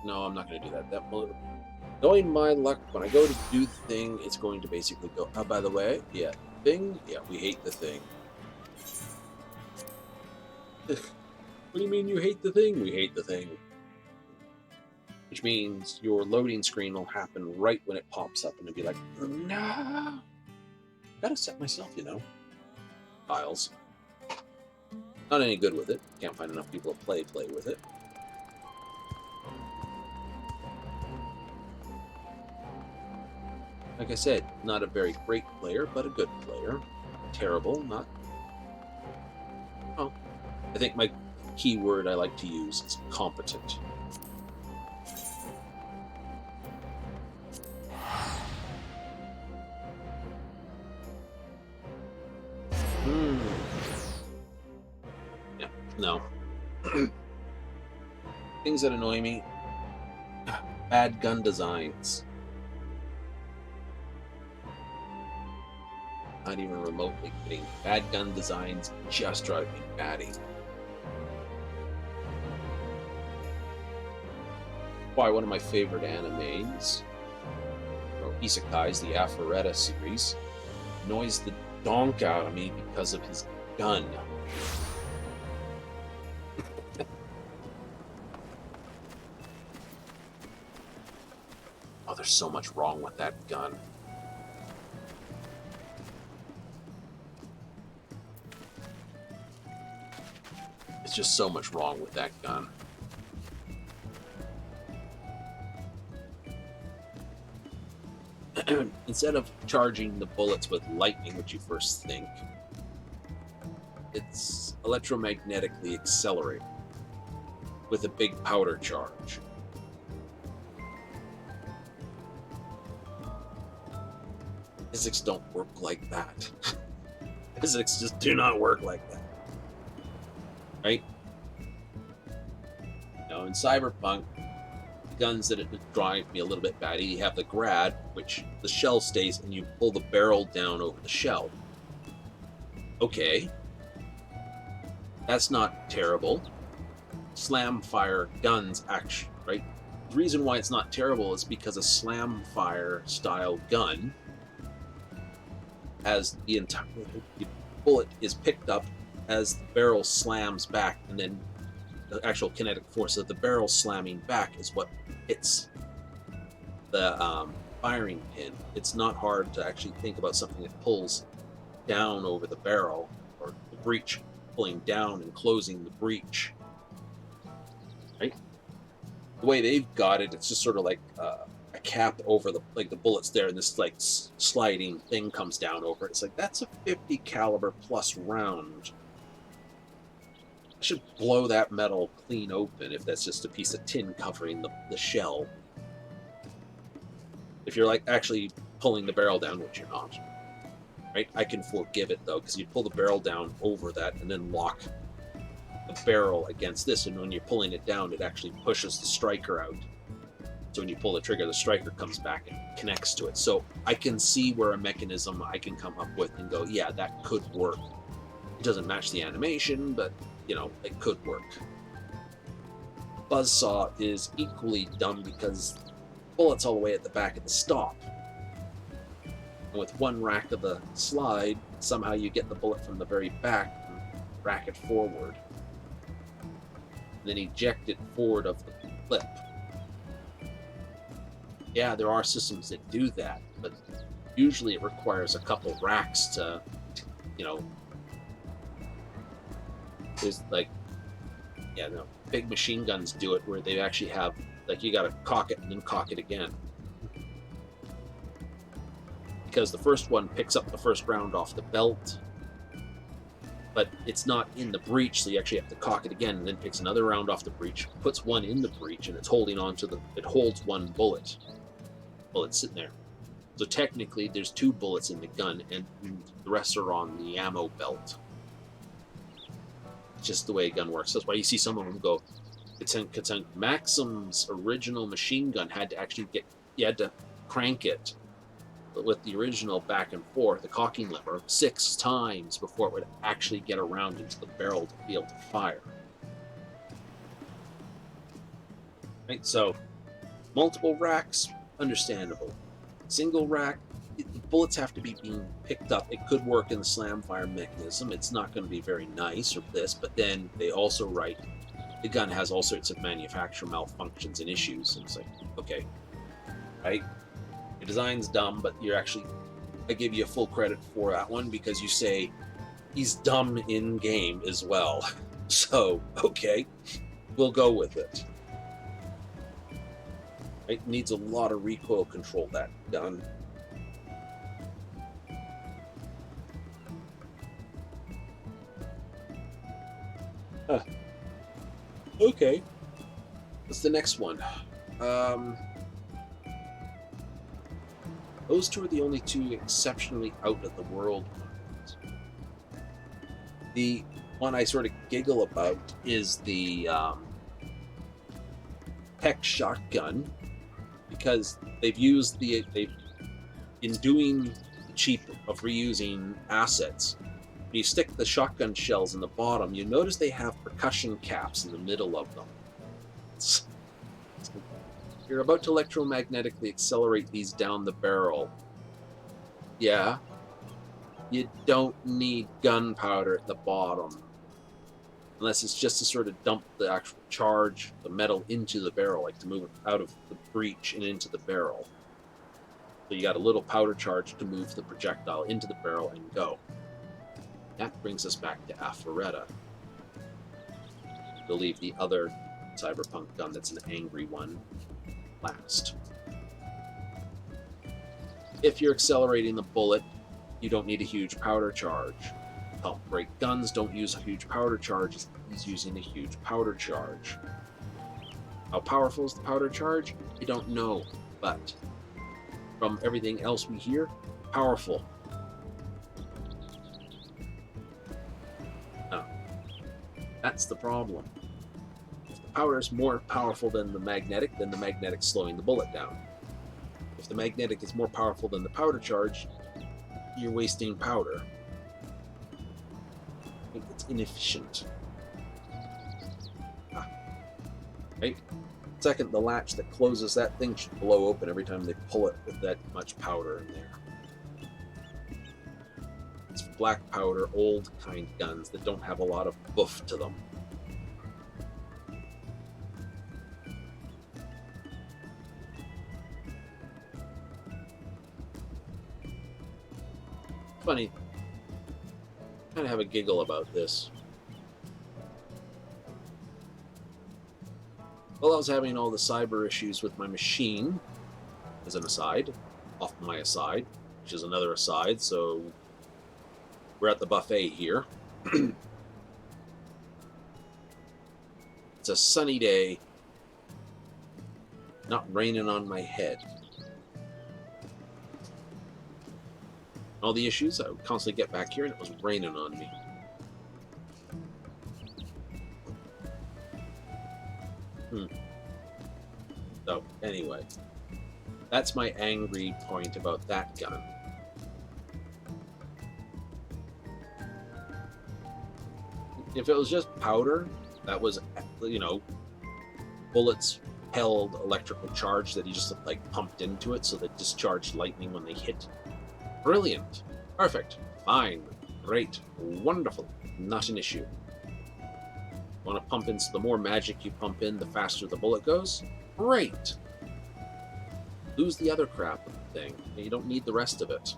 Speaker 1: No, I'm not going to do that. That will, knowing my luck, when I go to do the thing, it's going to basically go, oh, by the way, yeah, thing? Yeah, we hate the thing. What do you mean you hate the thing? We hate the thing. Which means your loading screen will happen right when it pops up, and it'll be like, no. Gotta set myself, you know. Files. Not any good with it. Can't find enough people to play with it. Like I said, not a very great player, but a good player. Terrible, not... Well, I think my key word I like to use is competent. Yeah, no. Things that annoy me. Bad gun designs. Not even remotely kidding. Bad gun designs just drive me batty. Why, one of my favorite animes, or isekais, the Aphoreta series, annoys the donk out of me because of his gun. Oh, there's so much wrong with that gun. There's just so much wrong with that gun. Instead of charging the bullets with lightning, which you first think, it's electromagnetically accelerated with a big powder charge. Physics don't work like that. Physics just do not work like that. Right? Now, in Cyberpunk, guns that drive me a little bit batty, you have the grad, which the shell stays and you pull the barrel down over the shell. Okay. That's not terrible. Slam fire guns, actually, right? The reason why it's not terrible is because a slam fire style gun has the entire bullet is picked up as the barrel slams back, and then the actual kinetic force of the barrel slamming back is what hits the firing pin. It's not hard to actually think about something that pulls down over the barrel, or the breech pulling down and closing the breech. Right? The way they've got it, it's just sort of like a cap over the bullets there, and this like sliding thing comes down over it. It's like, that's a 50 caliber plus round. I should blow that metal clean open if that's just a piece of tin covering the shell. If you're like actually pulling the barrel down, which you're not, right? I can forgive it though, because you pull the barrel down over that and then lock the barrel against this, and when you're pulling it down, it actually pushes the striker out. So when you pull the trigger, the striker comes back and connects to it. So I can see where a mechanism I can come up with and go, yeah, that could work. It doesn't match the animation, but you know, it could work. Buzzsaw is equally dumb because bullets all the way at the back of the stop. And with one rack of the slide, somehow you get the bullet from the very back and rack it forward. Then eject it forward of the clip. Yeah, there are systems that do that, but usually it requires a couple racks to, you know, there's like, yeah, no, big machine guns do it where they actually have, like, you gotta cock it and then cock it again. Because the first one picks up the first round off the belt, but it's not in the breech, so you actually have to cock it again, and then picks another round off the breech, puts one in the breech, and it's holding on to it holds one bullet. Well, it's sitting there. So technically, there's 2 bullets in the gun, and the rest are on the ammo belt. It's just the way a gun works. That's why you see some of them go, Maxim's original machine gun had to actually you had to crank it with the original back and forth, the cocking lever, 6 times before it would actually get around into the barrel to be able to fire. Right, so multiple racks, understandable. Single rack, the bullets have to be being picked up. It could work in the slam fire mechanism. It's not going to be very nice or this, but then they also write the gun has all sorts of manufacturer malfunctions and issues. And it's like, okay, right? Your design's dumb, but I give you full credit for that one because you say he's dumb in game as well. So, okay, we'll go with it. It needs a lot of recoil control, that gun. Okay. What's the next one? Those 2 are the only 2 exceptionally out of the world ones. The one I sort of giggle about is the Tech shotgun, because they've in doing the cheap of reusing assets, when you stick the shotgun shells in the bottom, you notice they have percussion caps in the middle of them. You're about to electromagnetically accelerate these down the barrel. Yeah, you don't need gunpowder at the bottom. Unless it's just to sort of dump the actual charge, the metal, into the barrel, like to move it out of the breech and into the barrel. So you got a little powder charge to move the projectile into the barrel and go. That brings us back to Alpharetta. We'll leave the other cyberpunk gun that's an angry one last. If you're accelerating the bullet, you don't need a huge powder charge. Help break guns don't use a huge powder charge. He's using a huge powder charge. How powerful is the powder charge? You don't know, but from everything else we hear, powerful. Now, that's the problem. If the powder is more powerful than the magnetic, then the magnetic's slowing the bullet down. If the magnetic is more powerful than the powder charge, you're wasting powder. It's inefficient. Right? Second, the latch that closes that thing should blow open every time they pull it with that much powder in there. It's black powder, old kind guns that don't have a lot of boof to them. Funny. I kind of have a giggle about this. Well, I was having all the cyber issues with my machine, as an aside, off my aside, which is another aside, so we're at the buffet here. It's a sunny day, not raining on my head. All the issues, I would constantly get back here and it was raining on me. So, anyway, that's my angry point about that gun. If it was just powder, that was, you know, bullets held electrical charge that he just like pumped into it, so that discharged lightning when they hit. Brilliant. Perfect. Fine. Great. Wonderful. Not an issue. Want to pump in, so the more magic you pump in, the faster the bullet goes? Great. Lose the other crap of the thing. You don't need the rest of it.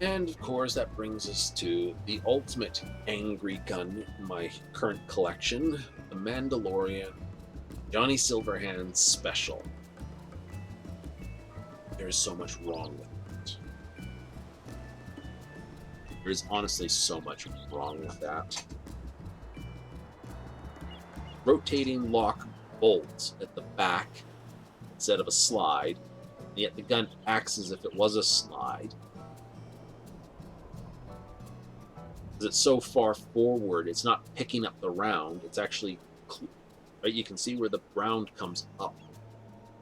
Speaker 1: And of course, that brings us to the ultimate angry gun in my current collection, the Mandalorian Johnny Silverhand's Special. There's so much wrong with it. There's honestly so much wrong with that. Rotating lock bolts at the back instead of a slide, and yet the gun acts as if it was a slide. It's so far forward, it's not picking up the round, it's actually, right, you can see where the round comes up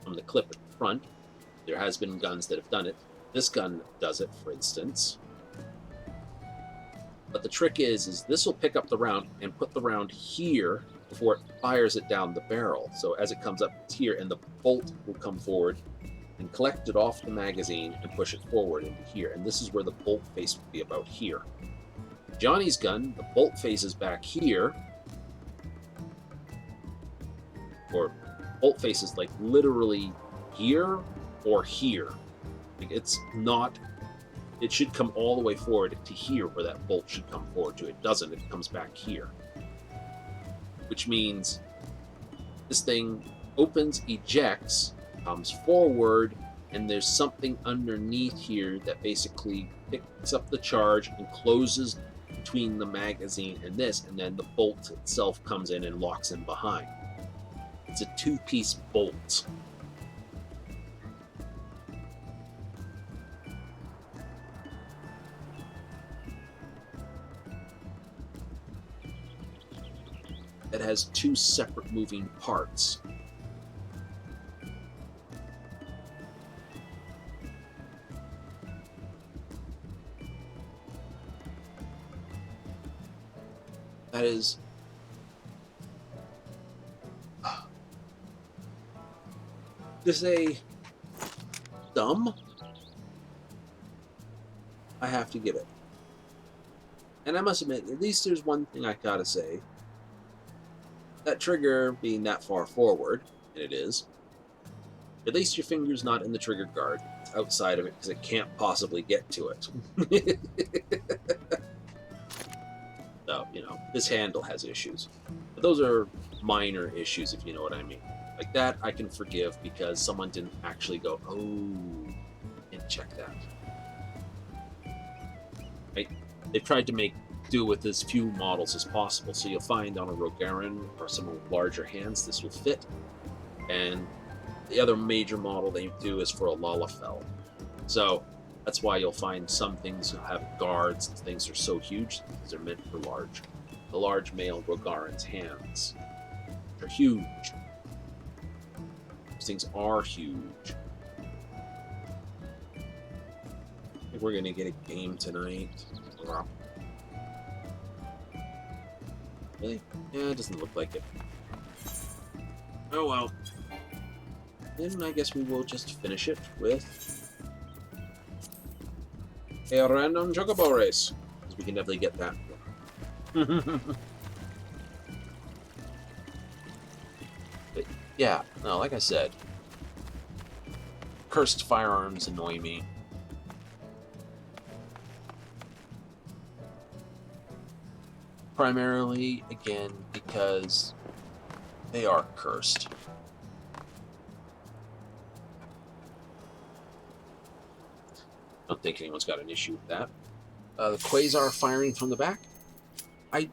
Speaker 1: from the clip at the front. There has been guns that have done it. This gun does it, for instance. But the trick is this will pick up the round and put the round here before it fires it down the barrel. So as it comes up, it's here, and the bolt will come forward and collect it off the magazine and push it forward into here. And this is where the bolt face would be, about here. Johnny's gun, the bolt face is back here, or bolt face is like literally here or here. Like it's not, it should come all the way forward to here where that bolt should come forward to. It doesn't, it comes back here. Which means this thing opens, ejects, comes forward, and there's something underneath here that basically picks up the charge and closes between the magazine and this, and then the bolt itself comes in and locks in behind. It's a two-piece bolt. That has two separate moving parts. That is to say dumb, I have to give it. And I must admit, at least there's one thing I gotta say. That trigger being that far forward, and it is, at least your finger's not in the trigger guard. It's outside of it because it can't possibly get to it. So, you know, this handle has issues. But those are minor issues, if you know what I mean. Like that, I can forgive because someone didn't actually go, oh, and check that. Right? They've tried to make do with as few models as possible, so you'll find on a Rogaran or some larger hands this will fit. And the other major model they do is for a Lalafell. So that's why you'll find some things have guards and things are so huge because they're meant for the large male Rogaran's hands. They're huge. Those things are huge. I think we're gonna get a game tonight. Really? Yeah, it doesn't look like it. Oh well. Then I guess we will just finish it with a random chocobo race, because we can definitely get that. But yeah, no, like I said, cursed firearms annoy me. Primarily, again, because they are cursed. I don't think anyone's got an issue with that. The Quasar firing from the back. I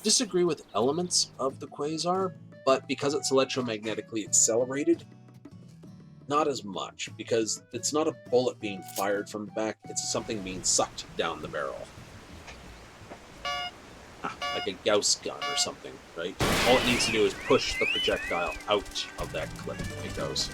Speaker 1: disagree with elements of the Quasar, but because it's electromagnetically accelerated, not as much, because it's not a bullet being fired from the back, it's something being sucked down the barrel. Like a Gauss gun or something, right? All it needs to do is push the projectile out of that clip. It goes.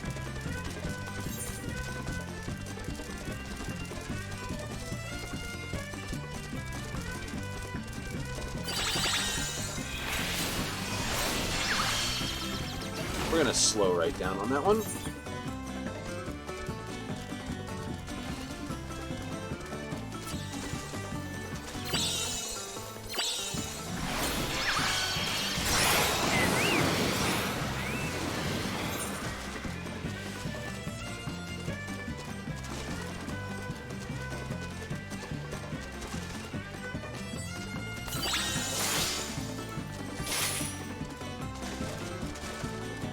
Speaker 1: We're gonna slow right down on that one.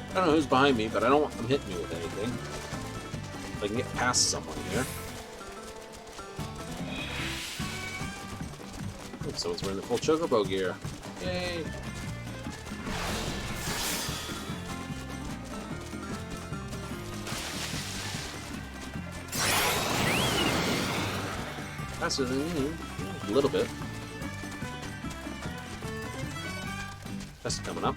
Speaker 1: I don't know who's behind me, but I don't want them hitting me with anything. If I can get past someone here. Oh, someone's wearing the full chocobo gear. Yay! Faster than me. A little bit. That's coming up.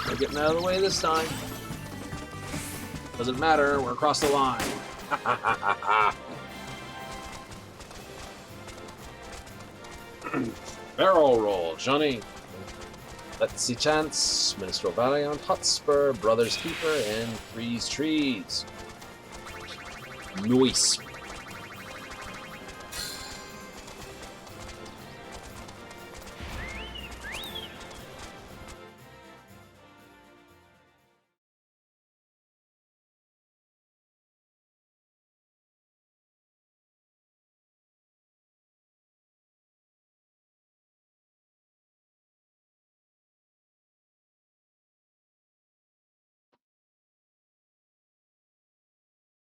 Speaker 1: We're getting out of the way this time. Doesn't matter, we're across the line. Barrel roll, Johnny. Let's see chance. Minstrel Valiant, Hotspur, Brothers Keeper, and Freeze Trees. Nice.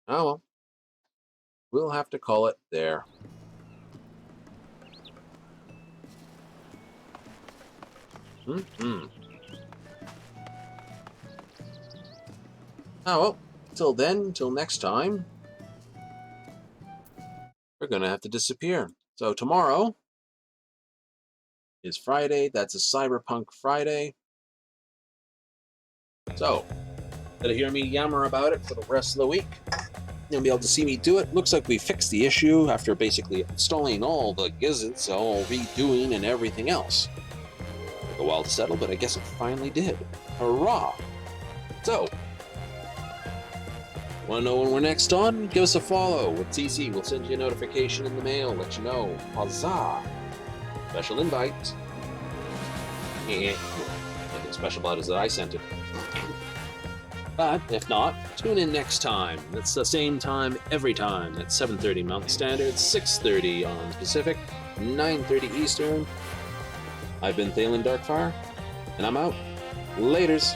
Speaker 1: Oh well. We'll have to call it there. Mm-hmm. Oh well. Till then, till next time, we're gonna have to disappear. So tomorrow is Friday. That's a Cyberpunk Friday. So, gonna hear me yammer about it for the rest of the week. You'll be able to see me do it. Looks like we fixed the issue after basically installing all the gizzards, all redoing and everything else. Took a while to settle, but I guess it finally did. Hurrah! So, want to know when we're next on? Give us a follow. It's easy. We'll send you a notification in the mail, let you know. Huzzah! Special invite. Yeah. Nothing special about it is that I sent it. But if not, tune in next time. It's the same time every time. It's 7:30 Mountain Standard, 6:30 on Pacific, 9:30 Eastern. I've been Thalen Darkfire, and I'm out. Laters.